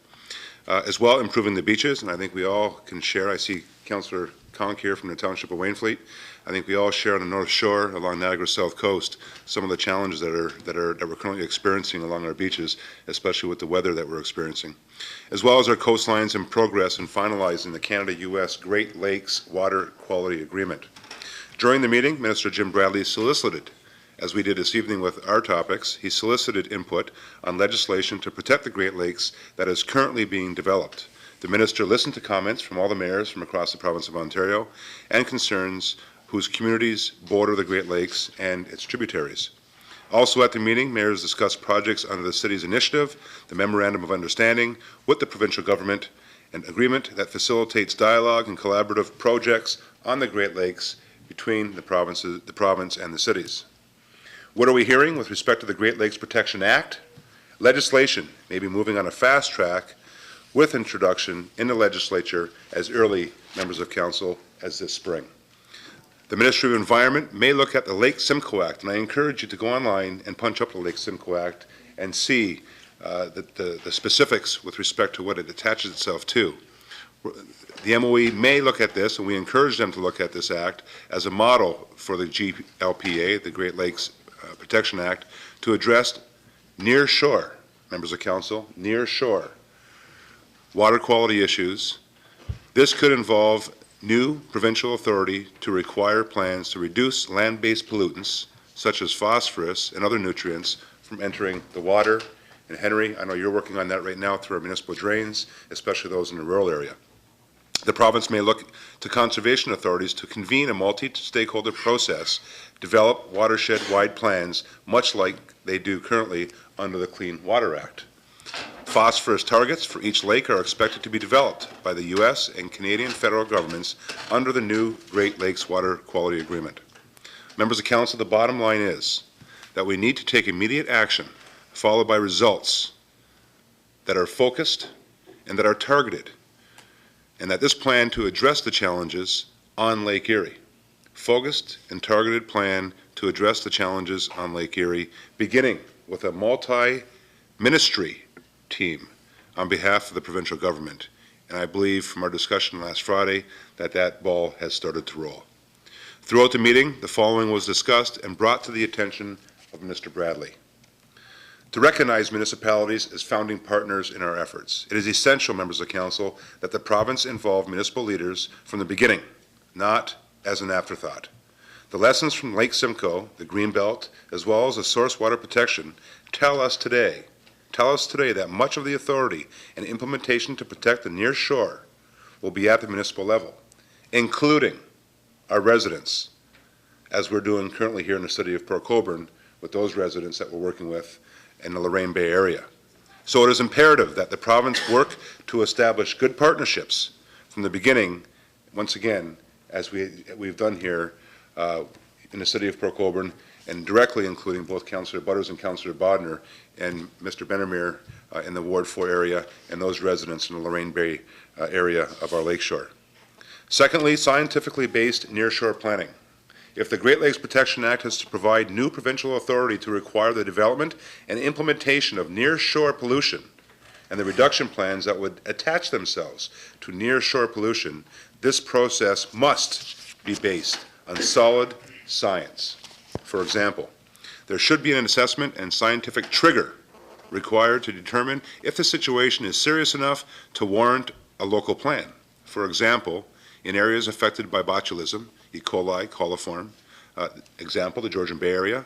As well, improving the beaches, and I think we all can share. I see Councillor Conk here from the Township of Wainfleet. I think we all share on the North Shore along Niagara South Coast some of the challenges that we're currently experiencing along our beaches, especially with the weather that we're experiencing, as well as our coastlines and progress in finalizing the Canada-U.S. Great Lakes Water Quality Agreement. During the meeting, Minister Jim Bradley solicited, as we did this evening with our topics, he solicited input on legislation to protect the Great Lakes that is currently being developed. The minister listened to comments from all the mayors from across the province of Ontario and concerns whose communities border the Great Lakes and its tributaries. Also at the meeting, mayors discussed projects under the city's initiative, the Memorandum of Understanding with the provincial government, an agreement that facilitates dialogue and collaborative projects on the Great Lakes between the province and the cities. What are we hearing with respect to the Great Lakes Protection Act? Legislation may be moving on a fast track with introduction in the legislature as early, members of council, as this spring. The Ministry of Environment may look at the Lake Simcoe Act, and I encourage you to go online and punch up the Lake Simcoe Act and see the specifics with respect to what it attaches itself to. The MOE may look at this, and we encourage them to look at this act as a model for the GLPA, the Great Lakes Protection Act, to address near shore, members of council, near shore water quality issues. This could involve new provincial authority to require plans to reduce land-based pollutants such as phosphorus and other nutrients from entering the water. And Henry, I know you're working on that right now through our municipal drains, especially those in the rural area. The province may look to conservation authorities to convene a multi-stakeholder process, develop watershed-wide plans, much like they do currently under the Clean Water Act. Phosphorus targets for each lake are expected to be developed by the U.S. and Canadian federal governments under the new Great Lakes Water Quality Agreement. Members of council, the bottom line is that we need to take immediate action followed by results that are focused and that are targeted, and that this plan to address the challenges on Lake Erie, focused and targeted plan to address the challenges on Lake Erie, beginning with a multi-ministry team on behalf of the provincial government. And I believe from our discussion last Friday that that ball has started to roll. Throughout the meeting, the following was discussed and brought to the attention of Mr. Bradley. To recognize municipalities as founding partners in our efforts, it is essential, members of council, that the province involve municipal leaders from the beginning, not as an afterthought. The lessons from Lake Simcoe, the Greenbelt, as well as the source water protection tell us today that much of the authority and implementation to protect the near shore will be at the municipal level. including our residents, as we're doing currently here in the city of Port Colborne with those residents that we're working with in the Lorraine Bay area. So it is imperative that the province work to establish good partnerships from the beginning, once again, as we've done here in the city of Port Colborne, and directly including both Councillor Butters and Councillor Bodner and Mr. Benamir in the Ward 4 area and those residents in the Lorraine Bay area of our lakeshore. Secondly, scientifically based nearshore planning. If the Great Lakes Protection Act is to provide new provincial authority to require the development and implementation of nearshore pollution and the reduction plans that would attach themselves to nearshore pollution, this process must be based on solid science. For example, there should be an assessment and scientific trigger required to determine if the situation is serious enough to warrant a local plan. For example, in areas affected by botulism, E. coli, coliform, example, the Georgian Bay area,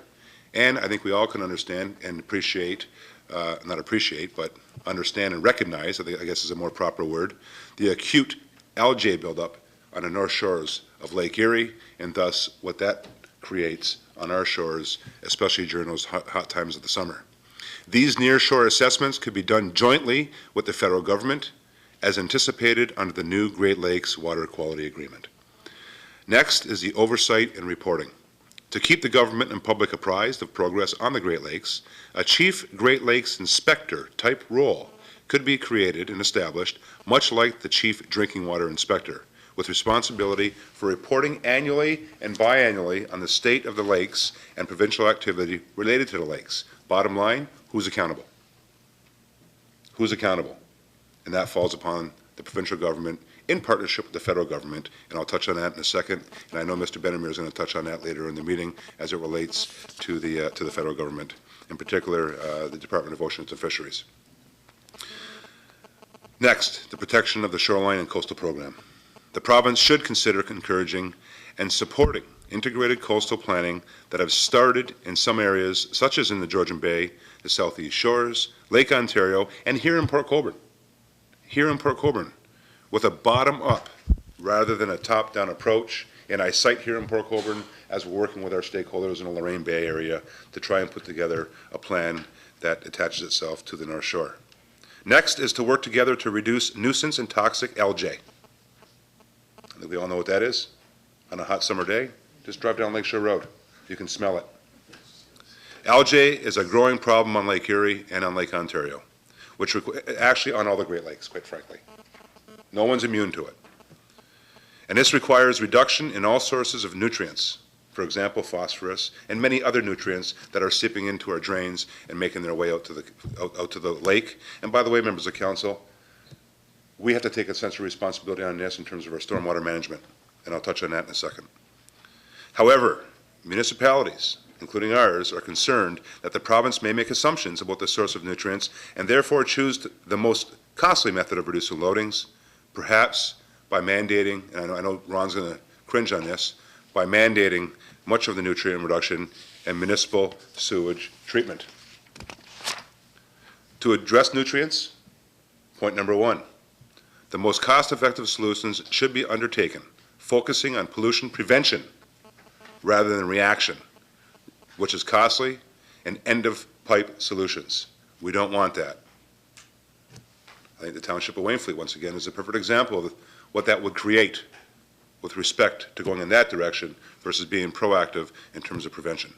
and I think we all can understand and appreciate, not appreciate, but understand and recognize, I guess is a more proper word, the acute algae buildup on the north shores of Lake Erie, and thus what that creates on our shores, especially during those hot times of the summer. These nearshore assessments could be done jointly with the federal government, as anticipated under the new Great Lakes Water Quality Agreement. Next is the oversight and reporting. To keep the government and public apprised of progress on the Great Lakes, a Chief Great Lakes Inspector type role could be created and established, much like the Chief Drinking Water Inspector, with responsibility for reporting annually and biannually on the state of the lakes and provincial activity related to the lakes. Bottom line, who's accountable? Who's accountable? And that falls upon the provincial government in partnership with the federal government, and I'll touch on that in a second, and I know Mr. Benamir is going to touch on that later in the meeting as it relates to the federal government, in particular the Department of Oceans and Fisheries. Next, the protection of the shoreline and coastal program. The province should consider encouraging and supporting integrated coastal planning that have started in some areas, such as in the Georgian Bay, the Southeast Shores, Lake Ontario, and here in Port Colborne. Here in Port Colborne, with a bottom-up rather than a top-down approach. And I cite here in Port Colborne as we're working with our stakeholders in the Lorraine Bay area to try and put together a plan that attaches itself to the North Shore. Next is to work together to reduce nuisance and toxic algae. I think we all know what that is. On a hot summer day, just drive down Lakeshore Road. You can smell it. Algae is a growing problem on Lake Erie and on Lake Ontario, which actually on all the Great Lakes, quite frankly. No one's immune to it. And this requires reduction in all sources of nutrients, for example, phosphorus, and many other nutrients that are seeping into our drains and making their way out to the lake. And by the way, members of council, we have to take a sense of responsibility on this in terms of our stormwater management, and I'll touch on that in a second. However, municipalities, including ours, are concerned that the province may make assumptions about the source of nutrients and therefore choose the most costly method of reducing loadings, perhaps by mandating, and I know Ron's going to cringe on this, by mandating much of the nutrient reduction and municipal sewage treatment. To address nutrients, point number one, the most cost-effective solutions should be undertaken, focusing on pollution prevention rather than reaction, which is costly, and end-of-pipe solutions. We don't want that. I think the Township of Wainfleet, once again, is a perfect example of what that would create with respect to going in that direction versus being proactive in terms of prevention.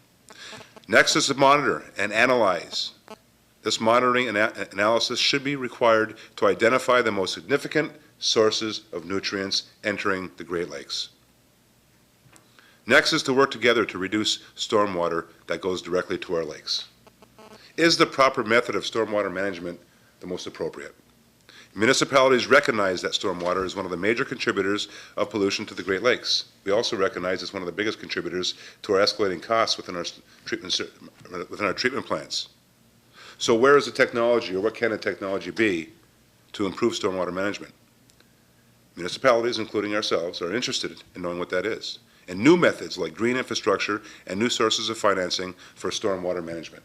Next is to monitor and analyze. This monitoring and analysis should be required to identify the most significant sources of nutrients entering the Great Lakes. Next is to work together to reduce stormwater that goes directly to our lakes. Is the proper method of stormwater management the most appropriate? Municipalities recognize that stormwater is one of the major contributors of pollution to the Great Lakes. We also recognize it's one of the biggest contributors to our escalating costs within our treatment plants. So where is the technology, or what can the technology be to improve stormwater management? Municipalities, including ourselves, are interested in knowing what that is, and new methods like green infrastructure and new sources of financing for stormwater management.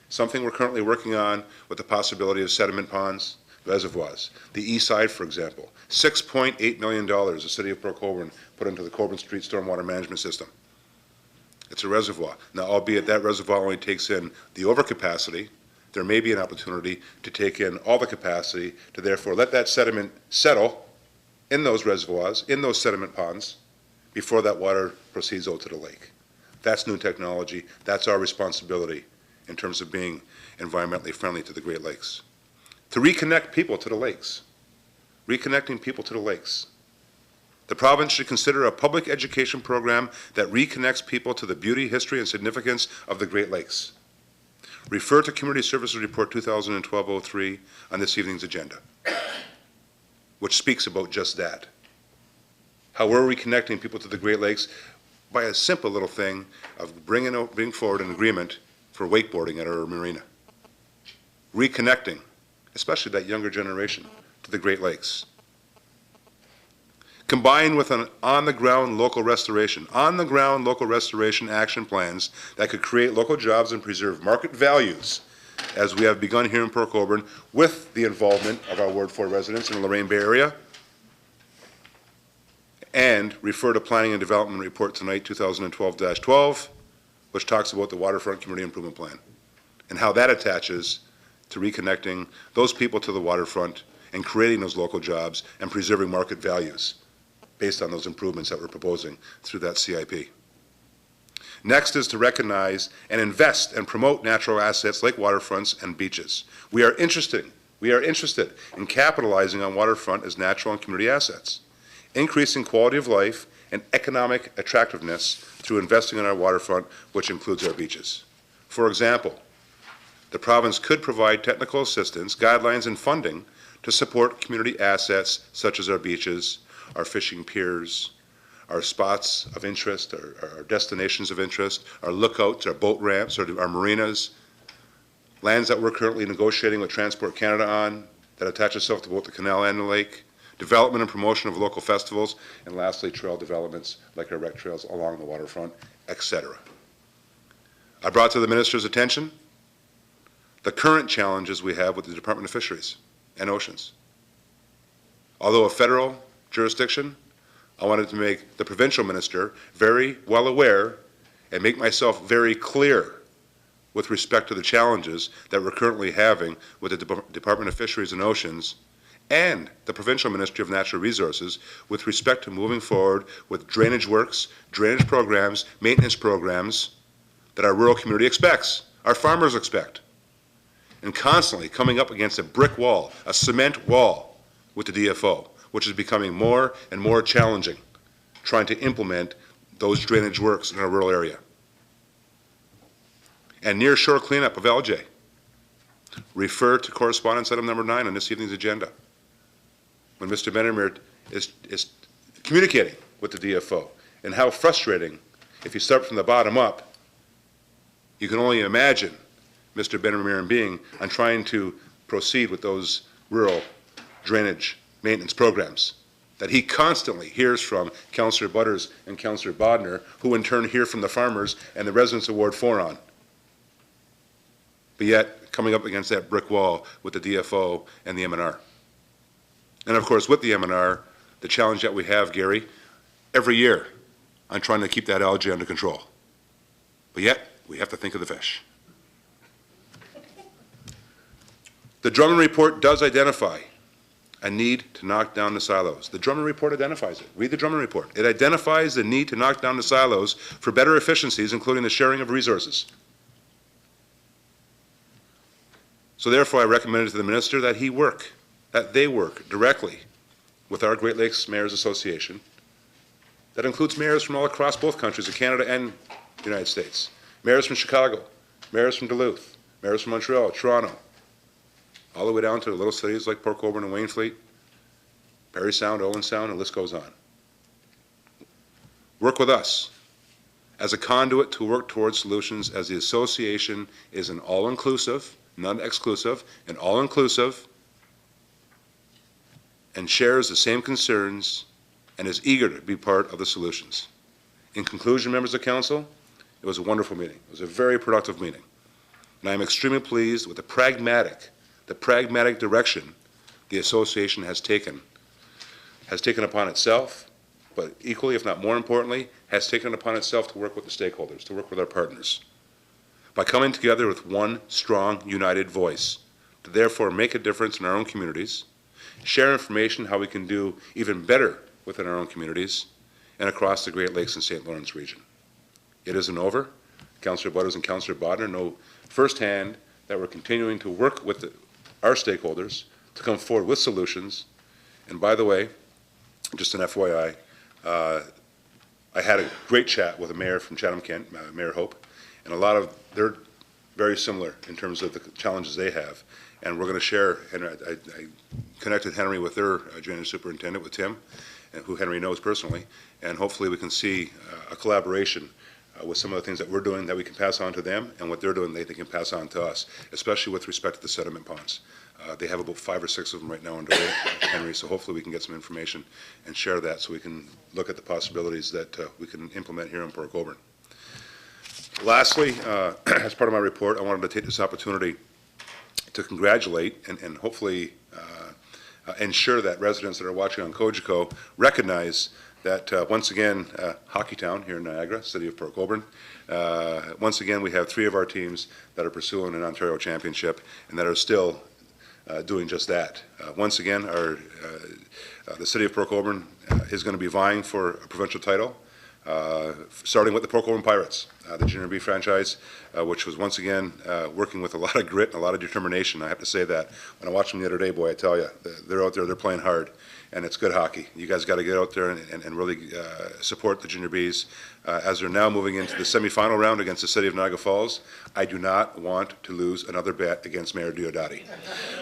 Something we're currently working on with the possibility of sediment ponds, reservoirs. The east side, for example, $6.8 million the city of Port Colborne put into the Colborne Street Stormwater Management System. It's a reservoir. Now, albeit that reservoir only takes in the overcapacity, there may be an opportunity to take in all the capacity to therefore let that sediment settle in those reservoirs, in those sediment ponds, before that water proceeds out to the lake. That's new technology. That's our responsibility in terms of being environmentally friendly to the Great Lakes. To reconnect people to the lakes, reconnecting people to the lakes. The province should consider a public education program that reconnects people to the beauty, history, and significance of the Great Lakes. Refer to Community Services Report 2012-03 on this evening's agenda, which speaks about just that. How we're reconnecting people to the Great Lakes by a simple little thing of bringing forward an agreement for wakeboarding at our marina. Reconnecting, especially that younger generation, to the Great Lakes. Combined with an on-the-ground local restoration action plans that could create local jobs and preserve market values, as we have begun here in Port Colborne, with the involvement of our Ward 4 residents in the Lorraine Bay area, and refer to Planning and Development Report tonight, 2012-12, which talks about the Waterfront Community Improvement Plan, and how that attaches to reconnecting those people to the waterfront and creating those local jobs and preserving market values based on those improvements that we're proposing through that CIP. Next is to recognize and invest and promote natural assets like waterfronts and beaches. We are interested in capitalizing on waterfront as natural and community assets, increasing quality of life and economic attractiveness through investing in our waterfront, which includes our beaches. For example, the province could provide technical assistance, guidelines, and funding to support community assets such as our beaches, our fishing piers, our spots of interest, our destinations of interest, our lookouts, our boat ramps, our marinas, lands that we're currently negotiating with Transport Canada on that attach itself to both the canal and the lake, development and promotion of local festivals, and lastly, trail developments like our rec trails along the waterfront, etc. I brought to the Minister's attention the current challenges we have with the Department of Fisheries and Oceans. Although a federal jurisdiction, I wanted to make the provincial minister very well aware and make myself very clear with respect to the challenges that we're currently having with the Department of Fisheries and Oceans and the Provincial Ministry of Natural Resources with respect to moving forward with drainage works, drainage programs, maintenance programs that our rural community expects, our farmers expect, and constantly coming up against a brick wall, a cement wall with the DFO, which is becoming more and more challenging, trying to implement those drainage works in our rural area. And near shore cleanup of LJ. Refer to correspondence item number 9 on this evening's agenda. When Mr. Benamir is communicating with the DFO, and how frustrating, if you start from the bottom up, you can only imagine Mr. Benamir being on trying to proceed with those rural drainage maintenance programs that he constantly hears from Councillor Butters and Councillor Bodner, who in turn hear from the farmers and the residents of Ward 4 on. But yet, coming up against that brick wall with the DFO and the MNR. And of course, with the MNR, the challenge that we have, Gary, every year on trying to keep that algae under control. But yet, we have to think of the fish. The Drummond Report does identify a need to knock down the silos. The Drummond Report identifies it. Read the Drummond Report. It identifies the need to knock down the silos for better efficiencies, including the sharing of resources. So therefore, I recommended to the Minister that they work directly with our Great Lakes Mayors Association. That includes mayors from all across both countries of Canada and the United States. Mayors from Chicago, mayors from Duluth, mayors from Montreal, Toronto, all the way down to the little cities like Port Colborne and Wainfleet, Parry Sound, Owen Sound, and the list goes on. Work with us as a conduit to work towards solutions, as the association is an all-inclusive, not exclusive, an all-inclusive, and shares the same concerns and is eager to be part of the solutions. In conclusion, members of council, it was a wonderful meeting. It was a very productive meeting. And I am extremely pleased with the pragmatic direction the association has taken upon itself, but equally, if not more importantly, has taken upon itself to work with the stakeholders, to work with our partners. By coming together with one strong, united voice, to therefore make a difference in our own communities, share information how we can do even better within our own communities, and across the Great Lakes and St. Lawrence region. It isn't over. Councillor Butters and Councillor Bodner know firsthand that we're continuing to work with our stakeholders to come forward with solutions. And by the way, just an FYI, I had a great chat with a mayor from Chatham-Kent, Mayor Hope, and they're very similar in terms of the challenges they have. And we're going to share, and I connected Henry with their junior superintendent, with Tim, who Henry knows personally, and hopefully we can see a collaboration with some of the things that we're doing that we can pass on to them, and what they're doing they can pass on to us, especially with respect to the sediment ponds. They have about 5 or 6 of them right now underway, Henry, so hopefully we can get some information and share that so we can look at the possibilities that we can implement here in Port Colborne. Lastly, as part of my report, I wanted to take this opportunity to congratulate and hopefully ensure that residents that are watching on COGECO recognize that once again, Hockey Town here in Niagara, City of Port Colborne, once again we have 3 of our teams that are pursuing an Ontario championship and that are still doing just that. Once again, the City of Port Colborne is going to be vying for a provincial title, starting with the Port Colborne Pirates, the Junior B franchise, which was once again working with a lot of grit and a lot of determination. I have to say that. When I watched them the other day, boy, I tell you, they're out there, they're playing hard, and it's good hockey. You guys got to get out there and really support the Junior Bs as they're now moving into the semifinal round against the City of Niagara Falls. I do not want to lose another bet against Mayor Diodati,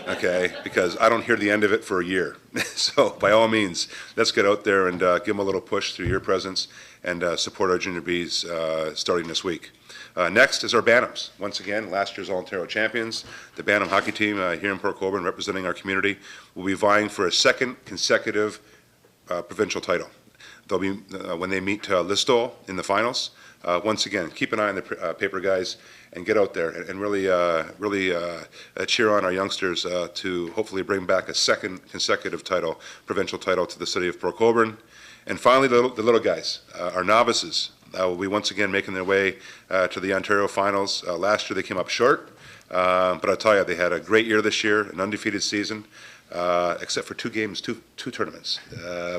okay, because I don't hear the end of it for a year. So by all means, let's get out there and give them a little push through your presence and support our Junior Bs starting this week. Next is our Bantams. Once again, last year's All-Ontario champions. The Bantam hockey team here in Port Colborne, representing our community, will be vying for a second consecutive provincial title. They'll be, when they meet Listowel in the finals, once again, keep an eye on the paper guys and get out there and really cheer on our youngsters to hopefully bring back a second consecutive title, provincial title, to the City of Port Colborne. And finally, the little guys, our novices, will be once again making their way to the Ontario finals. Last year they came up short, but I'll tell you, they had a great year this year, an undefeated season, except for 2 games, two tournaments.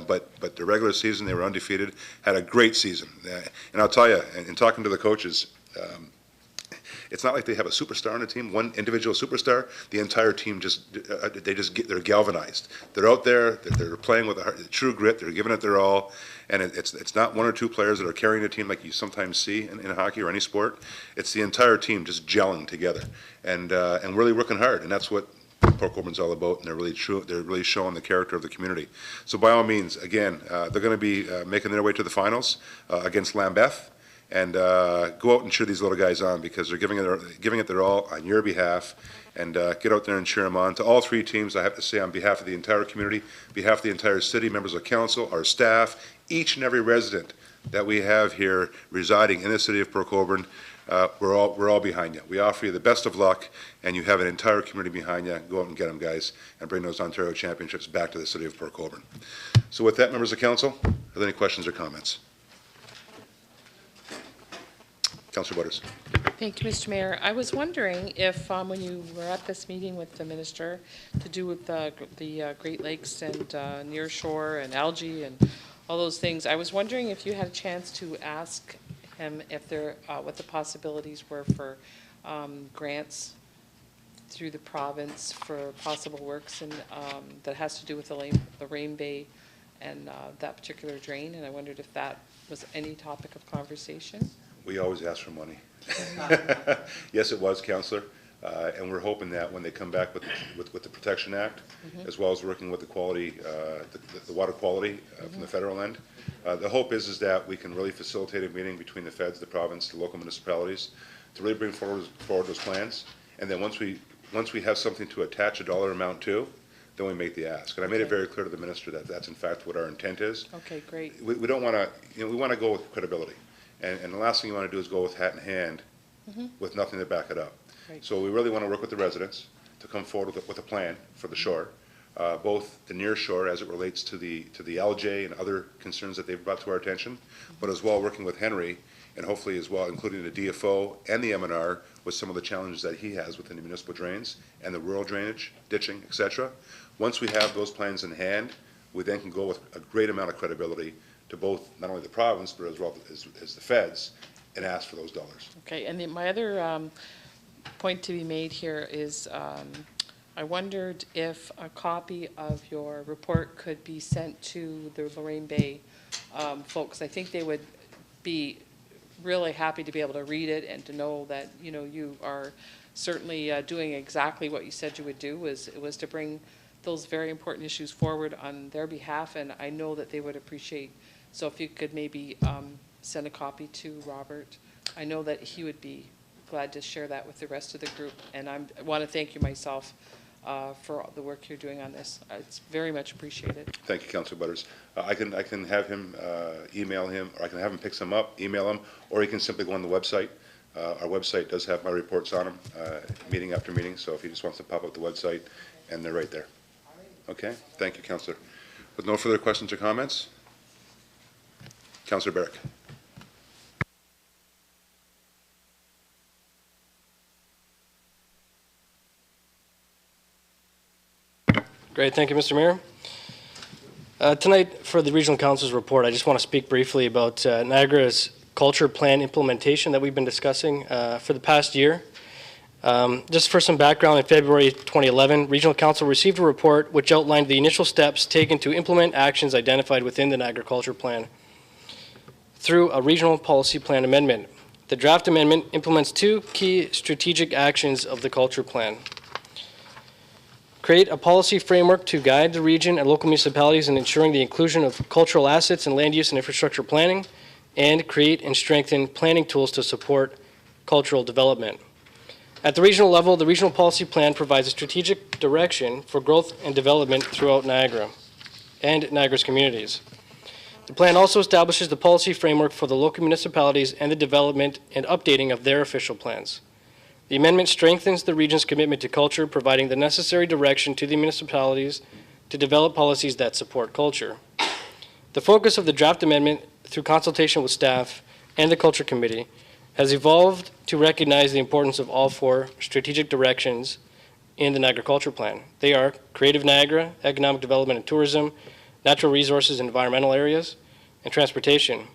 But the regular season, they were undefeated, had a great season. And I'll tell you, in talking to the coaches, it's not like they have a superstar on the team, one individual superstar. The entire team they're galvanized. They're out there, they're playing with a true grit, they're giving it their all, and it's not 1 or 2 players that are carrying a team like you sometimes see in hockey or any sport. It's the entire team just gelling together and really working hard, and that's what Port Colborne's all about, and they're really showing the character of the community. So by all means, again, they're going to be making their way to the finals against Lambeth. And go out and cheer these little guys on, because they're giving it their all on your behalf. And get out there and cheer them on. To all 3 teams, I have to say, on behalf of the entire community, behalf of the entire city, members of council, our staff, each and every resident that we have here residing in the City of Port Colborne, we're all behind you. We offer you the best of luck, and you have an entire community behind you. Go out and get them, guys, and bring those Ontario championships back to the City of Port Colborne. So with that, members of council, are there any questions or comments? Councillor Butters. Thank you, Mr. Mayor. I was wondering if, when you were at this meeting with the minister to do with the Great Lakes and nearshore and algae and all those things, I was wondering if you had a chance to ask him if what the possibilities were for grants through the province for possible works and that has to do with the Rain Bay and that particular drain, and I wondered if that was any topic of conversation. We always ask for money. Yes, it was, Councillor, and we're hoping that when they come back with the Protection Act, as well as working with the quality, the water quality from the federal end, the hope is that we can really facilitate a meeting between the feds, the province, the local municipalities, to really bring forward those plans. And then once we have something to attach a dollar amount to, then we make the ask. And I made it very clear to the minister that that's in fact what our intent is. Okay, great. We don't want to, we want to go with credibility. And the last thing you want to do is go with hat in hand with nothing to back it up. Right. So we really want to work with the residents to come forward with a plan for the shore. both the near shore as it relates to the LJ and other concerns that they've brought to our attention, but as well working with Henry and hopefully as well including the DFO and the MNR with some of the challenges that he has within the municipal drains and the rural drainage, ditching, etc. Once we have those plans in hand, we then can go with a great amount of credibility to both not only the province but as well as the feds and ask for those dollars. Okay, and my other point to be made here is I wondered if a copy of your report could be sent to the Lorraine Bay folks. I think they would be really happy to be able to read it and to know that, you know, you are certainly doing exactly what you said you would do, was to bring those very important issues forward on their behalf, and I know that they would appreciate. So if you could maybe send a copy to Robert, I know that he would be glad to share that with the rest of the group, and I want to thank you myself for the work you're doing on this. It's very much appreciated. Thank you, Councilor Butters. I can have him email him, or I can have him pick some up, email him, or he can simply go on the website. Our website does have my reports on them, meeting after meeting, so if he just wants to pop up the website, and they're right there. Okay, thank you, Councilor. With no further questions or comments, Councilor Barrick. Great, thank you, Mr. Mayor. Tonight, for the Regional Council's report, I just want to speak briefly about Niagara's culture plan implementation that we've been discussing for the past year. Just for some background, in February 2011, Regional Council received a report which outlined the initial steps taken to implement actions identified within the Niagara Culture Plan through a regional policy plan amendment. The draft amendment implements two key strategic actions of the Culture Plan. Create a policy framework to guide the region and local municipalities in ensuring the inclusion of cultural assets in land use and infrastructure planning, and create and strengthen planning tools to support cultural development. At the regional level, the regional policy plan provides a strategic direction for growth and development throughout Niagara and Niagara's communities. The plan also establishes the policy framework for the local municipalities and the development and updating of their official plans. The amendment strengthens the region's commitment to culture, providing the necessary direction to the municipalities to develop policies that support culture. The focus of the draft amendment, through consultation with staff and the Culture Committee, has evolved to recognize the importance of all four strategic directions in the Niagara Culture Plan. They are Creative Niagara, Economic Development and Tourism, Natural Resources and Environmental Areas, and Transportation.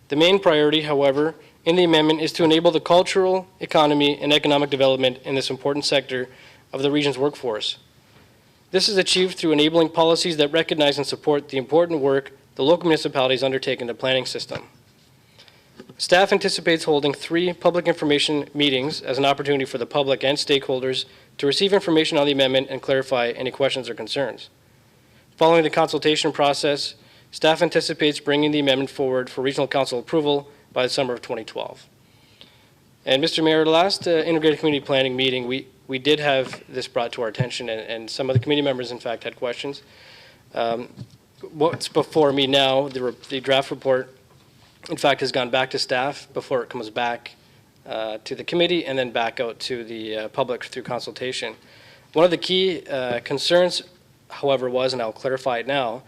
The main priority, however, in the amendment is to enable the cultural, economy, and economic development in this important sector of the region's workforce. This is achieved through enabling policies that recognize and support the important work the local municipalities undertake in the planning system. Staff anticipates holding 3 public information meetings as an opportunity for the public and stakeholders to receive information on the amendment and clarify any questions or concerns. Following the consultation process, staff anticipates bringing the amendment forward for Regional Council approval by the summer of 2012. And Mr. Mayor, the last Integrated Community Planning meeting, we did have this brought to our attention, and some of the committee members, in fact, had questions. What's before me now, the draft report, in fact, has gone back to staff before it comes back to the committee and then back out to the public through consultation. One of the key concerns, however, was, and I'll clarify it now,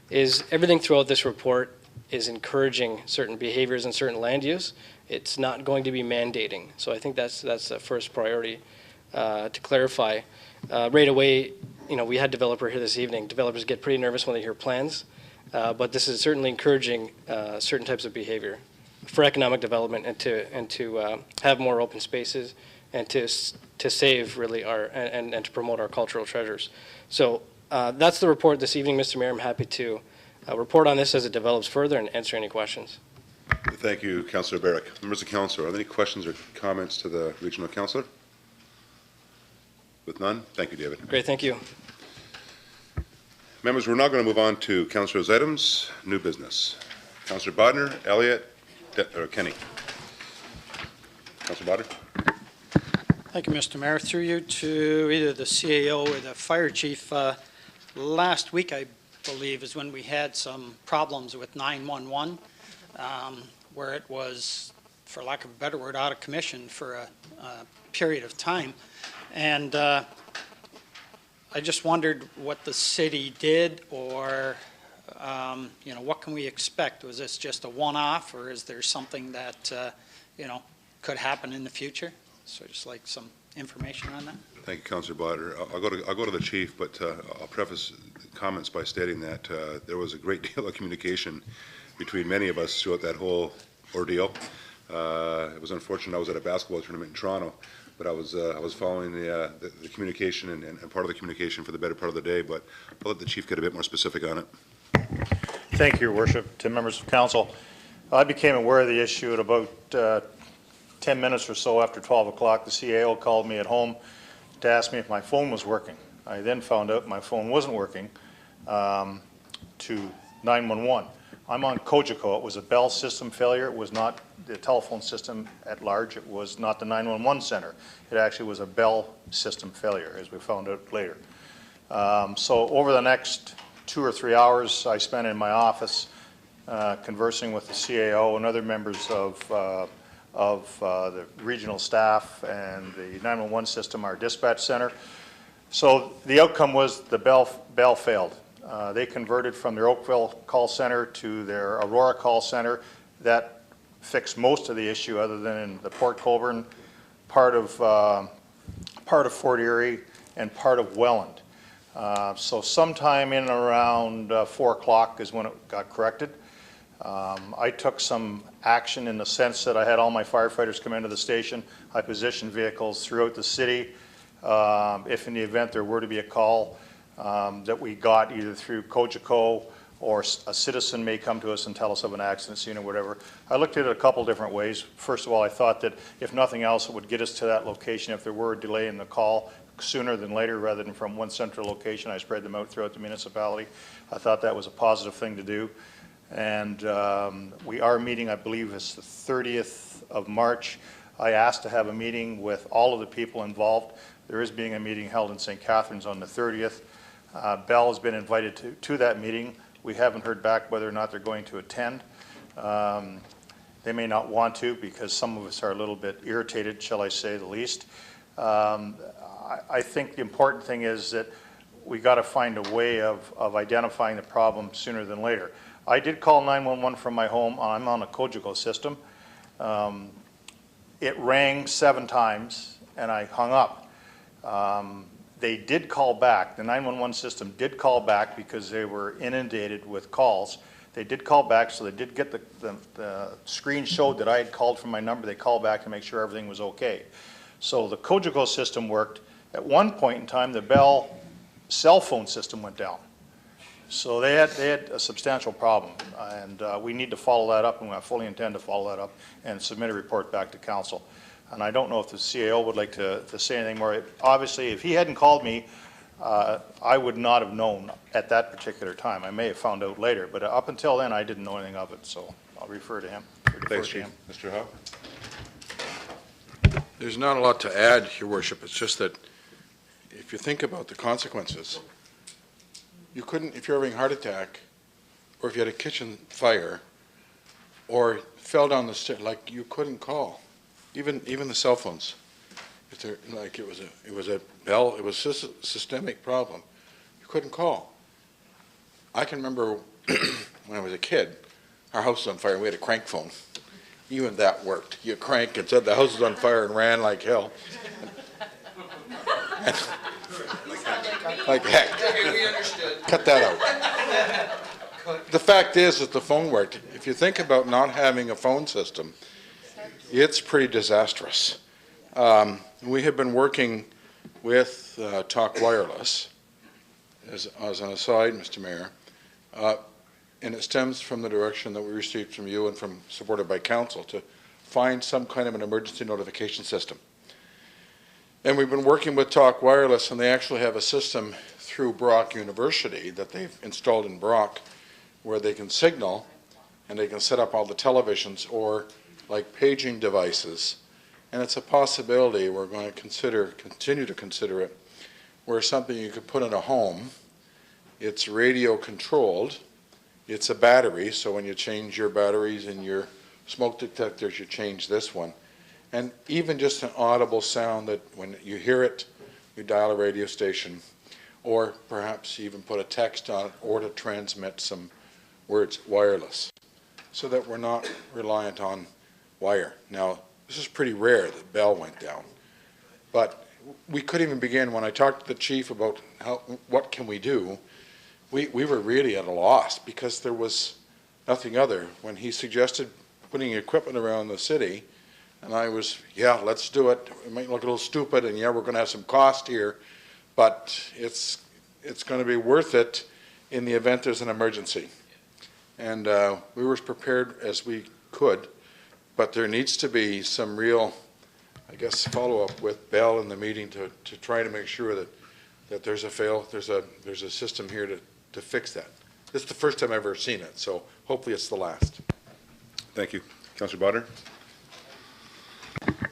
is everything throughout this report is encouraging certain behaviors and certain land use. It's not going to be mandating. So I think that's the first priority to clarify. Right away, you know, we had a developer here this evening. Developers get pretty nervous when they hear plans, but this is certainly encouraging certain types of behavior for economic development and to have more open spaces and to save really and to promote our cultural treasures. So that's the report this evening, Mr. Mayor. I'm happy to report on this as it develops further and answer any questions. Thank you, Councillor Barrick. Members of Council, are there any questions or comments to the Regional Councillor? With none, thank you, David. Great, thank you. Members, we're now going to move on to Councillor's items, new business. Councillor Bodner, Elliott, or Kenny. Councillor Bodner. Thank you, Mr. Mayor. Through you to either the CAO or the fire chief. Last week, I believe, is when we had some problems with 911, where it was, for lack of a better word, out of commission for a period of time. And I just wondered what the city did, or, what can we expect? Was this just a one-off, or is there something that, could happen in the future? So just like some information on that. Thank you, Councillor Blatter. I'll go to the chief, but I'll preface comments by stating that there was a great deal of communication between many of us throughout that whole ordeal. It was unfortunate I was at a basketball tournament in Toronto, but I was following the communication and part of the communication for the better part of the day, but I'll let the chief get a bit more specific on it. Thank you, Your Worship, to members of council. I became aware of the issue at about 10 minutes or so after 12 o'clock. The CAO called me at home to ask me if my phone was working. I then found out my phone wasn't working to 911. I'm on COGECO. It was a Bell system failure. It was not the telephone system at large. It was not the 911 center. It actually was a Bell system failure, as we found out later. So over the next 2 or 3 hours, I spent in my office conversing with the CAO and other members of the regional staff and the 911 system, our dispatch center. So the outcome was the Bell failed. They converted from their Oakville call center to their Aurora call center. That fixed most of the issue, other than in the Port Colborne, part of Fort Erie, and part of Welland. So sometime in around 4 o'clock is when it got corrected. I took some action in the sense that I had all my firefighters come into the station. I positioned vehicles throughout the city. If in the event there were to be a call that we got either through COGECO or a citizen may come to us and tell us of an accident scene or whatever. I looked at it a couple different ways. First of all, I thought that if nothing else, it would get us to that location if there were a delay in the call sooner than later, rather than from one central location. I spread them out throughout the municipality. I thought that was a positive thing to do. And we are meeting, I believe it's the 30th of March. I asked to have a meeting with all of the people involved. There is being a meeting held in St. Catharines on the 30th. Bell has been invited to that meeting. We haven't heard back whether or not they're going to attend. They may not want to, because some of us are a little bit irritated, shall I say the least. I think the important thing is that we got to find a way of identifying the problem sooner than later. I did call 911 from my home. I'm on a COGECO system. It rang 7 times and I hung up. They did call back. The 911 system did call back because they were inundated with calls. They did call back, so they did get the screen showed that I had called from my number. They called back to make sure everything was okay. So the COGECO system worked. At one point in time, the Bell cell phone system went down. So they had a substantial problem, and we need to follow that up, and I fully intend to follow that up and submit a report back to council. And I don't know if the CAO would like to say anything more. Obviously, if he hadn't called me, I would not have known at that particular time. I may have found out later, but up until then, I didn't know anything of it, so I'll refer to him. Thanks, Chief. Mr. Howe? There's not a lot to add, Your Worship. It's just that if you think about the consequences, you couldn't, if you're having a heart attack, or if you had a kitchen fire, or fell down the stairs, like you couldn't call, even the cell phones. If they're like it was a Bell, it was a systemic problem. You couldn't call. I can remember when I was a kid, our house was on fire. And we had a crank phone. Even that worked. You crank and said the house was on fire and ran like hell. Like heck. We understood. Cut that out. The fact is that the phone worked. If you think about not having a phone system, it's pretty disastrous. We have been working with Talk Wireless, as an aside, Mr. Mayor, and it stems from the direction that we received from you and supported by council to find some kind of an emergency notification system. And we've been working with Talk Wireless, and they actually have a system through Brock University that they've installed in Brock where they can signal and they can set up all the televisions or like paging devices. And it's a possibility we're going to continue to consider it, where something you could put in a home, it's radio controlled, it's a battery, so when you change your batteries and your smoke detectors, you change this one. And even just an audible sound that when you hear it, you dial a radio station, or perhaps even put a text on it, or to transmit some words wireless, so that we're not reliant on wire. Now, this is pretty rare that Bell went down, but we couldn't even begin. When I talked to the chief about what can we do, we were really at a loss, because there was nothing other. When he suggested putting equipment around the city, and I was, yeah, let's do it. It might look a little stupid, and yeah, we're going to have some cost here, but it's going to be worth it in the event there's an emergency. And we were as prepared as we could, but there needs to be some real, I guess, follow-up with Bell in the meeting to try to make sure that there's a system here to fix that. This is the first time I've ever seen it, so hopefully it's the last. Thank you. Councillor Bodner?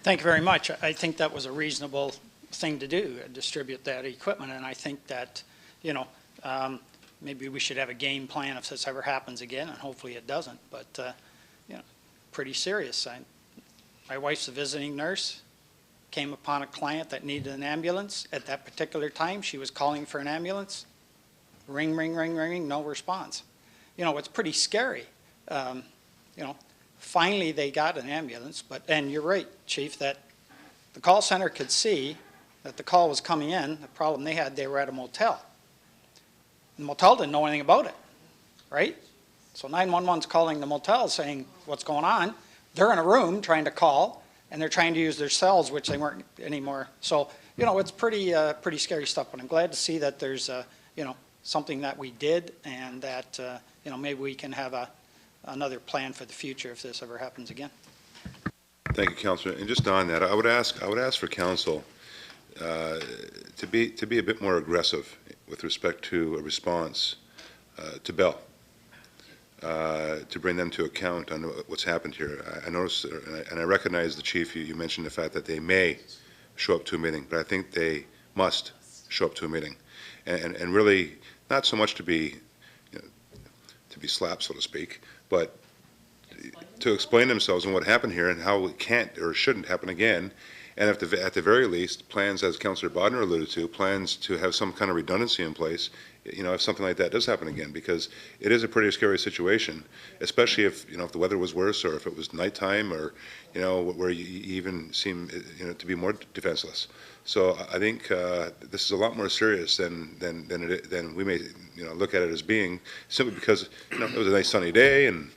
Thank you very much. I think that was a reasonable thing to do, distribute that equipment, and I think that, you know, maybe we should have a game plan if this ever happens again, and hopefully it doesn't, but, you know, pretty serious. My wife's a visiting nurse, came upon a client that needed an ambulance. At that particular time, she was calling for an ambulance. Ring, ring, ring, ring, ring, no response. You know, it's pretty scary. You know, finally they got an ambulance, and you're right, Chief, that the call center could see that the call was coming in. The problem they had, they were at a motel. The motel didn't know anything about it, right? So 911's calling the motel saying, what's going on? They're in a room trying to call, and they're trying to use their cells, which they weren't anymore. So, you know, it's pretty scary stuff, but I'm glad to see that there's, you know, something that we did, and that, you know, maybe we can have another plan for the future if this ever happens again. Thank you, Councillor. And just on that, I would ask for council to be a bit more aggressive with respect to a response to Bell, to bring them to account on what's happened here. I noticed, and I recognize the chief, you mentioned the fact that they may show up to a meeting, but I think they must show up to a meeting, and really not so much to be, you know, to be slapped, so to speak, but to explain themselves and what happened here and how it can't or shouldn't happen again. And at the very least, plans, as Councillor Bodner alluded to, plans to have some kind of redundancy in place, you know, if something like that does happen again, because it is a pretty scary situation, especially if, you know, if the weather was worse, or if it was nighttime, or, you know, where you even seem, you know, to be more defenseless. So I think this is a lot more serious than we may, you know, look at it as being, simply because, you know, it was a nice sunny day, and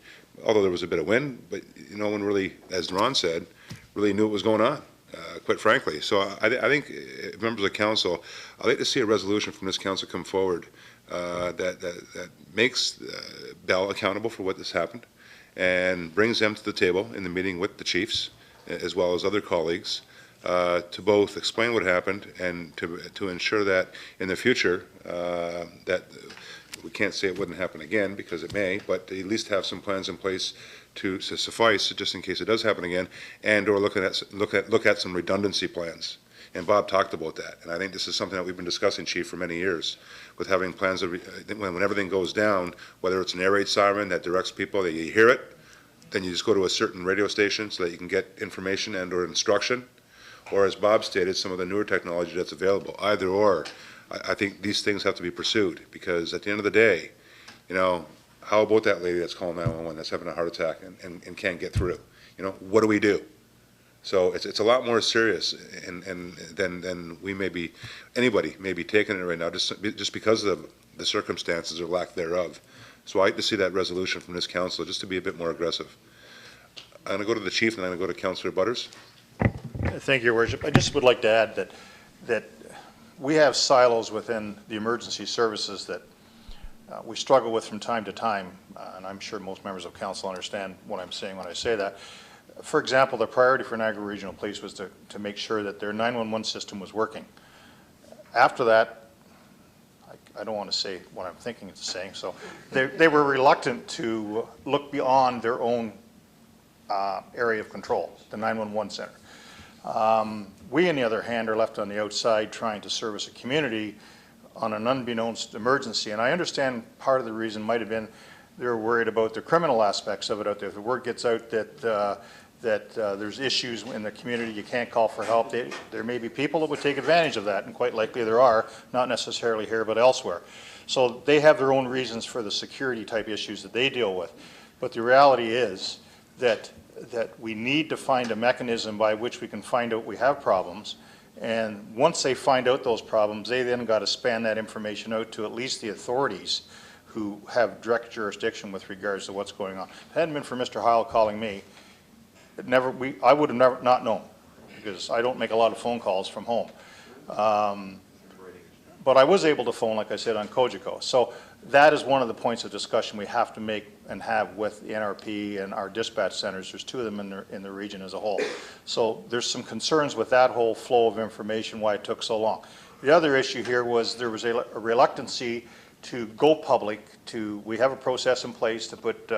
although there was a bit of wind, but no one really, as Ron said, really knew what was going on. Quite frankly. So I think, members of council, I'd like to see a resolution from this council come forward that makes Bell accountable for what has happened, and brings them to the table in the meeting with the chiefs, as well as other colleagues, to both explain what happened and to ensure that in the future, that we can't say it wouldn't happen again, because it may, but at least have some plans in place to suffice just in case it does happen again, and or look at some redundancy plans. And Bob talked about that, and I think this is something that we've been discussing, Chief, for many years, with having plans of when everything goes down, whether it's an air raid siren that directs people that you hear it, then you just go to a certain radio station so that you can get information and or instruction, or as Bob stated, some of the newer technology that's available. Either or, I think these things have to be pursued, because at the end of the day, you know, how about that lady that's calling 911 that's having a heart attack and can't get through? You know, what do we do? So it's a lot more serious, and than we may be, anybody may be taking it right now, just because of the circumstances or lack thereof. So I'd like to see that resolution from this council, just to be a bit more aggressive. I'm going to go to the chief, and I'm going to go to Councillor Butters. Thank you, Your Worship. I just would like to add that we have silos within the emergency services that we struggle with from time to time, and I'm sure most members of council understand what I'm saying when I say that. For example, the priority for Niagara Regional Police was to make sure that their 911 system was working. After that, I don't want to say what I'm thinking it's saying, so they were reluctant to look beyond their own area of control, the 911 center. We, on the other hand, are left on the outside trying to service a community on an unbeknownst emergency. And I understand part of the reason might have been they're worried about the criminal aspects of it out there. If the word gets out that that there's issues in the community, you can't call for help. There may be people that would take advantage of that, and quite likely there are, not necessarily here but elsewhere. So they have their own reasons for the security type issues that they deal with. But the reality is that we need to find a mechanism by which we can find out we have problems. And once they find out those problems, they then got to span that information out to at least the authorities who have direct jurisdiction with regards to what's going on. If it hadn't been for Mr. Heil calling me, I would have never not known, because I don't make a lot of phone calls from home. But I was able to phone, like I said, on COGECO. So that is one of the points of discussion we have to make and have with the NRP and our dispatch centers. There's 2 of them in the region as a whole. So there's some concerns with that whole flow of information, why it took so long. The other issue here was there was a reluctancy to go public. We have a process in place to put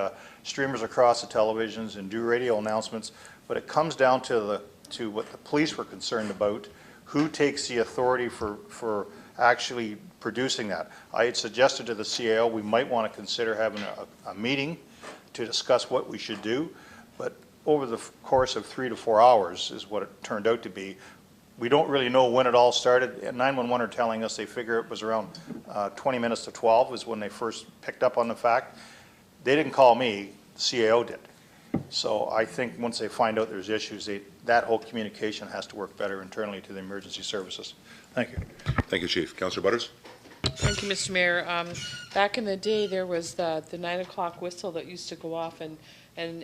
streamers across the televisions and do radio announcements, but it comes down to what the police were concerned about, who takes the authority for actually producing that. I had suggested to the CAO we might want to consider having a meeting to discuss what we should do, but over the course of 3 to 4 hours is what it turned out to be. We don't really know when it all started. 911 are telling us they figure it was around 20 minutes to 12 was when they first picked up on the fact. They didn't call me, the CAO did. So I think once they find out there's issues, that whole communication has to work better internally to the emergency services. Thank you. Thank you, Chief. Councillor Butters? Thank you, Mr. Mayor. Back in the day, there was the 9 o'clock whistle that used to go off, and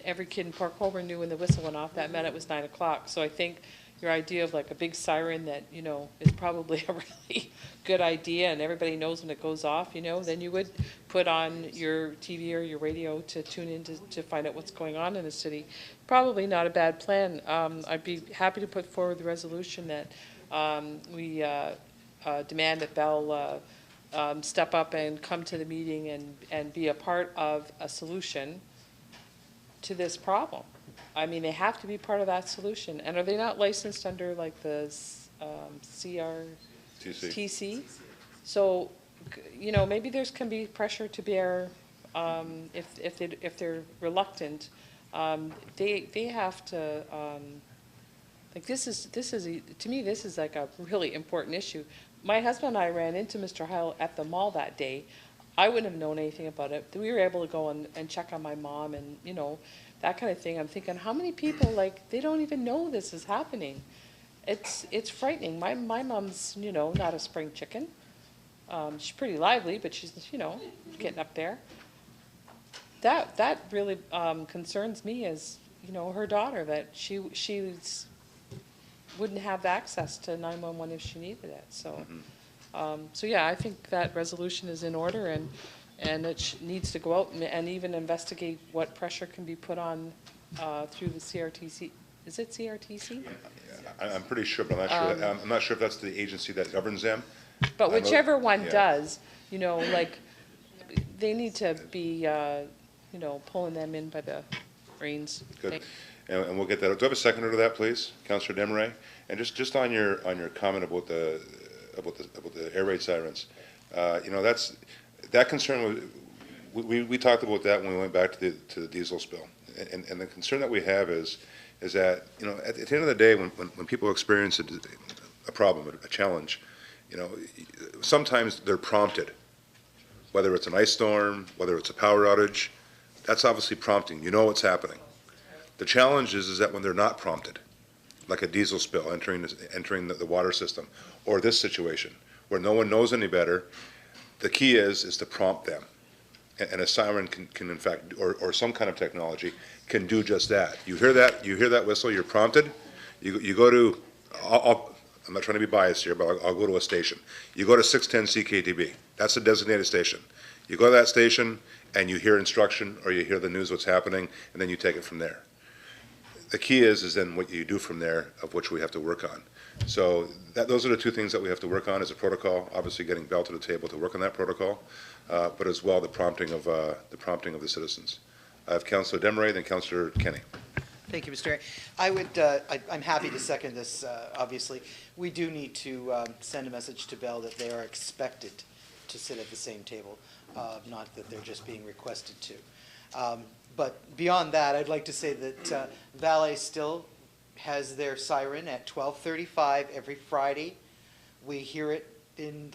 every kid in Port Colborne knew when the whistle went off, that meant it was 9 o'clock. So I think your idea of like a big siren that, is probably a really good idea, and everybody knows when it goes off, then you would put on your TV or your radio to tune in to find out what's going on in the city. Probably not a bad plan. I'd be happy to put forward the resolution that we demand that Bell step up and come to the meeting and be a part of a solution to this problem. I mean, they have to be part of that solution. And are they not licensed under like the CRTC? So, maybe there's can be pressure to bear if they're reluctant. They have to. Like this is to me this is like a really important issue. My husband and I ran into Mr. Heil at the mall that day. I wouldn't have known anything about it. We were able to go and check on my mom and that kind of thing. I'm thinking, how many people they don't even know this is happening? It's frightening. My mom's not a spring chicken. She's pretty lively, but she's getting up there. That really concerns me as her daughter, that she wouldn't have access to 911 if she needed it. So, so yeah, I think that resolution is in order, and it needs to go out and even investigate what pressure can be put on through the CRTC. Is it CRTC? I'm pretty sure, but I'm not sure if that's the agency that governs them. But whichever one does, they need to be, pulling them in by the reins. Good. And we'll get that. Do I have a seconder to that, please? Councillor Desmarais? And just on your comment about the air raid sirens, that concern was, we talked about that when we went back to the diesel spill. And the concern that we have is that, at the end of the day, when people experience a problem, a challenge, sometimes they're prompted, whether it's an ice storm, whether it's a power outage. That's obviously prompting. You know what's happening. The challenge is that when they're not prompted, like a diesel spill entering the water system, or this situation where no one knows any better, the key is to prompt them. And a siren can in fact, or some kind of technology can do just that. You hear that whistle, you're prompted. You go to, I'm not trying to be biased here, but I'll go to a station. You go to 610 CKTB. That's a designated station. You go to that station and you hear instruction or you hear the news, what's happening, and then you take it from there. The key is then what you do from there, of which we have to work on. So those are the two things that we have to work on as a protocol. Obviously, getting Bell to the table to work on that protocol, but as well the prompting of the citizens. I have Councillor Desmarais, then Councillor Kenny. Thank you, Mr. Mayor. I'm happy to second this. Obviously, we do need to send a message to Bell that they are expected to sit at the same table. not that they're just being requested to. But beyond that, I'd like to say that Valet still has their siren at 12:35 every Friday. We hear it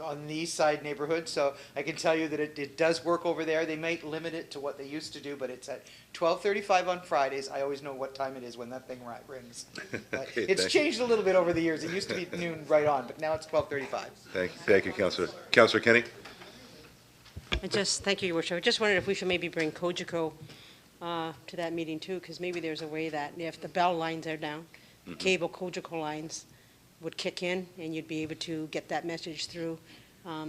on the east side neighborhood, so I can tell you that it does work over there. They might limit it to what they used to do, but it's at 12:35 on Fridays. I always know what time it is when that thing rings. Okay, It's thank changed a little bit over the years. It used to be noon right on, but now it's 12:35. Thank you, Councillor. Councillor Kenny? Thank you, Your Worship. I just wondered if we should maybe bring COGECO to that meeting too, because maybe there's a way that if the bell lines are down, cable COGECO lines would kick in and you'd be able to get that message through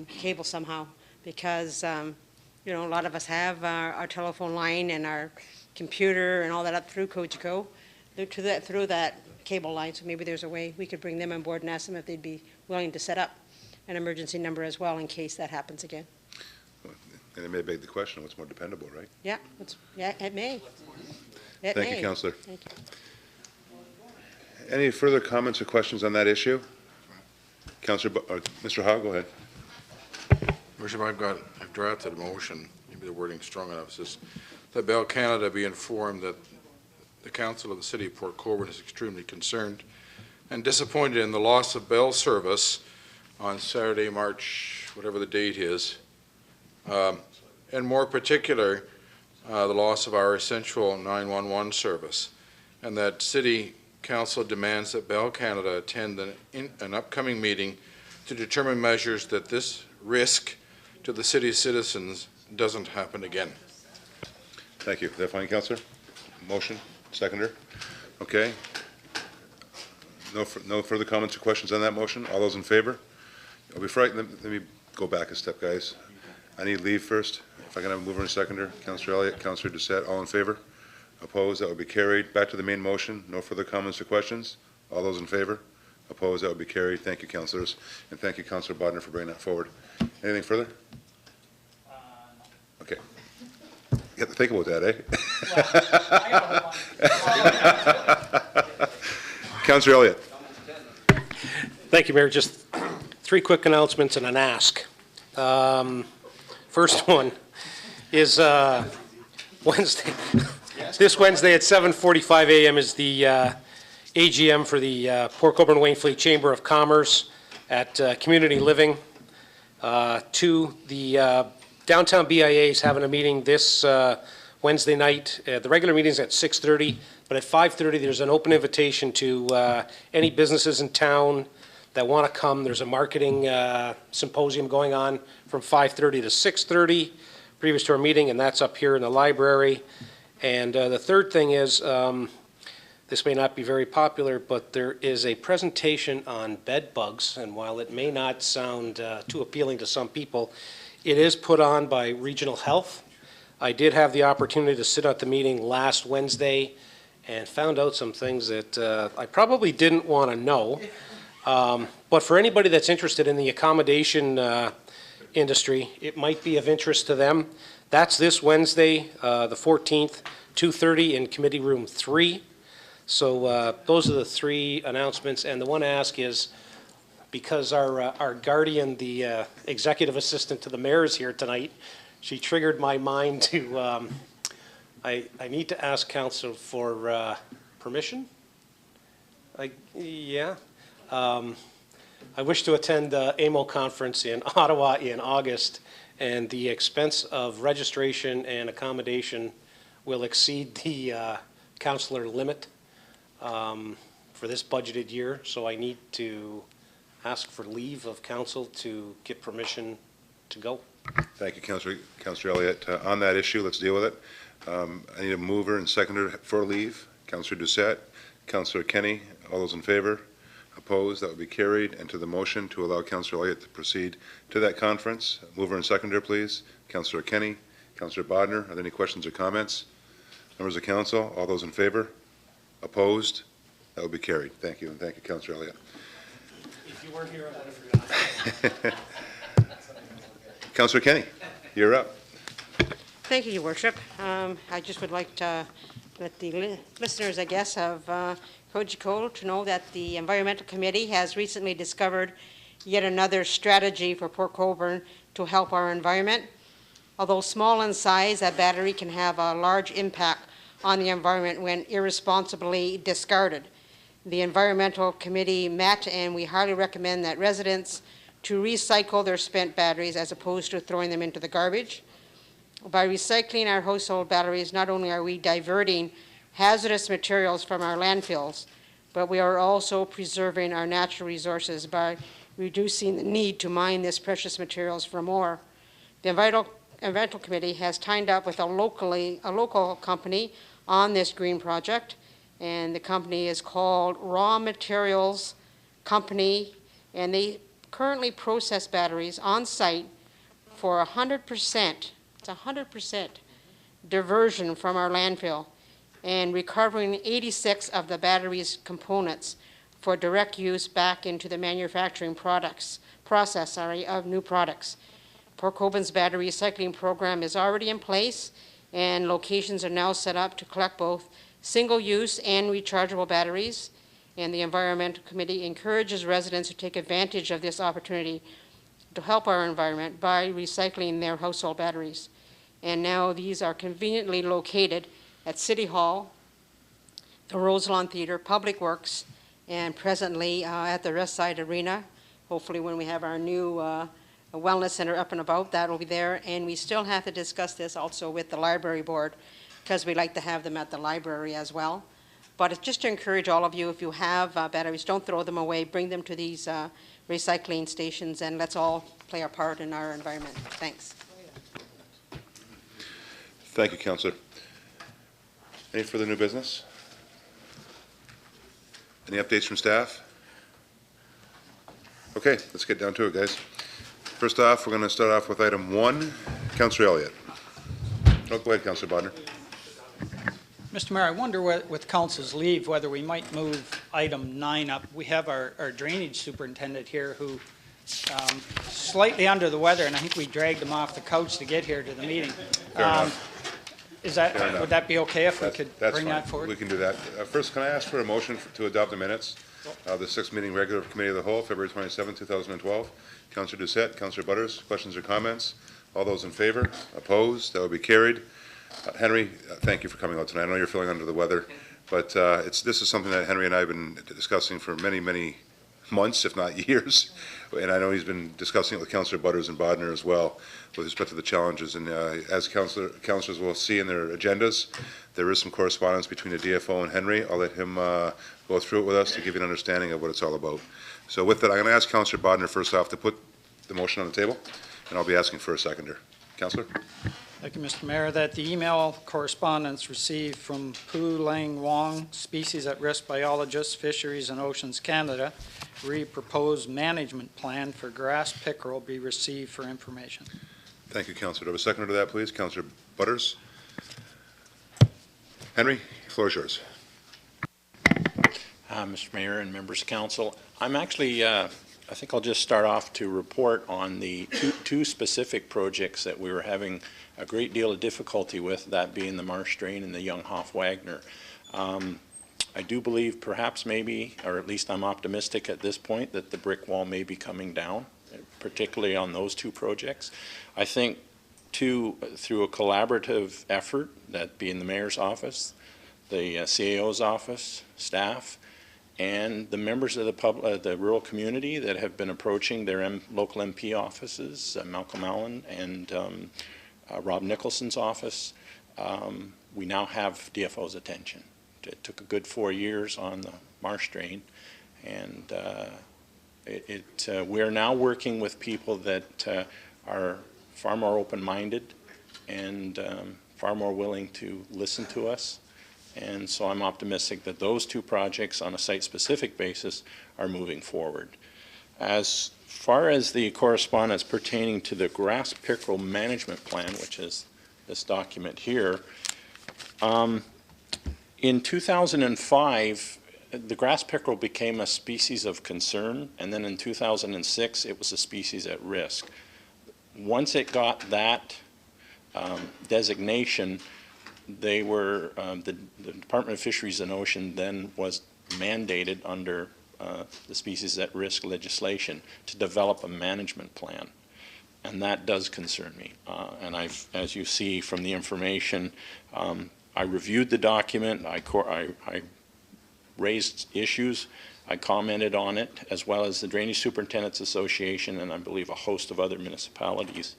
cable somehow. Because, you know, a lot of us have our telephone line and our computer and all that up through COGECO, through that cable line. So maybe there's a way we could bring them on board and ask them if they'd be willing to set up an emergency number as well in case that happens again. And it may beg the question, what's more dependable, right? Yeah, it may. Thank you, Councillor. Thank you. Any further comments or questions on that issue? Mr. Howe, go ahead. Worship, I've drafted a motion, maybe the wording's strong enough, it says that Bell Canada be informed that the Council of the City of Port Colborne is extremely concerned and disappointed in the loss of Bell service on Saturday, March, whatever the date is, and more particular, the loss of our essential 911 service, and that City Council demands that Bell Canada attend an upcoming meeting to determine measures that this risk to the city's citizens doesn't happen again. Thank you. Is that fine, Councillor? Motion, seconder? Okay. No further comments or questions on that motion? All those in favor? Before let me go back a step, guys. I need leave first. If I can have a mover and seconder, Councillor Elliott, Councillor Doucette, all in favor? Opposed? That would be carried. Back to the main motion. No further comments or questions? All those in favor? Opposed? That would be carried. Thank you, councillors. And thank you, Councillor Bodner, for bringing that forward. Anything further? Okay. You have to think about that, eh? Councillor Elliott. Thank you, Mayor. Just three quick announcements and an ask. First one is Wednesday. This Wednesday at 7:45 a.m. is the AGM for the Port Colborne Wainfleet Chamber of Commerce at Community Living. Two, the downtown BIA is having a meeting this Wednesday night. The regular meeting's at 6:30, but at 5:30 there's an open invitation to any businesses in town that want to come. There's a marketing symposium going on from 5:30 to 6:30 previous to our meeting, and that's up here in the library. And the third thing is, this may not be very popular, but there is a presentation on bed bugs, and while it may not sound too appealing to some people, it is put on by Regional Health. I did have the opportunity to sit at the meeting last Wednesday and found out some things that I probably didn't want to know. But for anybody that's interested in the accommodation industry, it might be of interest to them. That's this Wednesday, the 14th, 2:30 in Committee Room 3. So those are the three announcements. And the one ask is, because our guardian, the executive assistant to the mayor, is here tonight, she triggered my mind to, I need to ask council for permission. Yeah. I wish to attend the AMO conference in Ottawa in August, and the expense of registration and accommodation will exceed the councillor limit for this budgeted year, so I need to ask for leave of council to get permission to go. Thank you, Councillor Elliott. On that issue, let's deal with it. I need a mover and seconder for leave. Councillor Doucette, Councillor Kenny, all those in favor? Opposed? That would be carried. And to the motion to allow Councillor Elliott to proceed to that conference. Mover and seconder, please. Councillor Kenny, Councillor Bodner, are there any questions or comments? Members of council, all those in favor? Opposed? That would be carried. Thank you, and thank you, Councillor Elliott. If you weren't here, I would have forgotten. Councillor Kenny, you're up. Thank you, Your Worship. I just would like to let the listeners, I guess, of COGECO to know that the Environmental Committee has recently discovered yet another strategy for Port Colborne to help our environment. Although small in size, a battery can have a large impact on the environment when irresponsibly discarded. The Environmental Committee met, and we highly recommend that residents to recycle their spent batteries as opposed to throwing them into the garbage. By recycling our household batteries, not only are we diverting hazardous materials from our landfills, but we are also preserving our natural resources by reducing the need to mine these precious materials for more. The Environmental Committee has tied up with a local company on this green project, and the company is called Raw Materials Company, and they currently process batteries on site for 100%. It's 100% diversion from our landfill, and recovering 86 of the battery's components for direct use back into the manufacturing process of new products. Port Colborne's battery recycling program is already in place, and locations are now set up to collect both single-use and rechargeable batteries, and the Environmental Committee encourages residents to take advantage of this opportunity to help our environment by recycling their household batteries. And now these are conveniently located at City Hall, the Roselawn Theatre, Public Works, and presently at the Restside Arena. Hopefully when we have our new wellness center up and about, that will be there. And we still have to discuss this also with the library board, because we like to have them at the library as well. But it's just to encourage all of you, if you have batteries, don't throw them away. Bring them to these recycling stations, and let's all play our part in our environment. Thanks. Thank you, Councillor. Any further new business? Any updates from staff? Okay, let's get down to it, guys. First off, we're going to start off with item 1. Councillor Elliott. Oh, go ahead, Councillor Bodner. Mr. Mayor, I wonder with council's leave whether we might move item 9 up. We have our drainage superintendent here who slightly under the weather, and I think we dragged him off the couch to get here to the meeting. Would that be okay if we could bring that forward? We can do that. First, can I ask for a motion to adopt the minutes of the 6th meeting regular committee of the whole, February 27, 2012? Councillor Doucette, Councillor Butters, questions or comments? All those in favor? Opposed? That will be carried. Henry, thank you for coming out tonight. I know you're feeling under the weather, but this is something that Henry and I have been discussing for many, many months, if not years. And I know he's been discussing it with Councillor Butters and Bodner as well with respect to the challenges. And as councillors will see in their agendas, there is some correspondence between the DFO and Henry. I'll let him go through it with us to give you an understanding of what it's all about. So with that, I'm going to ask Councillor Bodner first off to put the motion on the table, and I'll be asking for a seconder. Councillor? Thank you, Mr. Mayor. That the email correspondence received from Pu Lang Wong, Species at Risk Biologist, Fisheries and Oceans Canada, proposed management plan for grass pickerel be received for information. Thank you, Councillor. Do I have a seconder to that, please? Councillor Butters? Henry, the floor is yours. Mr. Mayor and members of council, I'm actually, I think I'll just start off to report on the two specific projects that we were having a great deal of difficulty with, that being the Marsh Drain and the Young-Hoff-Wagner. I do believe perhaps maybe, or at least I'm optimistic at this point, that the brick wall may be coming down, particularly on those two projects. I think through a collaborative effort, that being the mayor's office, the CAO's office, staff, and the members of the rural community that have been approaching their local MP offices, Malcolm Allen and Rob Nicholson's office, we now have DFO's attention. It took a good 4 years on the Marsh Drain, and we're now working with people that are far more open-minded and far more willing to listen to us. And so I'm optimistic that those two projects on a site-specific basis are moving forward. As far as the correspondence pertaining to the grass pickerel management plan, which is this document here, in 2005, the grass pickerel became a species of concern, and then in 2006, it was a species at risk. Once it got that designation, they were, the Department of Fisheries and Ocean then was mandated under the species at risk legislation to develop a management plan. And that does concern me. And as you see from the information, I reviewed the document, I raised issues, I commented on it, as well as the Drainage Superintendents Association, and I believe a host of other municipalities.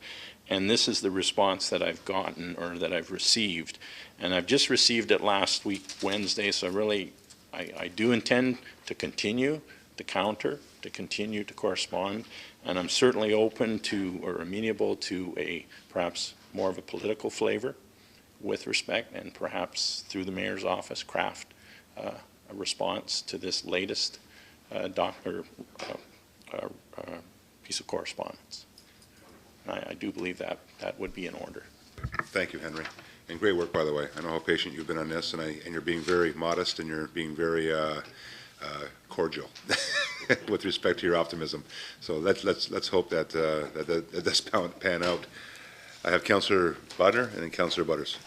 And this is the response that I've gotten, or that I've received. And I've just received it last week, Wednesday, so really, I do intend to continue to counter, to continue to correspond, and I'm certainly open to, or amenable to, a perhaps more of a political flavor with respect, and perhaps through the mayor's office craft a response to this latest piece of correspondence. And I do believe that that would be in order. Thank you, Henry. And great work, by the way. I know how patient you've been on this, and you're being very modest, and you're being very cordial with respect to your optimism. So let's hope that that does pan out. I have Councillor Bodner and then Councillor Butters.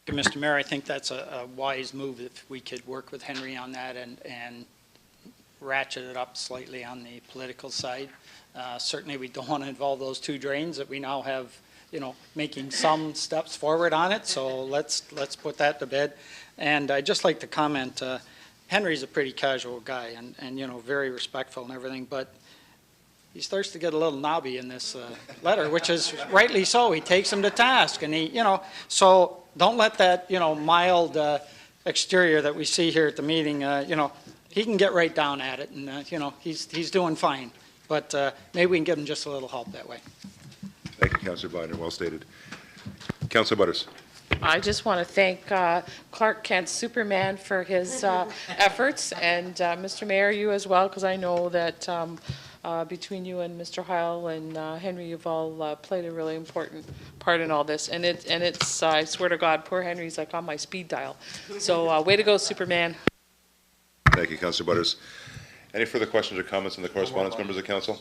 Mr. Mayor, I think that's a wise move if we could work with Henry on that and ratchet it up slightly on the political side. Certainly we don't want to involve those two drains that we now have, you know, making some steps forward on it. So let's put that to bed. And I'd just like to comment, Henry's a pretty casual guy and you know, very respectful and everything, but he starts to get a little knobby in this letter, which is rightly so. He takes him to task, and he, you know, so don't let that, you know, mild exterior that we see here at the meeting, you know, he can get right down at it, and you know, he's doing fine. But maybe we can give him just a little help that way. Thank you, Councillor Bodner. Well stated. Councillor Butters. I just want to thank Clark Kent Superman for his efforts, and Mr. Mayor, you as well, because I know that between you and Mr. Heil and Henry, you've all played a really important part in all this. And it's I swear to God, poor Henry's like on my speed dial. So way to go, Superman. Thank you, Councillor Butters. Any further questions or comments on the correspondence, members of council?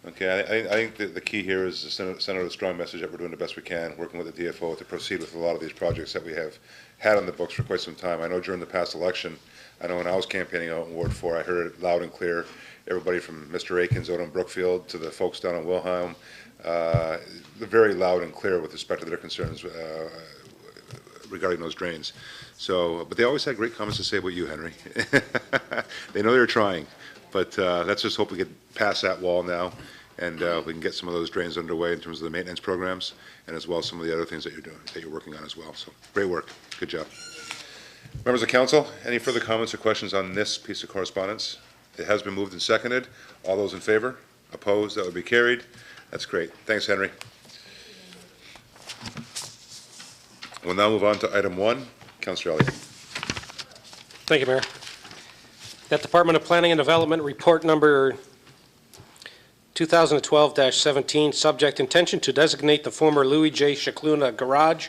Okay, I think the key here is to send out a strong message that we're doing the best we can, working with the DFO to proceed with a lot of these projects that we have had on the books for quite some time. I know during the past election, I know when I was campaigning out in Ward 4, I heard it loud and clear. Everybody from Mr. Akins out in Brookfield to the folks down in Wilhelm, very loud and clear with respect to their concerns regarding those drains. So, but they always had great comments to say about you, Henry. They know they're trying, but let's just hope we get past that wall now, and we can get some of those drains underway in terms of the maintenance programs, and as well as some of the other things that you're doing, that you're working on as well. So, great work. Good job. Members of council, any further comments or questions on this piece of correspondence? It has been moved and seconded. All those in favor? Opposed? That would be carried. That's great. Thanks, Henry. We'll now move on to item 1. Councillor Elliott. Thank you, Mayor. That Department of Planning and Development report number 2012-17, subject intention to designate the former Louis J. Scicluna Garage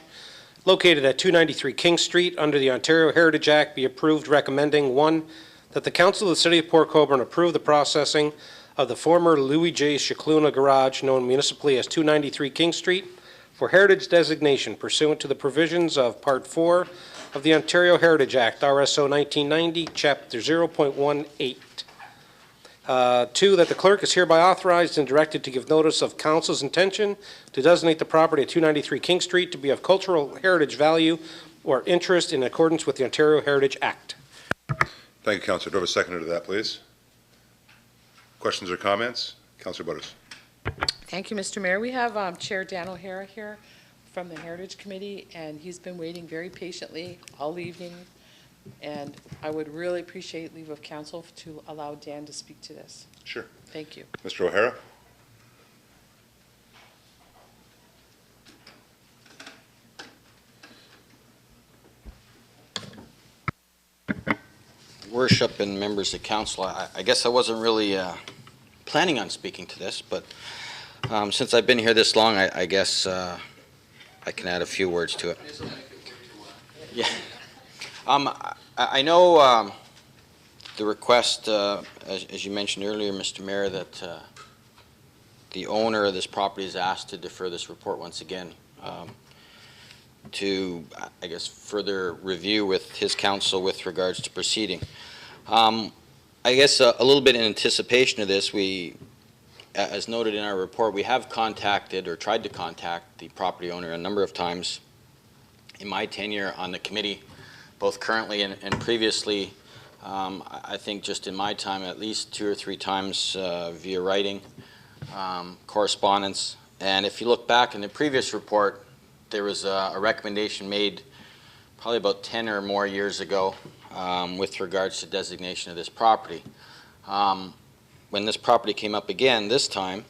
located at 293 King Street under the Ontario Heritage Act be approved, recommending 1, that the Council of the City of Port Colborne approve the processing of the former Louis J. Scicluna Garage, known municipally as 293 King Street, for heritage designation pursuant to the provisions of Part 4 of the Ontario Heritage Act, RSO 1990, Chapter 0.18. 2, that the clerk is hereby authorized and directed to give notice of council's intention to designate the property at 293 King Street to be of cultural heritage value or interest in accordance with the Ontario Heritage Act. Thank you, Councillor. Do I have a seconder to that, please? Questions or comments? Councillor Butters. Thank you, Mr. Mayor. We have Chair Dan O'Hara here from the Heritage Committee, and he's been waiting very patiently all evening. And I would really appreciate leave of council to allow Dan to speak to this. Sure. Thank you. Mr. O'Hara. Worship and members of council, I guess I wasn't really planning on speaking to this, but since I've been here this long, I guess I can add a few words to it. Yeah. I know the request, as you mentioned earlier, Mr. Mayor, that the owner of this property is asked to defer this report once again to, I guess, further review with his counsel with regards to proceeding. I guess a little bit in anticipation of this, we as noted in our report, we have contacted or tried to contact the property owner a number of times in my tenure on the committee, both currently and previously. I think just in my time, at least 2 or 3 times via writing, correspondence. And if you look back in the previous report, there was a recommendation made probably about 10 or more years ago with regards to designation of this property. When this property came up again this time,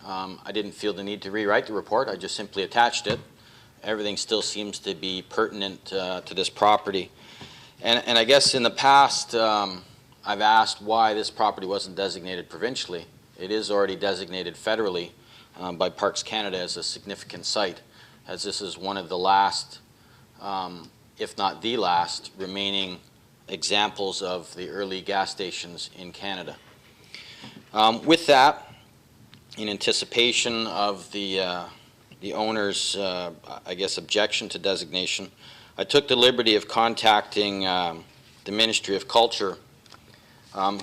I didn't feel the need to rewrite the report. I just simply attached it. Everything still seems to be pertinent to this property. And I guess in the past, I've asked why this property wasn't designated provincially. It is already designated federally by Parks Canada as a significant site, as this is one of the last, if not the last, remaining examples of the early gas stations in Canada. With that, in anticipation of the owner's, I guess, objection to designation, I took the liberty of contacting the Ministry of Culture,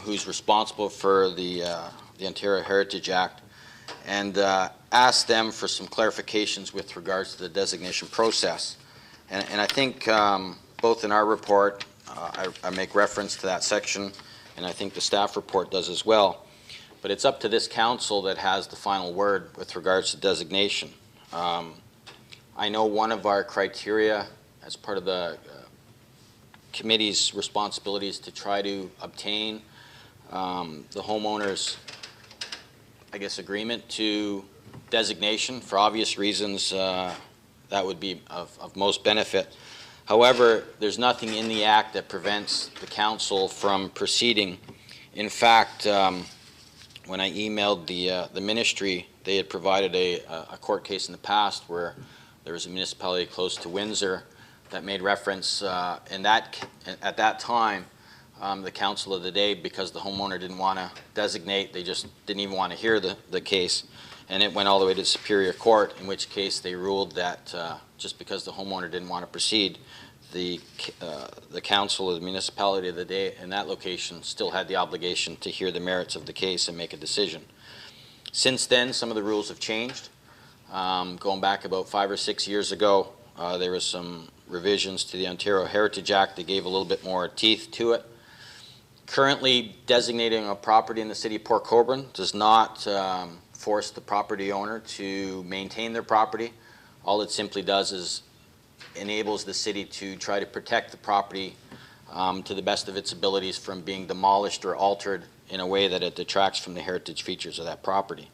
who's responsible for the Ontario Heritage Act, and asked them for some clarifications with regards to the designation process. And I think both in our report, I make reference to that section, and I think the staff report does as well. But it's up to this council that has the final word with regards to designation. I know one of our criteria as part of the committee's responsibilities to try to obtain the homeowner's, I guess, agreement to designation. For obvious reasons, that would be of most benefit. However, there's nothing in the Act that prevents the council from proceeding. In fact, when I emailed the ministry, they had provided a court case in the past where there was a municipality close to Windsor that made reference, and at that time, the council of the day, because the homeowner didn't want to designate, they just didn't even want to hear the case, and it went all the way to Superior Court, in which case they ruled that just because the homeowner didn't want to proceed, the council of the municipality of the day in that location still had the obligation to hear the merits of the case and make a decision. Since then, some of the rules have changed. Going back about 5 or 6 years ago, there were some revisions to the Ontario Heritage Act that gave a little bit more teeth to it. Currently, designating a property in the city of Port Colborne does not force the property owner to maintain their property. All it simply does is enables the city to try to protect the property to the best of its abilities from being demolished or altered in a way that it detracts from the heritage features of that property.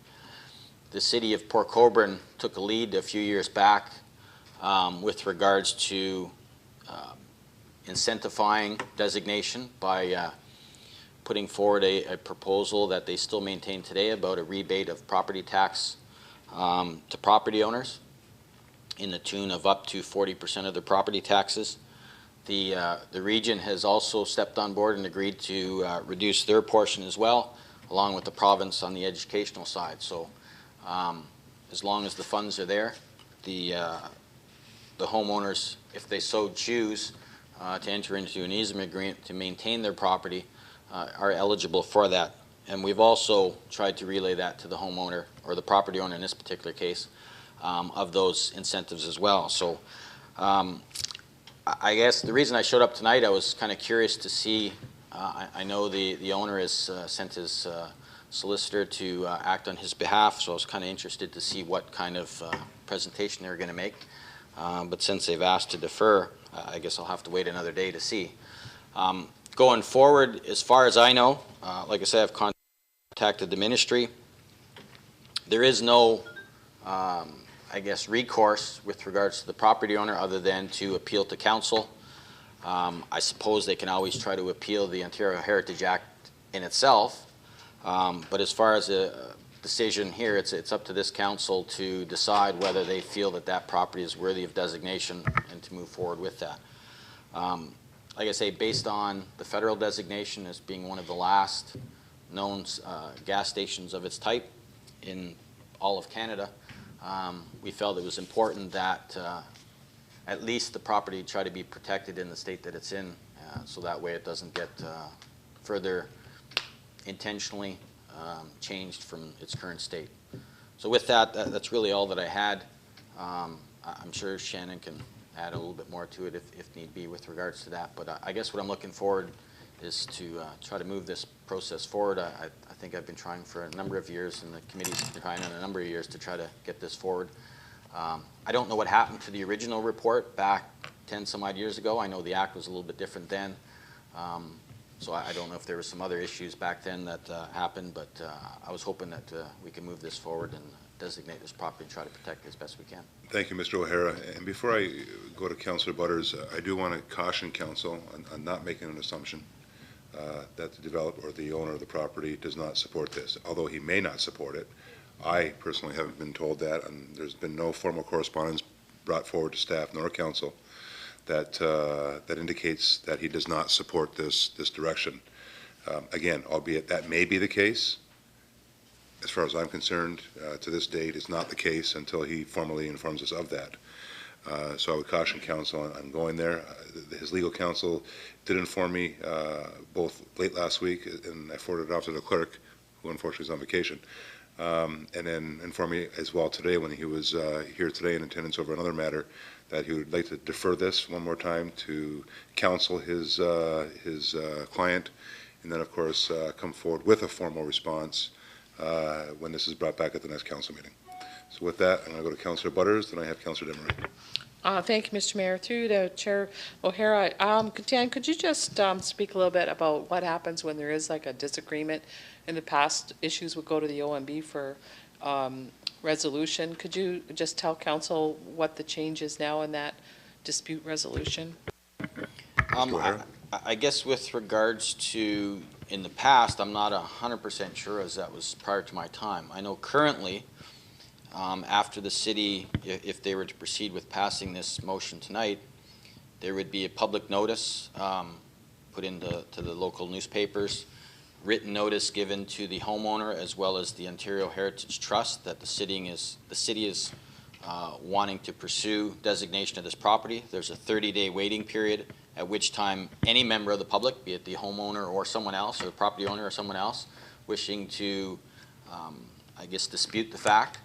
The city of Port Colborne took a lead a few years back with regards to incentivizing designation by putting forward a proposal that they still maintain today about a rebate of property tax to property owners in the tune of up to 40% of their property taxes. The region has also stepped on board and agreed to reduce their portion as well, along with the province on the educational side. So as long as the funds are there, the homeowners, if they so choose to enter into an easement agreement to maintain their property, are eligible for that. And we've also tried to relay that to the homeowner, or the property owner in this particular case, of those incentives as well. So I guess the reason I showed up tonight, I was kind of curious to see, I know the owner has sent his solicitor to act on his behalf, so I was kind of interested to see what kind of presentation they were going to make. But since they've asked to defer, I guess I'll have to wait another day to see. Going forward, as far as I know, like I said, I've contacted the ministry. There is no, I guess, recourse with regards to the property owner other than to appeal to council. I suppose they can always try to appeal the Ontario Heritage Act in itself, but as far as a decision here, it's up to this council to decide whether they feel that that property is worthy of designation and to move forward with that. Like I say, based on the federal designation as being one of the last known gas stations of its type in all of Canada, we felt it was important that at least the property try to be protected in the state that it's in, so that way it doesn't get further intentionally changed from its current state. So with that, that's really all that I had. I'm sure Shannon can add a little bit more to it if need be with regards to that. But I guess what I'm looking forward is to try to move this process forward. I think I've been trying for a number of years, and the committee's been trying in a number of years to try to get this forward. I don't know what happened to the original report back 10 some odd years ago. I know the act was a little bit different then. So I don't know if there were some other issues back then that happened, but I was hoping that we can move this forward and designate this property and try to protect it as best we can. Thank you, Mr. O'Hara. And before I go to Councillor Butters, I do want to caution council on not making an assumption that the developer or the owner of the property does not support this. Although he may not support it, I personally haven't been told that, and there's been no formal correspondence brought forward to staff nor council that that indicates that he does not support this direction. Again, albeit that may be the case, as far as I'm concerned, to this date, it's not the case until he formally informs us of that. So I would caution council on going there. His legal counsel did inform me both late last week, and I forwarded it off to the clerk, who unfortunately is on vacation, and then informed me as well today when he was here today in attendance over another matter, that he would like to defer this one more time to counsel his client, and then of course come forward with a formal response when this is brought back at the next council meeting. So with that, I'm going to go to Councillor Butters, then I have Councillor Demery. Thank you, Mr. Mayor. Through to Chair O'Hara, Dan, could you just speak a little bit about what happens when there is like a disagreement? In the past, issues would go to the OMB for resolution. Could you just tell council what the change is now in that dispute resolution? I guess with regards to in the past, I'm not 100% sure, as that was prior to my time. I know currently, after the city, if they were to proceed with passing this motion tonight, there would be a public notice put into the local newspapers, written notice given to the homeowner as well as the Ontario Heritage Trust that the city is wanting to pursue designation of this property. There's a 30-day waiting period, at which time any member of the public, be it the homeowner or someone else, or the property owner or someone else, wishing to, I guess, dispute the fact,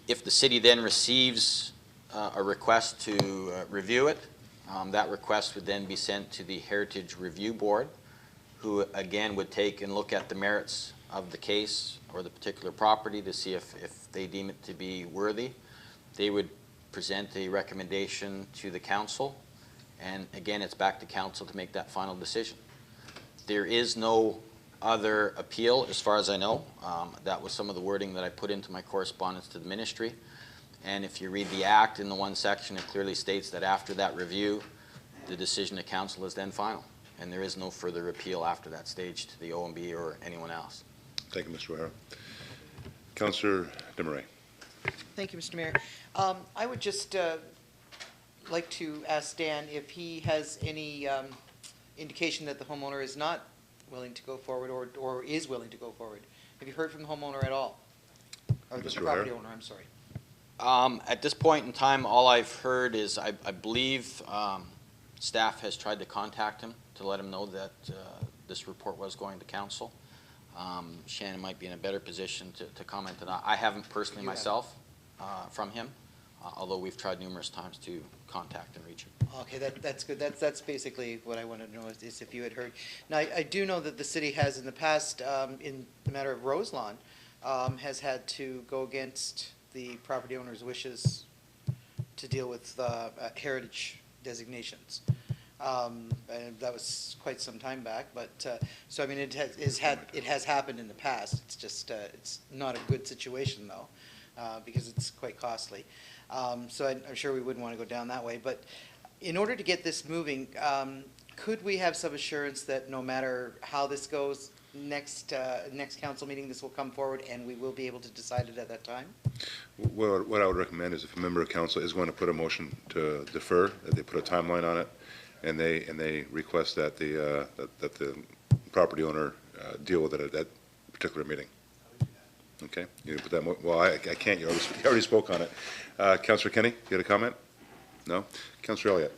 if the city then receives a request to review it, that request would then be sent to the Heritage Review Board, who again would take and look at the merits of the case or the particular property to see if they deem it to be worthy. They would present a recommendation to the council, and again it's back to council to make that final decision. There is no other appeal as far as I know. That was some of the wording that I put into my correspondence to the ministry, and if you read the act in the one section, it clearly states that after that review the decision of council is then final, and there is no further appeal after that stage to the OMB or anyone else. Thank you, Mr. O'Hara. Councillor Demery. Thank you, Mr. Mayor. I would just like to ask Dan if he has any indication that the homeowner is not willing to go forward or is willing to go forward. Have you heard from the homeowner at all? Or the property owner, I'm sorry. At this point in time, all I've heard is I believe staff has tried to contact him to let him know that this report was going to council. Shannon might be in a better position to comment on that. I haven't personally myself from him, although we've tried numerous times to contact and reach him. Okay, that's good. That's basically what I wanted to know is if you had heard. Now, I do know that the city has in the past, in the matter of Roselawn, has had to go against the property owner's wishes to deal with heritage designations. And that was quite some time back, but so I mean it has happened in the past. It's just it's not a good situation though, because it's quite costly. So I'm sure we wouldn't want to go down that way. But in order to get this moving, could we have some assurance that no matter how this goes, next council meeting this will come forward and we will be able to decide it at that time? What I would recommend is if a member of council is going to put a motion to defer, that they put a timeline on it, and they request that the property owner deal with it at that particular meeting. Okay, you put that. Well, I can't. You already spoke on it. Councillor Kenny, you had a comment? No. Councillor Elliott.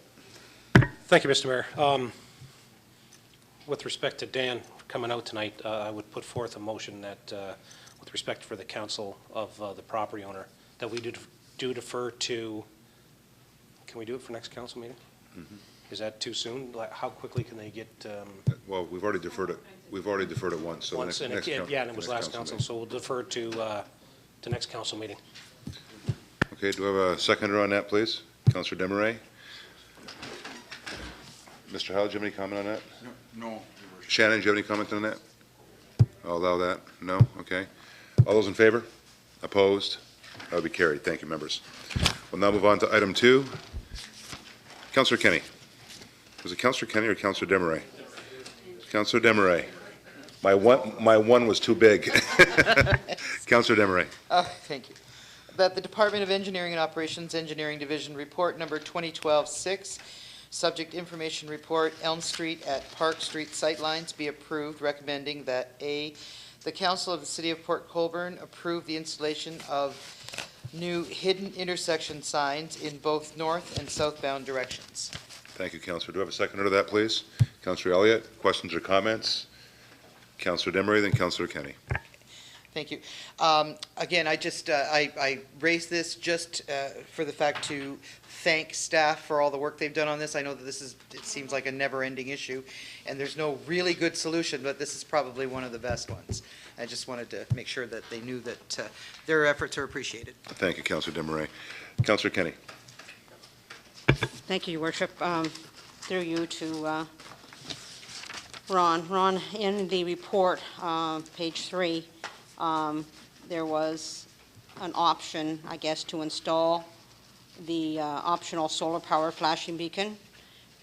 Thank you, Mr. Mayor. with respect to Dan coming out tonight, I would put forth a motion that, with respect for the counsel of the property owner, that we do defer to, can we do it for next council meeting? Is that too soon? Like, how quickly can they get? Well, we've already deferred it. We've already deferred it once, so Once, and yeah, and it was last council, meeting. so we'll defer to next council meeting. Okay, do we have a seconder on that, please? Councillor Demaray? Mr. Howell, do you have any comment on that? No. Shannon, do you have any comment on that? I'll allow that. No? Okay. All those in favor? Opposed? That will be carried. Thank you, members. We'll now move on to item 2. Councillor Kenny. Was it Councillor Kenny or Councillor Demaray? Councillor Demaray. My one was too big. Councillor Demaray. Thank you. That the Department of Engineering and Operations Engineering Division Report Number 2012-6, Subject Information Report, Elm Street at Park Street Sightlines be approved, recommending that A, the Council of the City of Port Colborne approve the installation of new hidden intersection signs in both north and southbound directions. Thank you, Councillor. Do I have a seconder to that, please? Councillor Elliott, questions or comments? Councillor Demaray, then Councillor Kenny. Thank you. Again, I raised this just for the fact to thank staff for all the work they've done on this. I know that it seems like a never-ending issue, and there's no really good solution, but this is probably one of the best ones. I just wanted to make sure that they knew that their efforts are appreciated. Thank you, Councillor Demaray. Councillor Kenny. Thank you, Your Worship. Through you to Ron. Ron, in the report, page 3, there was an option, I guess, to install the optional solar power flashing beacon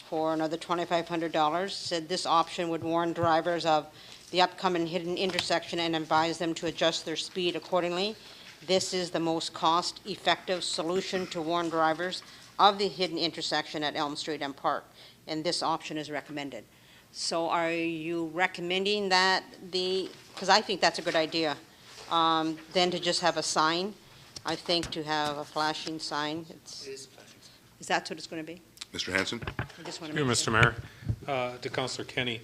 for another $2,500. Said this option would warn drivers of the upcoming hidden intersection and advise them to adjust their speed accordingly. This is the most cost-effective solution to warn drivers of the hidden intersection at Elm Street and Park, and this option is recommended. So are you recommending that because I think that's a good idea, then to just have a sign? I think to have a flashing sign, is that what it's going to be? Mr. Hanson. I just want to make Mr. Mayor, to Councillor Kenny,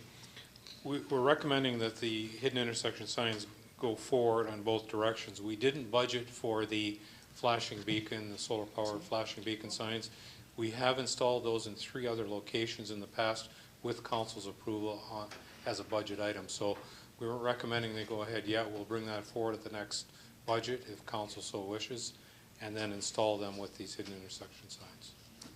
we're recommending that the hidden intersection signs go forward on both directions. We didn't budget for the flashing beacon, the solar powered flashing beacon signs. We have installed those in 3 other locations in the past with council's approval as a budget item. So we weren't recommending they go ahead yet. We'll bring that forward at the next budget if council so wishes, and then install them with these hidden intersection signs.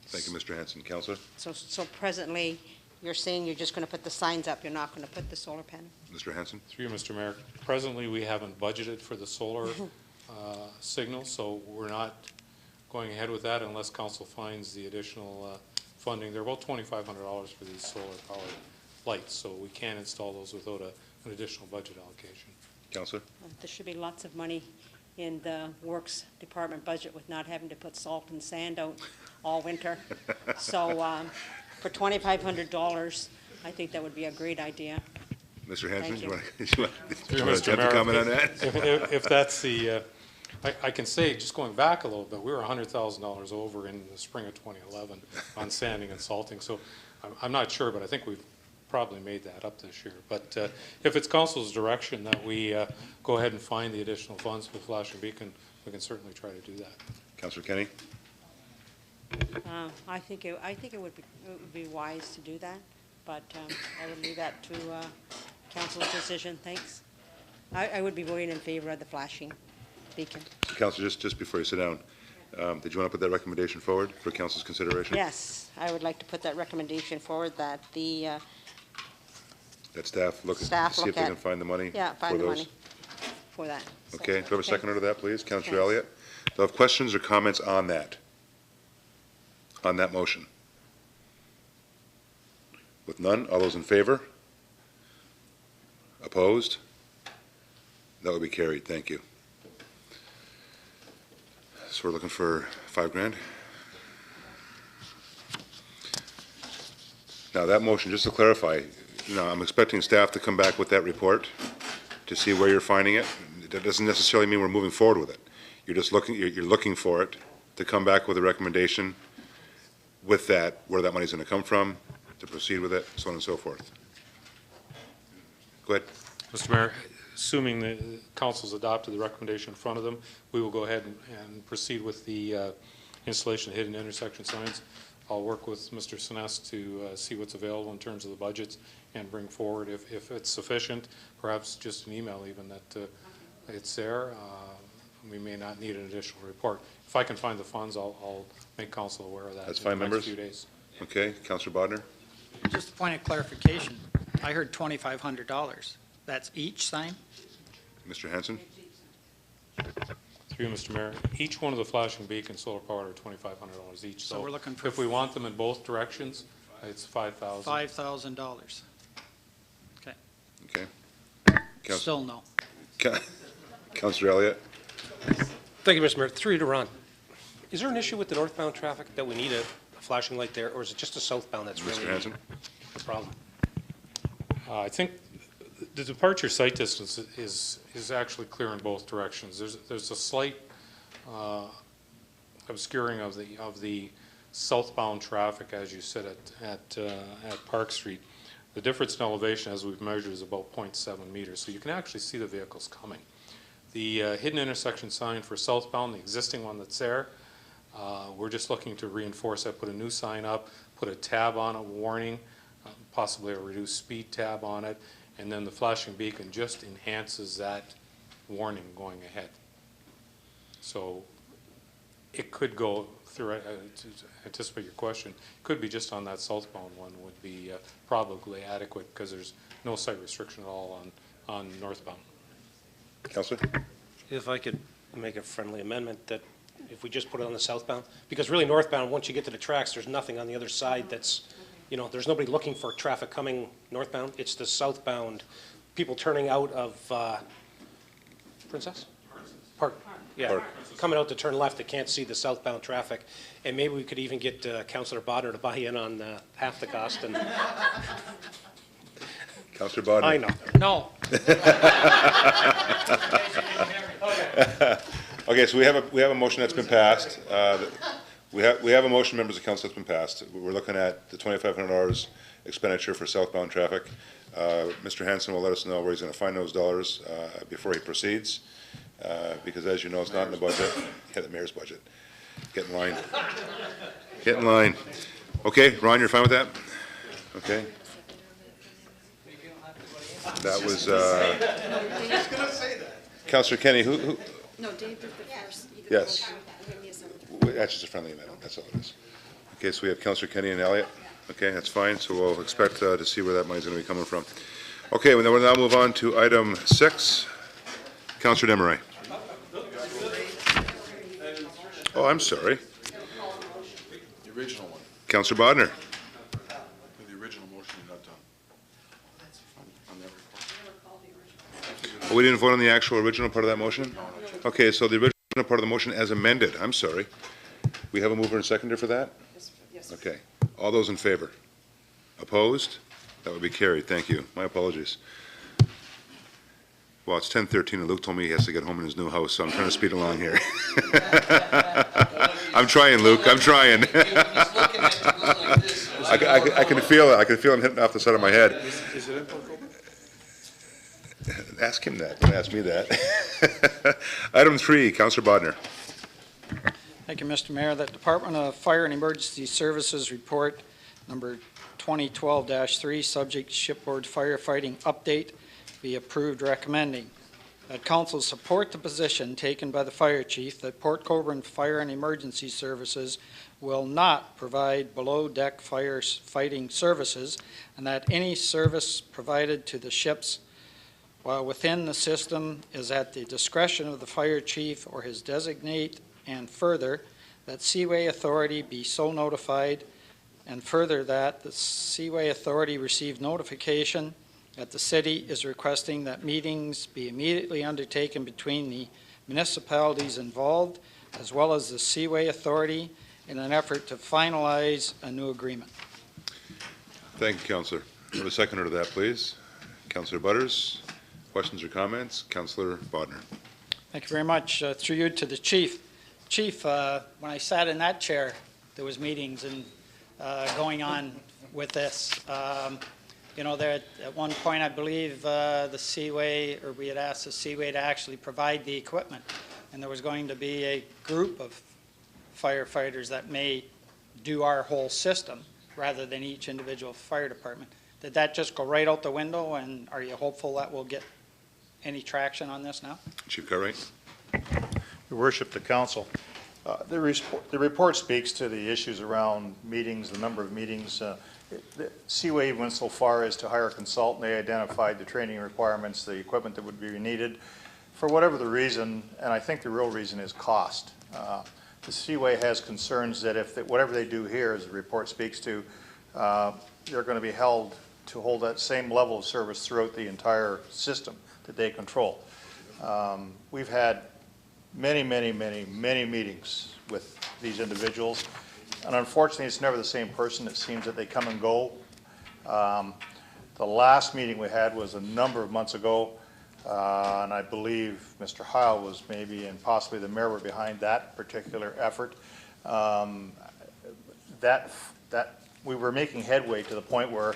Thank you, Mr. Hanson. Councillor. So presently, you're saying you're just going to put the signs up, you're not going to put the solar panel? Mr. Hanson. Through you, Mr. Mayor. Presently, we haven't budgeted for the solar signal, so we're not going ahead with that unless council finds the additional funding. They're about $2,500 for these solar powered lights, so we can't install those without an additional budget allocation. Councillor. There should be lots of money in the Works Department budget with not having to put salt and sand out all winter. So for $2,500, I think that would be a great idea. Mr. Hanson, Thank you. do you want to comment on that? If that's the, I can say, just going back a little bit, we were $100,000 over in the spring of 2011 on sanding and salting. So I'm not sure, but I think we've probably made that up this year. But if it's council's direction that we go ahead and find the additional funds for flashing beacon, we can certainly try to do that. Councillor Kenny. I think it would be wise to do that, but I would leave that to council's decision. Thanks. I would be voting in favor of the flashing beacon. Councillor, just before you sit down, did you want to put that recommendation forward for council's consideration? Yes, I would like to put that recommendation forward that the That staff look Staff at, see if look they at- can find the money yeah, for find the those. money for that. So, Okay, do I have a okay. seconder to that, please? Councillor Thanks. Elliott. Do I have questions or comments on that? On that motion? With none, all those in favor? Opposed? That would be carried. Thank you. So we're looking for $5,000. Now, that motion, just to clarify, I'm expecting staff to come back with that report to see where you're finding it. That doesn't necessarily mean we're moving forward with it. You're just looking for it to come back with a recommendation with that, where that money's going to come from, to proceed with it, so on and so forth. Go ahead. Mr. Mayor, assuming the council's adopted the recommendation in front of them, we will go ahead and proceed with the installation of hidden intersection signs. I'll work with Mr. Sinest to see what's available in terms of the budgets and bring forward, if it's sufficient, perhaps just an email even that it's there. We may not need an additional report. If I can find the funds, I'll make council aware of that. That's fine, in the members. next few days. Okay, Councillor Bodnar? Just a point of clarification. I heard $2,500. That's each sign? Mr. Hanson? Through you, Mr. Mayor, each one of the flashing beacons solar powered are $2,500 each. So we're looking for- if we want them in both directions, it's $5,000. $5,000. Okay. Okay. Still no. Councillor Elliott? Thank you, Mr. Mayor. Through you to Ron. Is there an issue with the northbound traffic that we need a flashing light there, or is it just the southbound that's really Mr. Hanson? the problem? I think the departure sight distance is actually clear in both directions. There's a slight obscuring of the southbound traffic, as you said, at Park Street. The difference in elevation, as we've measured, is about 0.7 meters, so you can actually see the vehicles coming. The hidden intersection sign for southbound, the existing one that's there, we're just looking to reinforce that, put a new sign up, put a tab on it, warning, possibly a reduced speed tab on it, and then the flashing beacon just enhances that warning going ahead. So it could go through, to anticipate your question, could be just on that southbound one would be probably adequate, because there's no sight restriction at all on northbound. Councillor? If I could make a friendly amendment that if we just put it on the southbound, because really northbound, once you get to the tracks, there's nothing on the other side that's, you know, there's nobody looking for traffic coming northbound. It's the southbound, people turning out of Princess? Park. Yeah, Park. coming out to turn left that can't see the southbound traffic. And maybe we could even get Councillor Bodnar to buy in on half the cost. And Councillor Bodnar? I know. No. Okay, so we have a motion that's been passed. We have a motion, members of council, that's been passed. We're looking at the $2,500 expenditure for southbound traffic. Mr. Hanson will let us know where he's going to find those dollars before he proceeds, because as you know, it's not in the budget. Yeah, the mayor's budget. Get in line. Get in line. Okay, Ron, you're fine with that? Okay. That was Councillor Kenny. Who? No, Dave did the first. Yes. That's just a friendly amendment, that's all it is. Okay, so we have Councillor Kenny and Elliott. Okay, that's fine, so we'll expect to see where that money's going to be coming from. Okay, well, then we'll now move on to item 6. Councillor Desmarais. Oh, I'm sorry. The original one. Councillor Bodnar. The original motion, you're not done. On that report. Oh, we didn't vote on the actual original part of that motion? Okay, so the original part of the motion as amended, I'm sorry. We have a mover and seconder for that? Yes. Okay. All those in favor? Opposed? That would be carried. Thank you. My apologies. Well, it's 10:13 and Luke told me he has to get home in his new house, so I'm trying to speed along here. I'm trying, Luke. I'm trying. I can feel it. I can feel him hitting off the side of my head. Is it in Porco? Ask him that. Don't ask me that. Item 3, Councillor Bodnar. Thank you, Mr. Mayor. That Department of Fire and Emergency Services report number 2012-3, subject shipboard firefighting update, be approved, recommending that council support the position taken by the fire chief that Port Colborne Fire and Emergency Services will not provide below-deck fire fighting services, and that any service provided to the ships while within the system is at the discretion of the fire chief or his designate, and further, that Seaway Authority be so notified, and further, that the Seaway Authority receive notification that the city is requesting that meetings be immediately undertaken between the municipalities involved, as well as the Seaway Authority, in an effort to finalize a new agreement. Thank you, Councillor. Have a seconder to that, please. Councillor Butters. Questions or comments? Councillor Bodnar. Thank you very much. Through you to the chief. Chief, when I sat in that chair, there was meetings and going on with this. You know, there, at one point, I believe the Seaway, or we had asked the Seaway to actually provide the equipment, and there was going to be a group of firefighters that may do our whole system rather than each individual fire department. Did that just go right out the window, and are you hopeful that we'll get any traction on this now? Chief Cartwright? Your Worship, the council. The report speaks to the issues around meetings, the number of meetings. The Seaway went so far as to hire a consultant. They identified the training requirements, the equipment that would be needed. For whatever the reason, and I think the real reason is cost. The Seaway has concerns that if whatever they do here, as the report speaks to, they're going to be held to hold that same level of service throughout the entire system that they control. We've had many meetings with these individuals, and unfortunately it's never the same person. It seems that they come and go. The last meeting we had was a number of months ago, and I believe Mr. Heil was maybe, and possibly the mayor were behind that particular effort. That we were making headway to the point where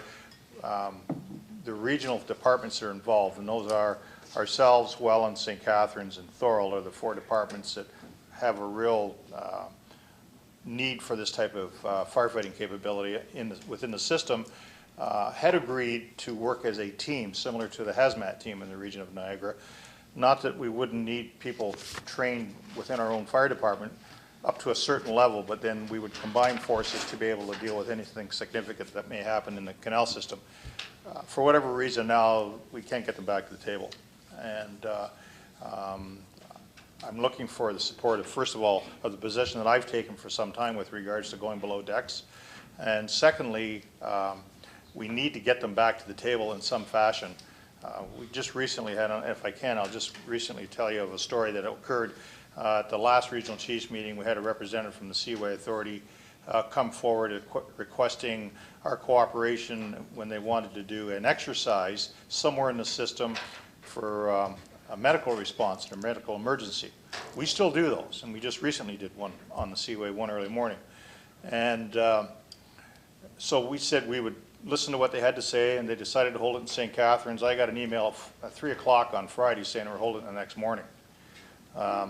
the regional departments are involved, and those are ourselves, Welland, St. Catharines, and Thorold are the 4 departments that have a real need for this type of firefighting capability within the system, had agreed to work as a team similar to the hazmat team in the region of Niagara. Not that we wouldn't need people trained within our own fire department up to a certain level, but then we would combine forces to be able to deal with anything significant that may happen in the canal system. For whatever reason now, we can't get them back to the table. And I'm looking for the support of, first of all, of the position that I've taken for some time with regards to going below decks. And secondly, we need to get them back to the table in some fashion. We just recently had, if I can, I'll just recently tell you of a story that occurred at the last regional chiefs meeting. We had a representative from the Seaway Authority come forward requesting our cooperation when they wanted to do an exercise somewhere in the system for a medical response and a medical emergency. We still do those, and we just recently did one on the Seaway one early morning. And so we said we would listen to what they had to say, and they decided to hold it in St. Catharines. I got an email at 3 o'clock on Friday saying we're holding it the next morning.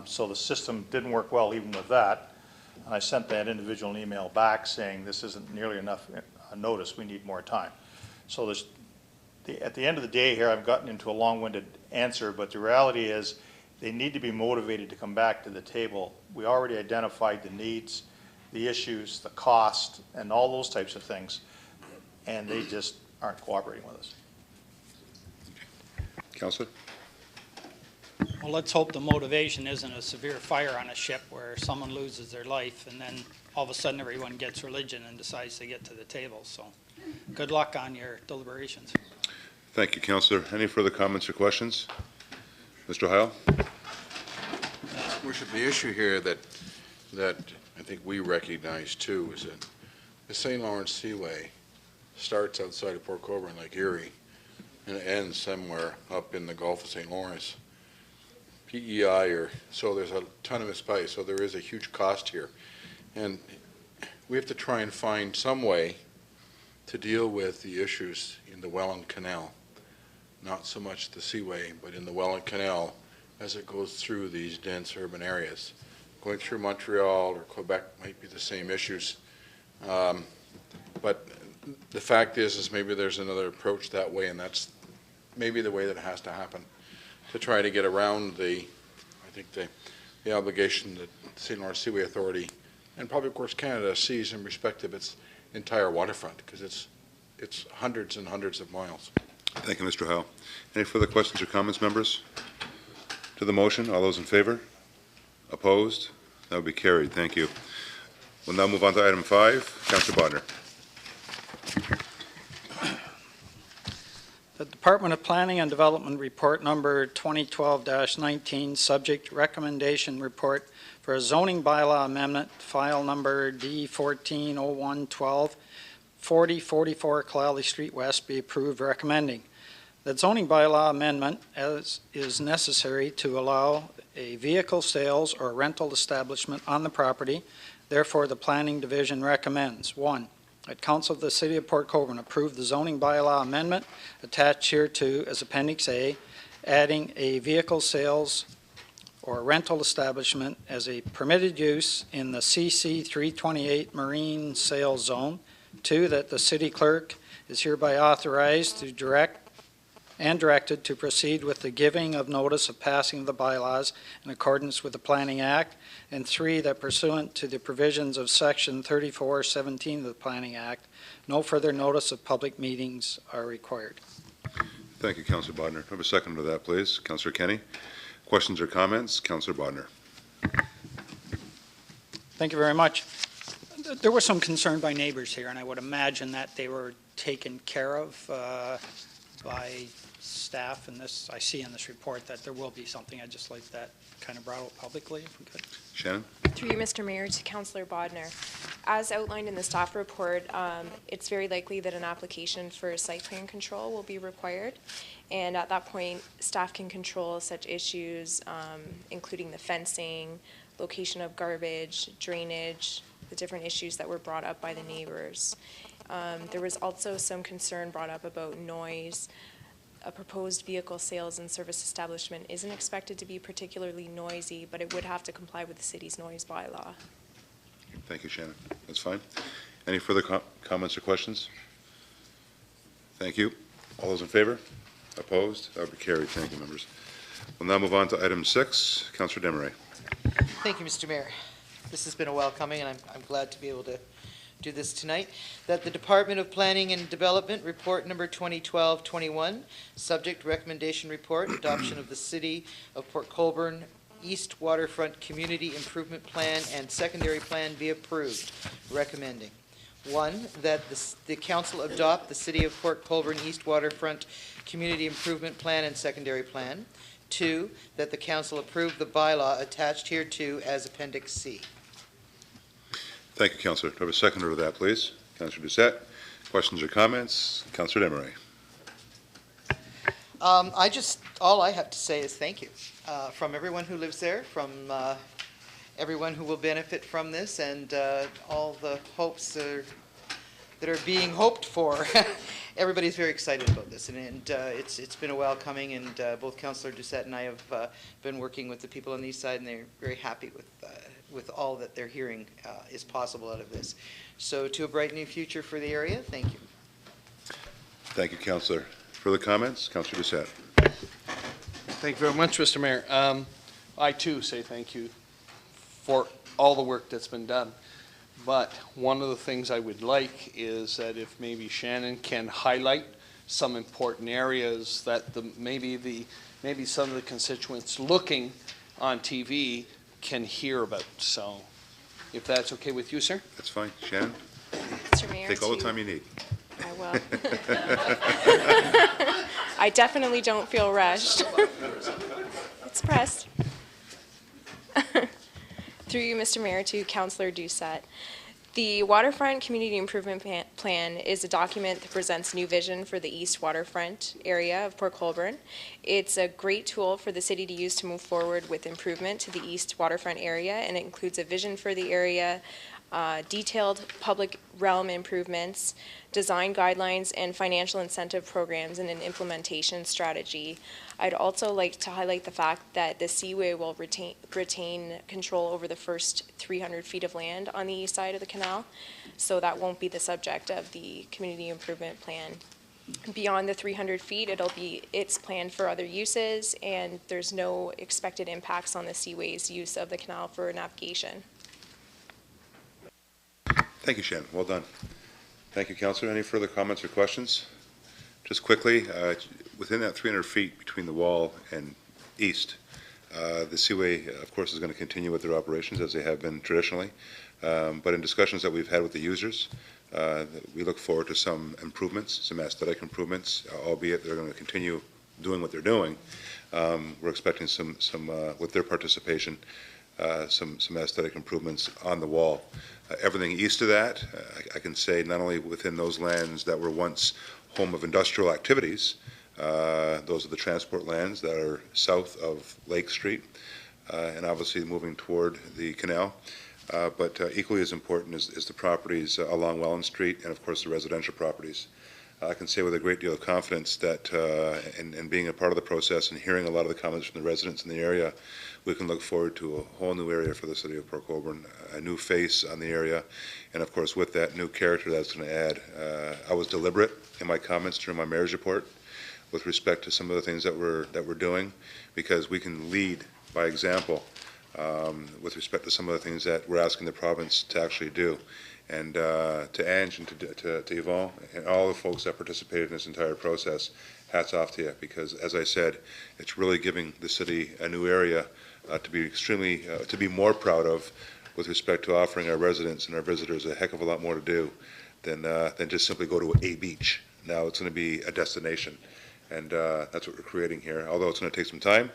So the system didn't work well even with that. And I sent that individual an email back saying this isn't nearly enough notice, we need more time. So at the end of the day here, I've gotten into a long-winded answer, but the reality is they need to be motivated to come back to the table. We already identified the needs, the issues, the cost, and all those types of things, and they just aren't cooperating with us. Councillor? Well, let's hope the motivation isn't a severe fire on a ship where someone loses their life and then all of a sudden everyone gets religion and decides to get to the table. So good luck on your deliberations. Thank you, Councillor. Any further comments or questions? Mr. Heil? Worship, the issue here that I think we recognize too is that the St. Lawrence Seaway starts outside of Port Colborne, Lake Erie, and it ends somewhere up in the Gulf of St. Lawrence. PEI, so there's a ton of space, so there is a huge cost here. And we have to try and find some way to deal with the issues in the Welland Canal. Not so much the Seaway, but in the Welland Canal as it goes through these dense urban areas. Going through Montreal or Quebec might be the same issues. But the fact is maybe there's another approach that way, and that's maybe the way that it has to happen, to try to get around I think the obligation that the St. Lawrence Seaway Authority and Public Works Canada sees in respect of its entire waterfront, because it's hundreds and hundreds of miles. Thank you, Mr. Howe. Any further questions or comments, members? To the motion, all those in favor? Opposed? That will be carried. Thank you. We'll now move on to item 5. Councillor Bodner. The Department of Planning and Development Report number 2012-19, subject recommendation report for a zoning bylaw amendment, file number D140112, 4044 Clally Street West, be approved, recommending that zoning bylaw amendment as is necessary to allow a vehicle sales or rental establishment on the property. Therefore, the Planning Division recommends 1. that Council of the City of Port Colborne approve the zoning bylaw amendment attached here to as Appendix A, adding a vehicle sales or rental establishment as a permitted use in the CC 328 Marine Sales Zone. 2, that the city clerk is hereby authorized to directed to proceed with the giving of notice of passing of the bylaws in accordance with the Planning Act. And 3, that pursuant to the provisions of Section 3417 of the Planning Act, no further notice of public meetings are required. Thank you, Councillor Bodnar. Have a second to that, please. Councillor Kenny. Questions or comments? Councillor Bodnar. Thank you very much. There was some concern by neighbors here, and I would imagine that they were taken care of by staff, and this, I see in this report that there will be something. I'd just like that kind of brought out publicly, if we could. Shannon? Through you, Mr. Mayor, to Councillor Bodnar. As outlined in the staff report, it's very likely that an application for site plan control will be required. And at that point, staff can control such issues, including the fencing, location of garbage, drainage, the different issues that were brought up by the neighbors. There was also some concern brought up about noise. A proposed vehicle sales and service establishment isn't expected to be particularly noisy, but it would have to comply with the city's noise bylaw. Thank you, Shannon. That's fine. Any further comments or questions? Thank you. All those in favor? Opposed? That would be carried. Thank you, members. We'll now move on to item 6. Councillor Desmarais. Thank you, Mr. Mayor. This has been a while coming, and I'm glad to be able to do this tonight. That the Department of Planning and Development, report number 2012-21, subject recommendation report, adoption of the City of Port Colborne East Waterfront Community Improvement Plan and Secondary Plan be approved. Recommending. 1, that the council adopt the City of Port Colborne East Waterfront Community Improvement Plan and Secondary Plan. 2, that the council approve the bylaw attached hereto as Appendix C. Thank you, Councillor. Do I have a seconder to that, please? Councillor Doucette. Questions or comments? Councillor Desmarais. All I have to say is thank you from everyone who lives there, from everyone who will benefit from this, and all the hopes that are being hoped for. Everybody's very excited about this, and it's been a while coming, and both Councillor Doucette and I have been working with the people on the east side, and they're very happy with all that they're hearing is possible out of this. So to a bright new future for the area, thank you. Thank you, Councillor. Further comments? Councillor Doucette. Thank you very much, Mr. Mayor. I too say thank you for all the work that's been done. But one of the things I would like is that if maybe Shannon can highlight some important areas that maybe some of the constituents looking on TV can hear about. So if that's okay with you, sir? That's fine. Shannon? Mr. Mayor, Take all the time you need. I will. I definitely don't feel rushed. It's pressed. Through you, Mr. Mayor, to Councillor Doucette. The Waterfront Community Improvement Plan is a document that presents new vision for the east waterfront area of Port Colborne. It's a great tool for the city to use to move forward with improvement to the east waterfront area, and it includes a vision for the area, detailed public realm improvements, design guidelines, and financial incentive programs, and an implementation strategy. I'd also like to highlight the fact that the Seaway will retain control over the first 300 feet of land on the east side of the canal, so that won't be the subject of the community improvement plan. Beyond the 300 feet, it's planned for other uses, and there's no expected impacts on the Seaway's use of the canal for navigation. Thank you, Shannon. Well done. Thank you, Councillor. Any further comments or questions? Just quickly, within that 300 feet between the wall and east, the Seaway, of course, is going to continue with their operations as they have been traditionally. But in discussions that we've had with the users, we look forward to some improvements, some aesthetic improvements, albeit they're going to continue doing what they're doing. We're expecting some with their participation, some aesthetic improvements on the wall. Everything east of that, I can say not only within those lands that were once home of industrial activities, those are the transport lands that are south of Lake Street, and obviously moving toward the canal. but equally as important is the properties along Welland Street and, of course, the residential properties. I can say with a great deal of confidence that, in being a part of the process and hearing a lot of the comments from the residents in the area, we can look forward to a whole new area for the city of Port Colborne, a new face on the area, and of course with that new character that's going to add. I was deliberate in my comments during my mayor's report with respect to some of the things that we're doing, because we can lead by example with respect to some of the things that we're asking the province to actually do. And to Ange and to Yvonne and all the folks that participated in this entire process, hats off to you, because as I said, it's really giving the city a new area to be extremely, to be more proud of with respect to offering our residents and our visitors a heck of a lot more to do than just simply go to a beach. Now it's going to be a destination, and that's what we're creating here. Although it's going to take some time,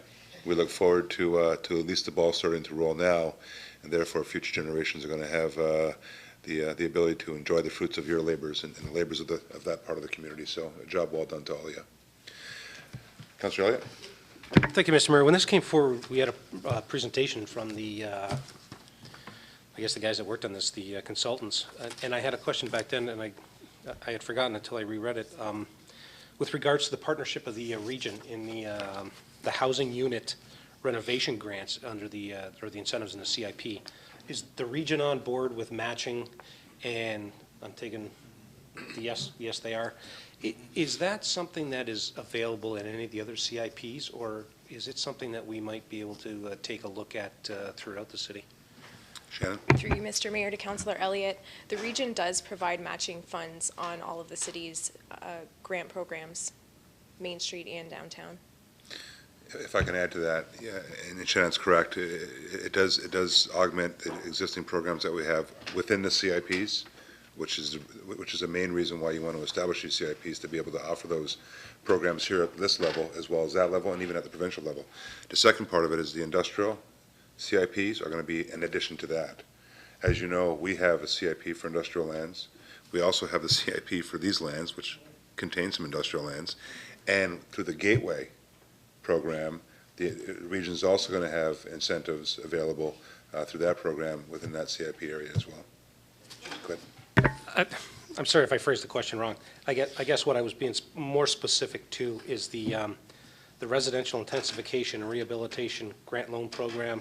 we look forward to at least the ball starting to roll now, and therefore future generations are going to have the ability to enjoy the fruits of your labors and the labors of that part of the community. So a job well done to all of you. Councillor Elliott. Thank you, Mr. Mayor. When this came forward, we had a presentation from the, I guess the guys that worked on this, the consultants, and I had a question back then, and I had forgotten until I reread it. With regards to the partnership of the region in the housing unit renovation grants under the or the incentives in the CIP, is the region on board with matching? And I'm taking the yes they are. Is that something that is available in any of the other CIPs, or is it something that we might be able to take a look at throughout the city? Shannon? Through you, Mr. Mayor, to Councillor Elliott, the region does provide matching funds on all of the city's grant programs, Main Street and downtown. If I can add to that, yeah, and Shannon's correct, it does augment the existing programs that we have within the CIPs, which is a main reason why you want to establish these CIPs, to be able to offer those programs here at this level as well as that level and even at the provincial level. The second part of it is the industrial CIPs are going to be in addition to that. As you know, we have a CIP for industrial lands. We also have the CIP for these lands, which contains some industrial lands, and through the Gateway program, the region is also going to have incentives available through that program within that CIP area as well. Go ahead. I'm sorry if I phrased the question wrong. I guess what I was being more specific to is the residential intensification and rehabilitation grant loan program,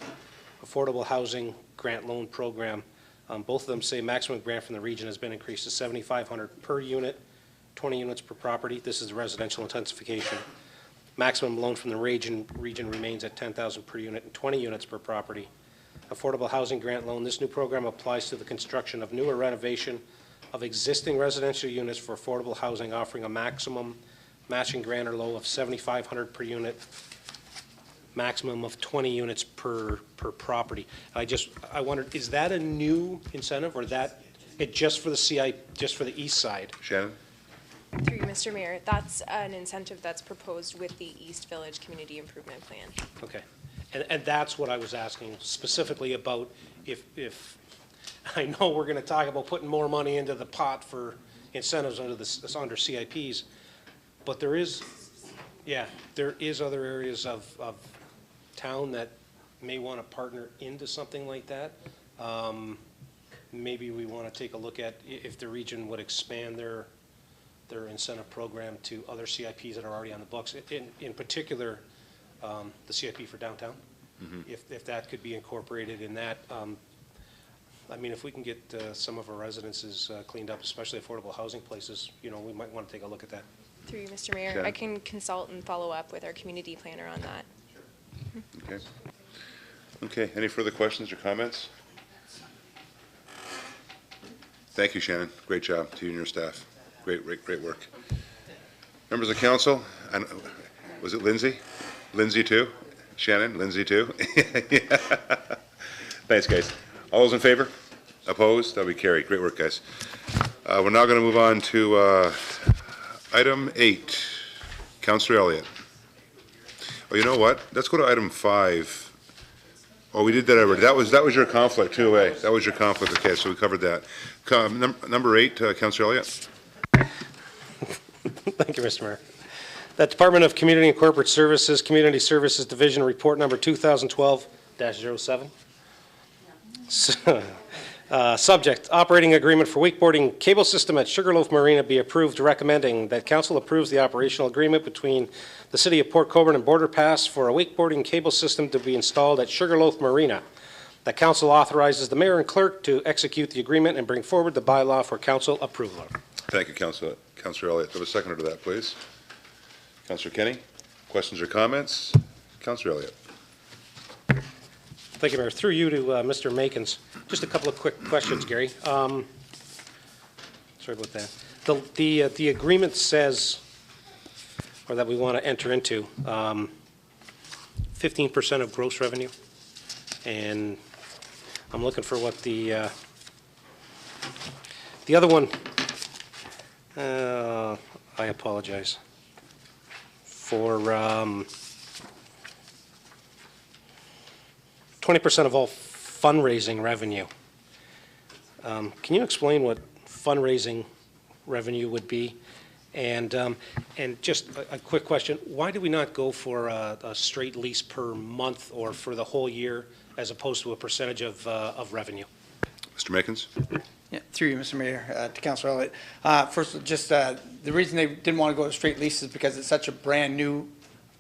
affordable housing grant loan program. Both of them say maximum grant from the region has been increased to $7,500 per unit, 20 units per property. This is the residential intensification. Maximum loan from the region remains at $10,000 per unit and 20 units per property. Affordable housing grant loan. This new program applies to the construction of new or renovation of existing residential units for affordable housing, offering a maximum matching grant or loan of $7,500 per unit, maximum of 20 units per property. I wondered, is that a new incentive, or that it just for the CI, just for the east side? Shannon? Through you, Mr. Mayor, that's an incentive that's proposed with the East Village Community Improvement Plan. Okay. And that's what I was asking specifically about. If I know we're going to talk about putting more money into the pot for incentives under CIPs, but there is other areas of town that may want to partner into something like that. Maybe we want to take a look at if the region would expand their incentive program to other CIPs that are already on the books. In particular, the CIP for downtown, if that could be incorporated in that. I mean, if we can get some of our residences cleaned up, especially affordable housing places, we might want to take a look at that. Through you, Mr. Mayor, Sure. I can consult and follow up with our community planner on that. Okay. Okay, any further questions or comments? Thank you, Shannon. Great job to you and your staff. Great work. Members of council, was it Lindsay? Lindsay too? Shannon, Lindsay too? Yeah. Thanks, guys. All those in favor? Opposed? That'll be carried. Great work, guys. We're now going to move on to item 8. Councillor Elliott. Oh, you know what? Let's go to item 5. Oh, we did that already. That was your conflict too, eh? That was your conflict. Okay, so we covered that. Number 8, Councillor Elliott. Thank you, Mr. Mayor. The Department of Community and Corporate Services, Community Services Division Report Number 2012-07. Subject, operating agreement for wakeboarding cable system at Sugarloaf Marina be approved, recommending that council approves the operational agreement between the City of Port Colborne and Border Pass for a wakeboarding cable system to be installed at Sugarloaf Marina. That council authorizes the mayor and clerk to execute the agreement and bring forward the bylaw for council approval. Thank you, Councilor Elliott. Do I have a seconder to that, please? Councilor Kenny, questions or comments? Councilor Elliott. Thank you, Mayor. Through you to Mr. Makins. Just a couple of quick questions, Gary. Sorry about that. The agreement says, or that we want to enter into, 15% of gross revenue, and I'm looking for what the other one. I apologize for 20% of all fundraising revenue. Can you explain what fundraising revenue would be? And just a quick question, why do we not go for a straight lease per month or for the whole year as opposed to a percentage of revenue? Mr. Makins? Yeah, through you, Mr. Mayor, to Councilor Elliott. First, just the reason they didn't want to go to straight lease is because it's such a brand-new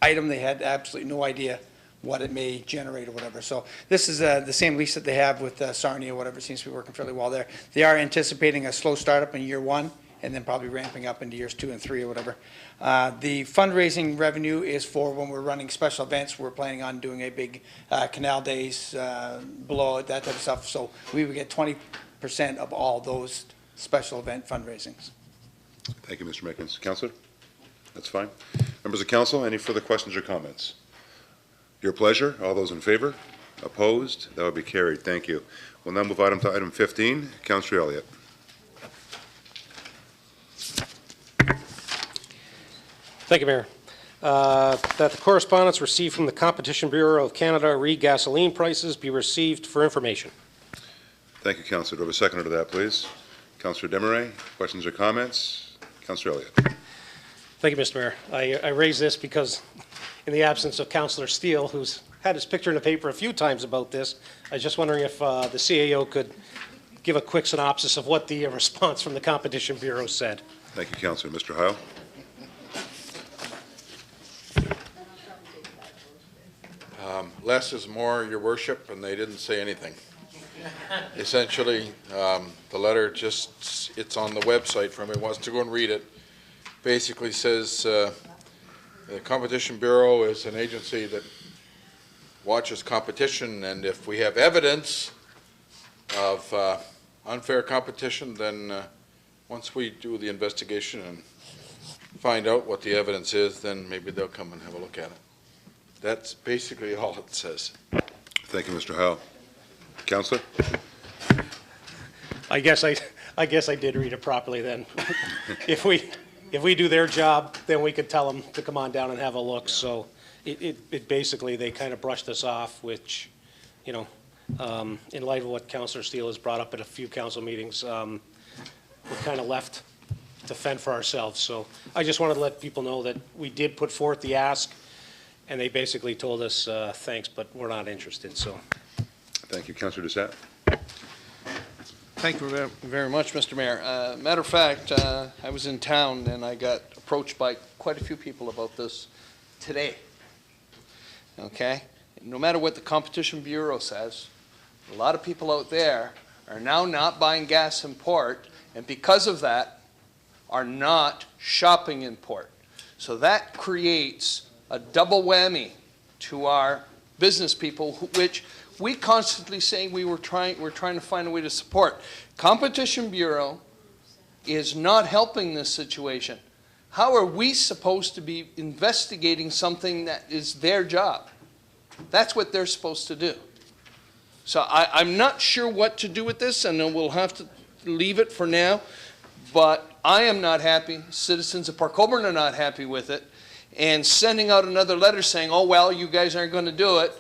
item. They had absolutely no idea what it may generate or whatever. So this is the same lease that they have with Sarnia or whatever. It seems to be working fairly well there. They are anticipating a slow startup in year 1 and then probably ramping up into years 2 and 3 or whatever. The fundraising revenue is for when we're running special events. We're planning on doing a big canal days, blowout, that type of stuff. So we would get 20% of all those special event fundraisings. Thank you, Mr. Makins. Councilor? That's fine. Members of council, any further questions or comments? Your pleasure. All those in favor? Opposed? That would be carried. Thank you. We'll now move on to item 15. Councilor Elliott. Thank you, Mayor. That the correspondence received from the Competition Bureau of Canada re gasoline prices be received for information. Thank you, Councilor. Do I have a seconder to that, please? Councilor Desmarais, questions or comments? Councilor Elliott. Thank you, Mr. Mayor. I raise this because in the absence of Councilor Steele, who's had his picture in the paper a few times about this, I was just wondering if the CAO could give a quick synopsis of what the response from the Competition Bureau said. Thank you, Councilor. Mr. Heil. Less is more, Your Worship, and they didn't say anything. Essentially, the letter just, it's on the website for anyone who wants to go and read it. Basically says the Competition Bureau is an agency that watches competition, and if we have evidence of unfair competition, then once we do the investigation and find out what the evidence is, then maybe they'll come and have a look at it. That's basically all it says. Thank you, Mr. Heil. Councilor? I guess I did read it properly then. If we do their job, then we could tell them to come on down and have a look. So it basically, they kind of brushed us off, which, you know, in light of what Councilor Steele has brought up at a few council meetings, we're kind of left to fend for ourselves. So I just wanted to let people know that we did put forth the ask, and they basically told us, thanks, but we're not interested, so. Thank you. Councilor Doucette. Thank you very much, Mr. Mayor. Matter of fact, I was in town and I got approached by quite a few people about this today. Okay? No matter what the Competition Bureau says, a lot of people out there are now not buying gas in port, and because of that, are not shopping in port. So that creates a double whammy to our business people, which we constantly say we're trying to find a way to support. Competition Bureau is not helping this situation. How are we supposed to be investigating something that is their job? That's what they're supposed to do. So I'm not sure what to do with this, and then we'll have to leave it for now. But I am not happy. Citizens of Port Colborne are not happy with it. And sending out another letter saying, oh, well, you guys aren't going to do it,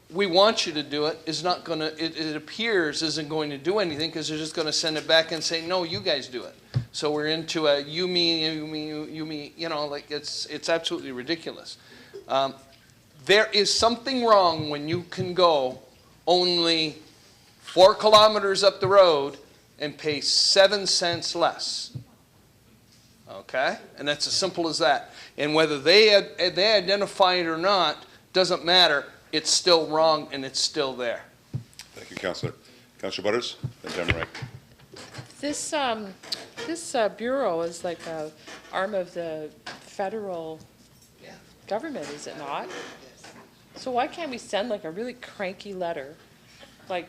we want you to do it, is not going to, it appears isn't going to do anything, because they're just going to send it back and say, no, you guys do it. So we're into a you, me, you know, like it's absolutely ridiculous. There is something wrong when you can go only 4 kilometers up the road and pay 7 cents less. Okay? And that's as simple as that. And whether they identify it or not, doesn't matter. It's still wrong and it's still there. Thank you, Councillor. Councillor Butters, then Demeray. This bureau is like a arm of the federal government, is it not? So why can't we send like a really cranky letter, like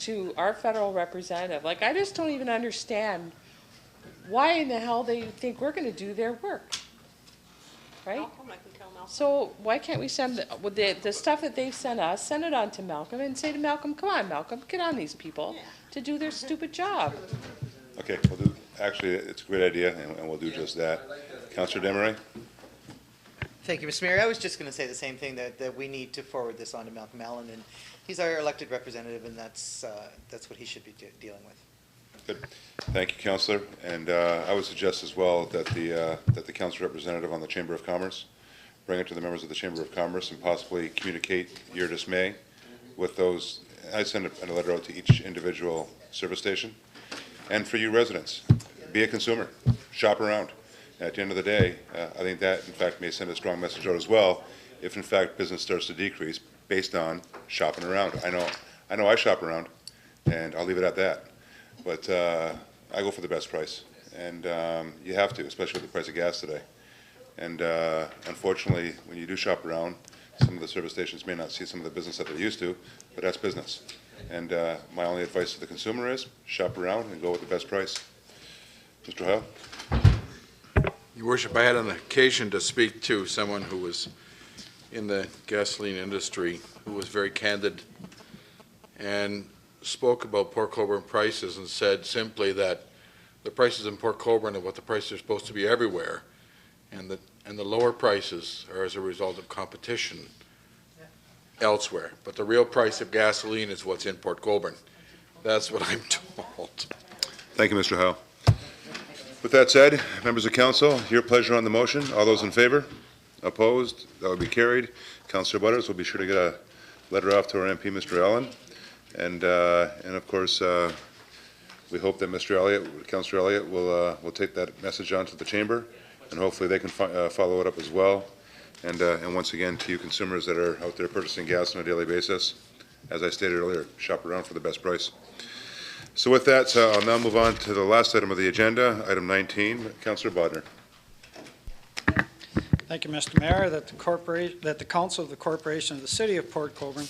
to our federal representative? Like, I just don't even understand why in the hell they think we're going to do their work, right? So why can't we send the stuff that they sent us, send it on to Malcolm and say to Malcolm, come on, Malcolm, get on these people to do their stupid job. Okay, we'll do, actually, it's a great idea, and we'll do just that. Councillor Demeray? Thank you, Mr. Mayor. I was just going to say the same thing, that we need to forward this on to Malcolm Allen, and he's our elected representative, and that's what he should be dealing with. Good. Thank you, Councillor. And I would suggest as well that the council representative on the Chamber of Commerce bring it to the members of the Chamber of Commerce and possibly communicate your dismay with those. I send a letter out to each individual service station. And for you residents, be a consumer. Shop around. At the end of the day, I think that, in fact, may send a strong message out as well if, in fact, business starts to decrease based on shopping around. I know I shop around, and I'll leave it at that. But I go for the best price, and you have to, especially with the price of gas today. And unfortunately, when you do shop around, some of the service stations may not see some of the business that they're used to, but that's business. And my only advice to the consumer is shop around and go with the best price. Mr. Howe? Your Worship, I had an occasion to speak to someone who was in the gasoline industry, who was very candid and spoke about Port Colborne prices and said simply that the prices in Port Colborne are what the prices are supposed to be everywhere, and the lower prices are as a result of competition elsewhere. But the real price of gasoline is what's in Port Colborne. That's what I'm told. Thank you, Mr. Howe. With that said, members of council, your pleasure on the motion. All those in favor? Opposed? That would be carried. Councillor Butters will be sure to get a letter off to our MP, Mr. Allen. And of course, we hope that Mr. Elliott, Councillor Elliott, will take that message on to the chamber, and hopefully they can follow it up as well. And once again, to you consumers that are out there purchasing gas on a daily basis, as I stated earlier, shop around for the best price. So with that, I'll now move on to the last item of the agenda, item 19. Councillor Bodnar. Thank you, Mr. Mayor, that the Council of the Corporation of the City of Port Colborne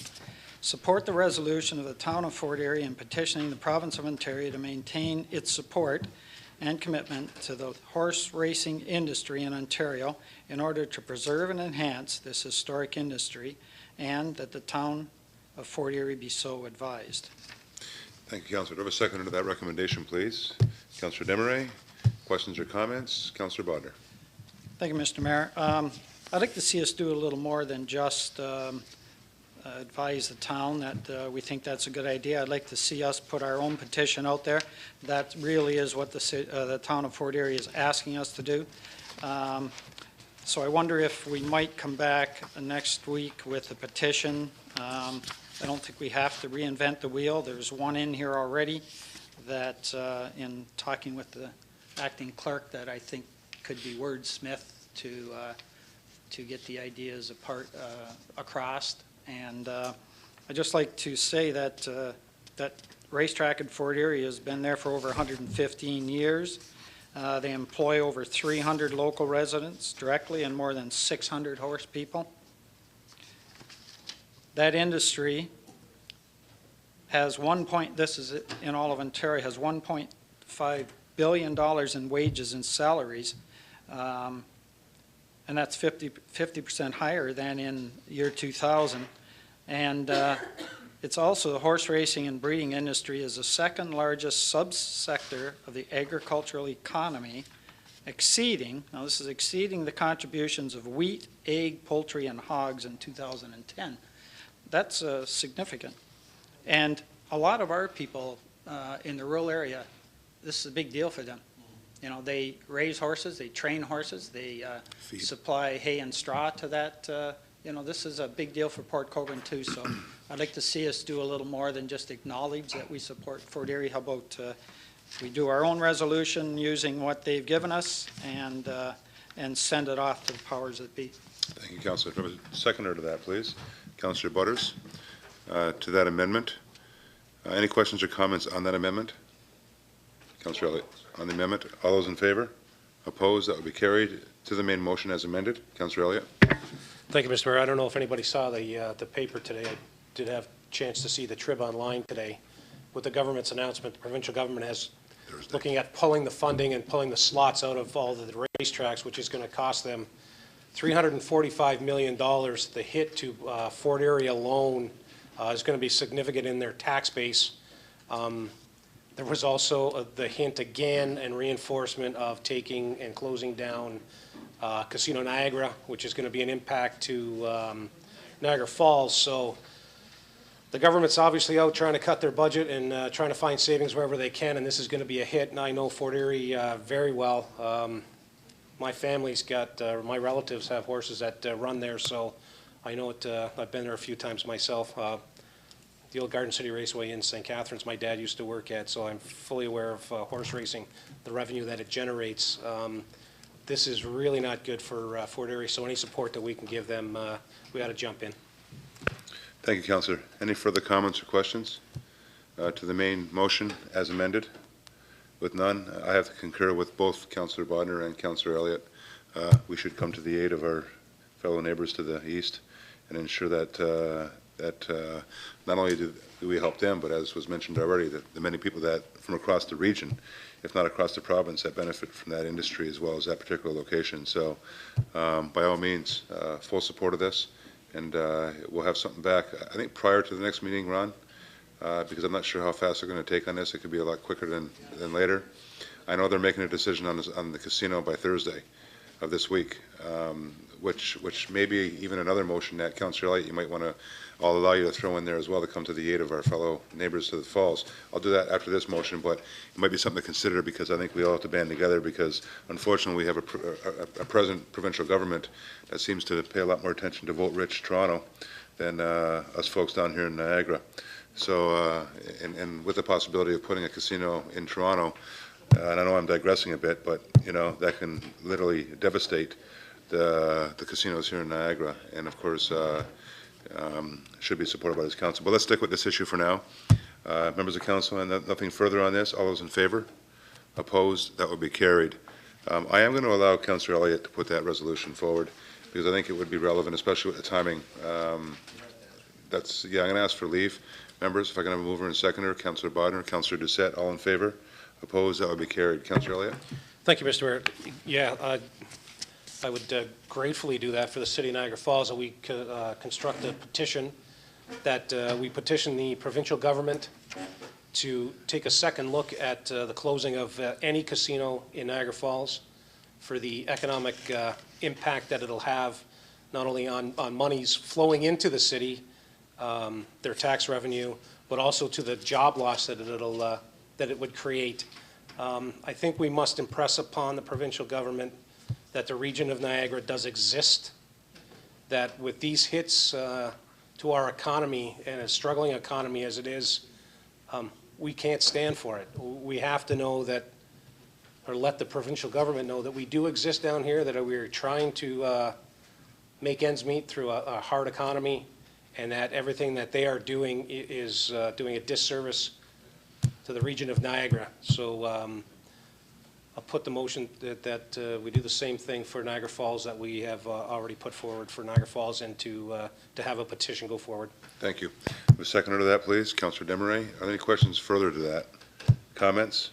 support the resolution of the Town of Fort Erie in petitioning the Province of Ontario to maintain its support and commitment to the horse racing industry in Ontario in order to preserve and enhance this historic industry, and that the Town of Fort Erie be so advised. Thank you, Councillor. Do I have a seconder to that recommendation, please? Councillor Demeray, questions or comments? Councillor Bodnar. Thank you, Mr. Mayor. I'd like to see us do a little more than just advise the town that we think that's a good idea. I'd like to see us put our own petition out there. That really is what the town of Fort Erie is asking us to do. So I wonder if we might come back next week with a petition. I don't think we have to reinvent the wheel. There's one in here already that, in talking with the acting clerk, that I think could be wordsmithed to get the ideas across. And I'd just like to say that that racetrack in Fort Erie has been there for over 115 years. They employ over 300 local residents directly and more than 600 horse people. That industry has this is in all of Ontario, has $1.5 billion in wages and salaries, and that's 50% higher than in year 2000. And it's also the horse racing and breeding industry is the second largest subsector of the agricultural economy, exceeding the contributions of wheat, egg, poultry, and hogs in 2010. That's significant. And a lot of our people in the rural area, this is a big deal for them. You know, they raise horses, they train horses, they supply hay and straw to that. You know, this is a big deal for Port Colborne too, so I'd like to see us do a little more than just acknowledge that we support Fort Erie. How about we do our own resolution using what they've given us and send it off to the powers that be. Thank you, Councillor. Seconder to that, please. Councillor Butters, to that amendment. Any questions or comments on that amendment? Councillor Elliott, on the amendment. All those in favor? Opposed? That would be carried. To the main motion as amended. Councillor Elliott. Thank you, Mr. Mayor. I don't know if anybody saw the paper today. I did have a chance to see the Trib online today. With the government's announcement, the provincial government has looking at pulling the funding and pulling the slots out of all the racetracks, which is going to cost them $345 million. The hit to Fort Erie alone is going to be significant in their tax base. There was also the hint again and reinforcement of taking and closing down Casino Niagara, which is going to be an impact to Niagara Falls. So the government's obviously out trying to cut their budget and trying to find savings wherever they can, and this is going to be a hit. And I know Fort Erie very well. My family's got, my relatives have horses that run there, so I know it. I've been there a few times myself. The old Garden City Raceway in St. Catharines, my dad used to work at, so I'm fully aware of horse racing, the revenue that it generates. This is really not good for Fort Erie, so any support that we can give them, we ought to jump in. Thank you, Councillor. Any further comments or questions to the main motion as amended? With none, I have to concur with both Councillor Bodner and Councillor Elliott. We should come to the aid of our fellow neighbors to the east and ensure that not only do we help them, but as was mentioned already, the many people that from across the region, if not across the province, that benefit from that industry as well as that particular location. So by all means, full support of this, and we'll have something back, I think, prior to the next meeting, Ron, because I'm not sure how fast they're going to take on this. It could be a lot quicker than later. I know they're making a decision on the casino by Thursday of this week, which may be even another motion that, Councillor Elliott, you might want to, I'll allow you to throw in there as well to come to the aid of our fellow neighbors to the falls. I'll do that after this motion, but it might be something to consider because I think we all have to band together because unfortunately we have a present provincial government that seems to pay a lot more attention to vote-rich Toronto than us folks down here in Niagara. So, and with the possibility of putting a casino in Toronto, and I know I'm digressing a bit, but you know that can literally devastate the casinos here in Niagara, and of course should be supported by this council. But let's stick with this issue for now. Members of council, and nothing further on this. All those in favor? Opposed? That would be carried. I am going to allow Councillor Elliott to put that resolution forward because I think it would be relevant, especially with the timing. I'm going to ask for leave. Members, if I can have a mover and seconder, Councillor Bodner, Councillor Doucette, all in favor? Opposed? That would be carried. Councillor Elliott? Thank you, Mr. Mayor. Yeah, I would gratefully do that for the City of Niagara Falls, that we construct a petition, that we petition the provincial government to take a second look at the closing of any casino in Niagara Falls for the economic impact that it'll have, not only on monies flowing into the city, their tax revenue, but also to the job loss that it would create. I think we must impress upon the provincial government that the region of Niagara does exist, that with these hits to our economy and a struggling economy as it is, we can't stand for it. We have to know that, or let the provincial government know that we do exist down here, that we are trying to make ends meet through a hard economy, and that everything that they are doing is doing a disservice to the region of Niagara. So I'll put the motion that we do the same thing for Niagara Falls that we have already put forward for Niagara Falls, and to have a petition go forward. Thank you. A seconder to that, please. Councillor Desmarais. Are there any questions further to that? Comments?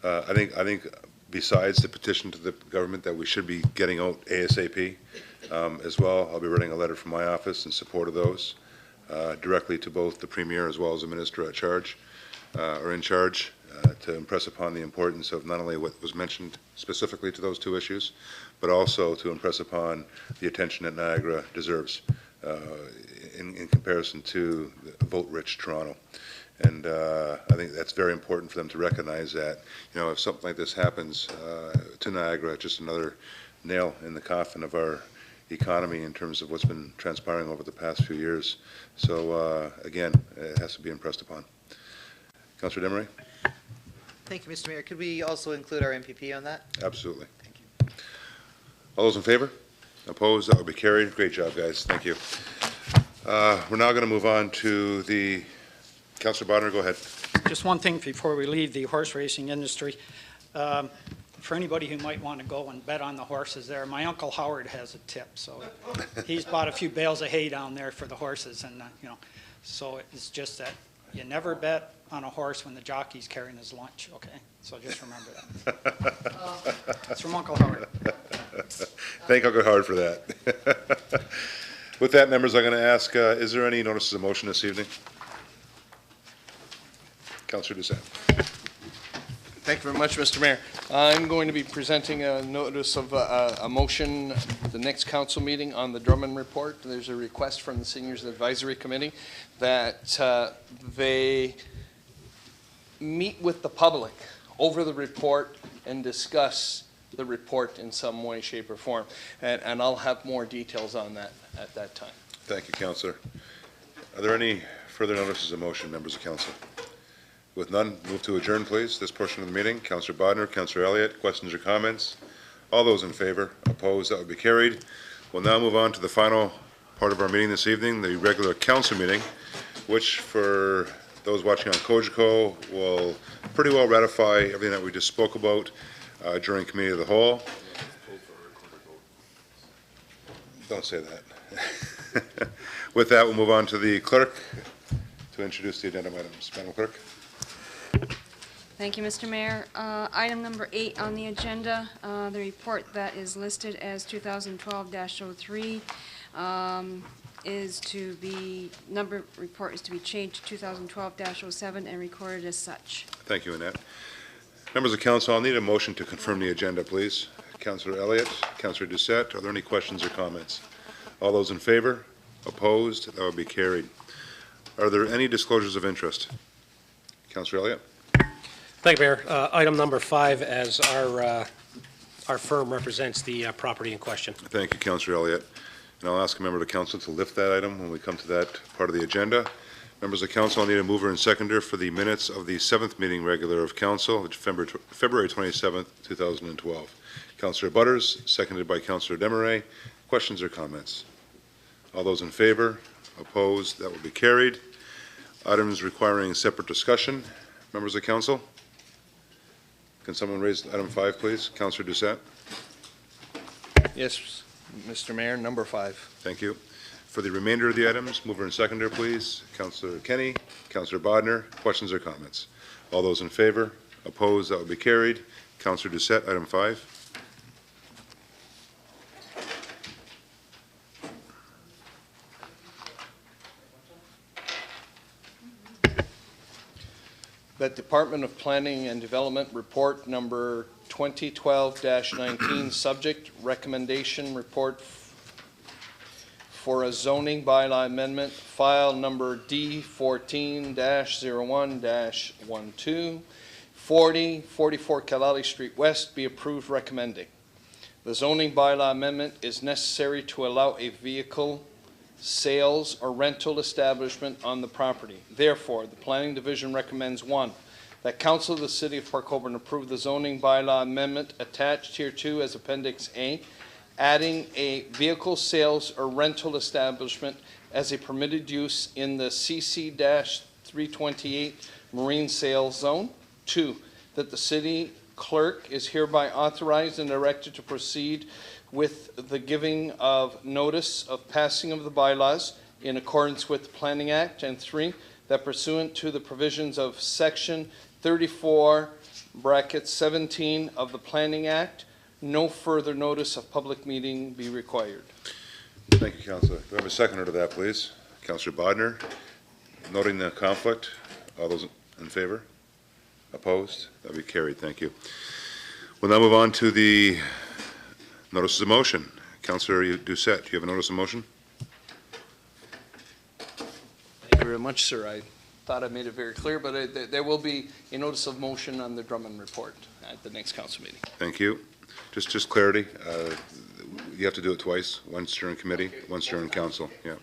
I think besides the petition to the government that we should be getting out ASAP as well, I'll be writing a letter from my office in support of those directly to both the Premier as well as the Minister at charge or in charge to impress upon the importance of not only what was mentioned specifically to those two issues, but also to impress upon the attention that Niagara deserves in comparison to vote-rich Toronto. And I think that's very important for them to recognize that, you know, if something like this happens to Niagara, just another nail in the coffin of our economy in terms of what's been transpiring over the past few years. So, again, it has to be impressed upon. Councillor Demeray? Thank you, Mr. Mayor. Could we also include our MPP on that? Absolutely. Thank you. All those in favor? Opposed? That would be carried. Great job, guys. Thank you. We're now going to move on to the, Councillor Bodner, go ahead. Just one thing before we leave the horse racing industry. For anybody who might want to go and bet on the horses there, my Uncle Howard has a tip, so he's bought a few bales of hay down there for the horses, and, so it's just that you never bet on a horse when the jockey's carrying his lunch, okay? So just remember that. It's from Uncle Howard. Thank Uncle Howard for that. With that, members, I'm going to ask, is there any notices of motion this evening? Councillor Doucette. Thank you very much, Mr. Mayor. I'm going to be presenting a notice of a motion at the next council meeting on the Drummond report. There's a request from the Seniors Advisory Committee that they meet with the public over the report and discuss the report in some way, shape, or form. And I'll have more details on that at that time. Thank you, Councillor. Are there any further notices of motion, members of council? With none, move to adjourn, please, this portion of the meeting. Councillor Bodner, Councillor Elliott, questions or comments? All those in favor? Opposed? That would be carried. We'll now move on to the final part of our meeting this evening, the regular council meeting, which for those watching on COGECO will pretty well ratify everything that we just spoke about during Committee of the Whole. Don't say that. With that, we'll move on to the clerk to introduce the agenda items. Madam Clerk. Thank you, Mr. Mayor. Item number 8 on the agenda, the report that is listed as 2012-03 is to be, report is to be changed to 2012-07 and recorded as such. Thank you, Annette. Members of council, I'll need a motion to confirm the agenda, please. Councillor Elliott, Councillor Doucette, are there any questions or comments? All those in favor? Opposed? That would be carried. Are there any disclosures of interest? Councillor Elliott. Thank you, Mayor. Item number 5, as our firm represents the property in question. Thank you, Councillor Elliott. And I'll ask a member of the council to lift that item when we come to that part of the agenda. Members of council, I'll need a mover and seconder for the minutes of the 7th meeting regular of council, February 27th, 2012. Councillor Butters, seconded by Councillor Demeray. Questions or comments? All those in favor? Opposed? That will be carried. Items requiring separate discussion. Members of council? Can someone raise item 5, please? Councillor Doucette. Yes, Mr. Mayor, number 5. Thank you. For the remainder of the items, mover and seconder, please. Councillor Kenny, Councillor Bodner, questions or comments? All those in favor? Opposed? That will be carried. Councillor Doucette, item 5. The Department of Planning and Development report number 2012-19, subject recommendation report for a zoning bylaw amendment, file number D14-01-12, 44 Kalali Street West, be approved recommending. The zoning bylaw amendment is necessary to allow a vehicle sales or rental establishment on the property. Therefore, the Planning Division recommends 1, that Council of the City of Port Colborne approve the zoning bylaw amendment attached hereto as Appendix A, adding a vehicle sales or rental establishment as a permitted use in the CC-328 Marine Sales Zone. 2, that the city clerk is hereby authorized and directed to proceed with the giving of notice of passing of the bylaws in accordance with the Planning Act. And 3, that pursuant to the provisions of Section 34(17) of the Planning Act, no further notice of public meeting be required. Thank you, Councillor. Do we have a seconder to that, please? Councillor Bodner, noting the conflict. All those in favor? Opposed? That will be carried. Thank you. We'll now move on to the notices of motion. Councillor Doucette, do you have a notice of motion? Thank you very much, sir. I thought I made it very clear, but there will be a notice of motion on the Drummond report at the next council meeting. Thank you. Just clarity. you have to do it twice, once during committee, once during council, yeah.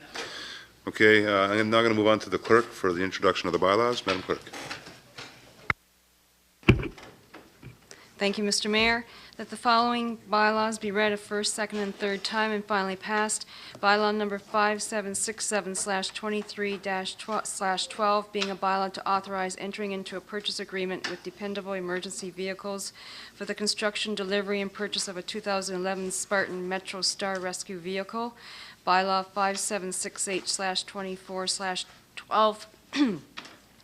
Okay, I'm now going to move on to the clerk for the introduction of the bylaws. Madam Clerk. Thank you, Mr. Mayor. That the following bylaws be read a first, second, and third time and finally passed. Bylaw number 5767/23-12, being a bylaw to authorize entering into a purchase agreement with Dependable Emergency Vehicles for the construction, delivery, and purchase of a 2011 Spartan Metro Star Rescue Vehicle. Bylaw 5768/24/12,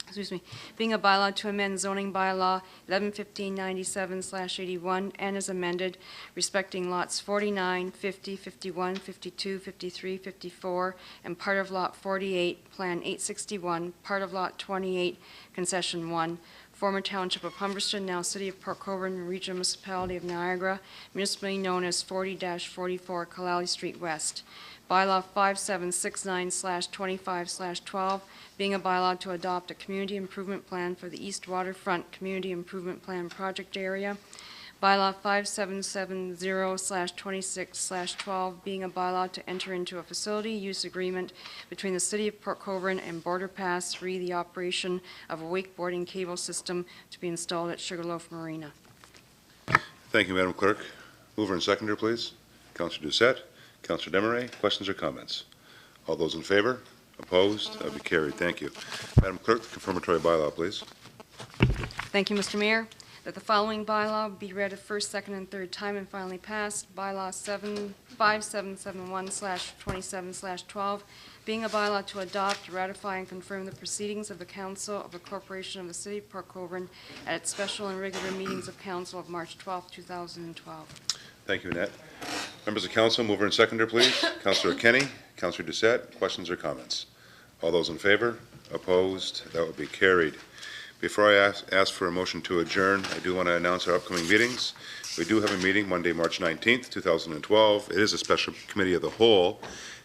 excuse me, being a bylaw to amend zoning bylaw 111597/81 and is amended respecting lots 49, 50, 51, 52, 53, 54, and part of lot 48, Plan 861, part of lot 28, Concession 1, former Township of Humberston, now City of Port Colborne, Regional Municipality of Niagara, municipally known as 40-44 Colally Street West. Bylaw 5769/25/12, being a bylaw to adopt a community improvement plan for the East Waterfront Community Improvement Plan project area. Bylaw 5770/26/12, being a bylaw to enter into a facility use agreement between the City of Port Colborne and Border Pass re the operation of a wakeboarding cable system to be installed at Sugarloaf Marina. Thank you, Madam Clerk. Mover and seconder, please. Councillor Doucette, Councillor Desmarais, questions or comments? All those in favor? Opposed? That will be carried. Thank you. Madam Clerk, the confirmatory bylaw, please. Thank you, Mr. Mayor. That the following bylaw be read a first, second, and third time and finally passed. Bylaw 5771/27/12, being a bylaw to adopt, ratify, and confirm the proceedings of the Council of the Corporation of the City of Port Colborne at its special and regular meetings of Council of March 12, 2012. Thank you, Annette. Members of Council, mover and seconder, please. Councillor Kenny, Councillor Doucette, questions or comments? All those in favor? Opposed? That will be carried. Before I ask for a motion to adjourn, I do want to announce our upcoming meetings. We do have a meeting Monday, March 19th, 2012. It is a special committee of the whole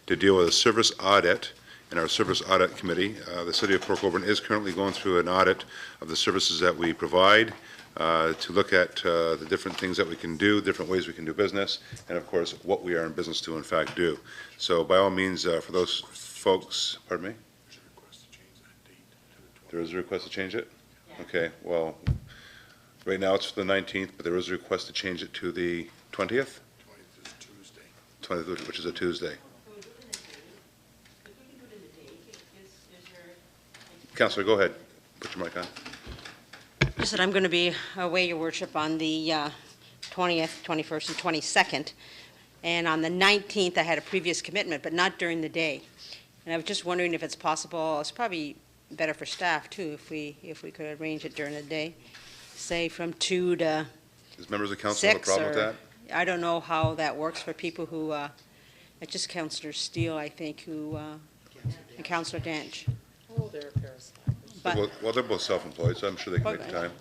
to deal with a service audit in our Service Audit Committee. The City of Port Colborne is currently going through an audit of the services that we provide to look at the different things that we can do, different ways we can do business, and of course, what we are in business to in fact do. So by all means, for those folks, pardon me? There is a request to change it? Okay, well, right now it's for the 19th, but there is a request to change it to the 20th? 20th, which is a Tuesday. Councillor, go ahead. Put your mic on. Just that I'm going to be away, Your Worship, on the 20th, 21st, and 22nd. And on the 19th, I had a previous commitment, but not during the day. And I was just wondering if it's possible, it's probably better for staff too, if we could arrange it during the day, say from 2 to Does members of council have a 6, problem with or that? I don't know how that works for people who, it's just Councillor Steele, I think, who, and Councillor Dench. Oh, they're a pair of slackers. But Well, they're both self-employed, so I'm sure they can make the time.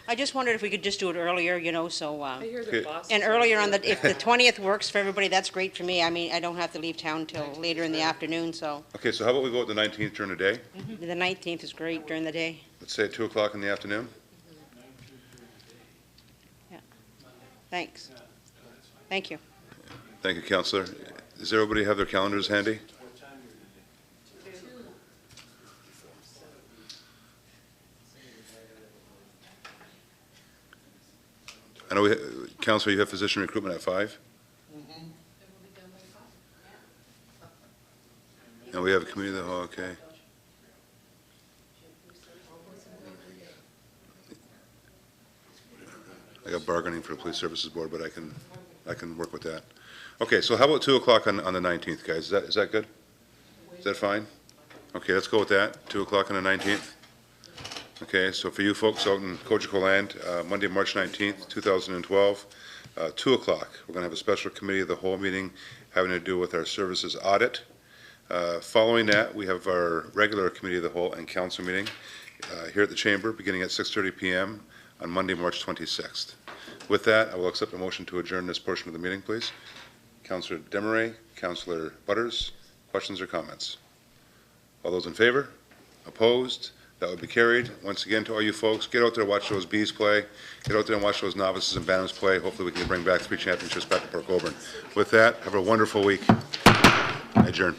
I just wondered if we could just do it earlier, you know, so, I hear Okay. their bosses. and are earlier on here. the, if the 20th works for everybody, that's great for me. I mean, I don't have to leave town until later in the afternoon, so Okay, so how about we go with the 19th during the day? the 19th is great during the day. Let's say at 2 o'clock in the afternoon? Thanks. Thank you. Thank you, Councillor. Does everybody have their calendars handy? I know, Councillor, you have physician recruitment at 5? And we have a committee, oh, okay. I got bargaining for the Police Services Board, but I can work with that. Okay, so how about 2 o'clock on the 19th, guys? Is that good? Is that fine? Okay, let's go with that, 2 o'clock on the 19th. Okay, so for you folks out in COGECO land, Monday, March 19th, 2012, 2 o'clock, we're going to have a special committee of the whole meeting having to do with our services audit. Following that, we have our regular committee of the whole and council meeting here at the chamber beginning at 6:30 p.m. on Monday, March 26th. With that, I will accept a motion to adjourn this portion of the meeting, please. Councillor Desmarais, Councillor Butters, questions or comments? All those in favor? Opposed? That would be carried. Once again, to all you folks, get out there and watch those bees play. Get out there and watch those novices and bantams play. Hopefully, we can bring back 3 championships back to Port Colborne. With that, have a wonderful week. Adjourn.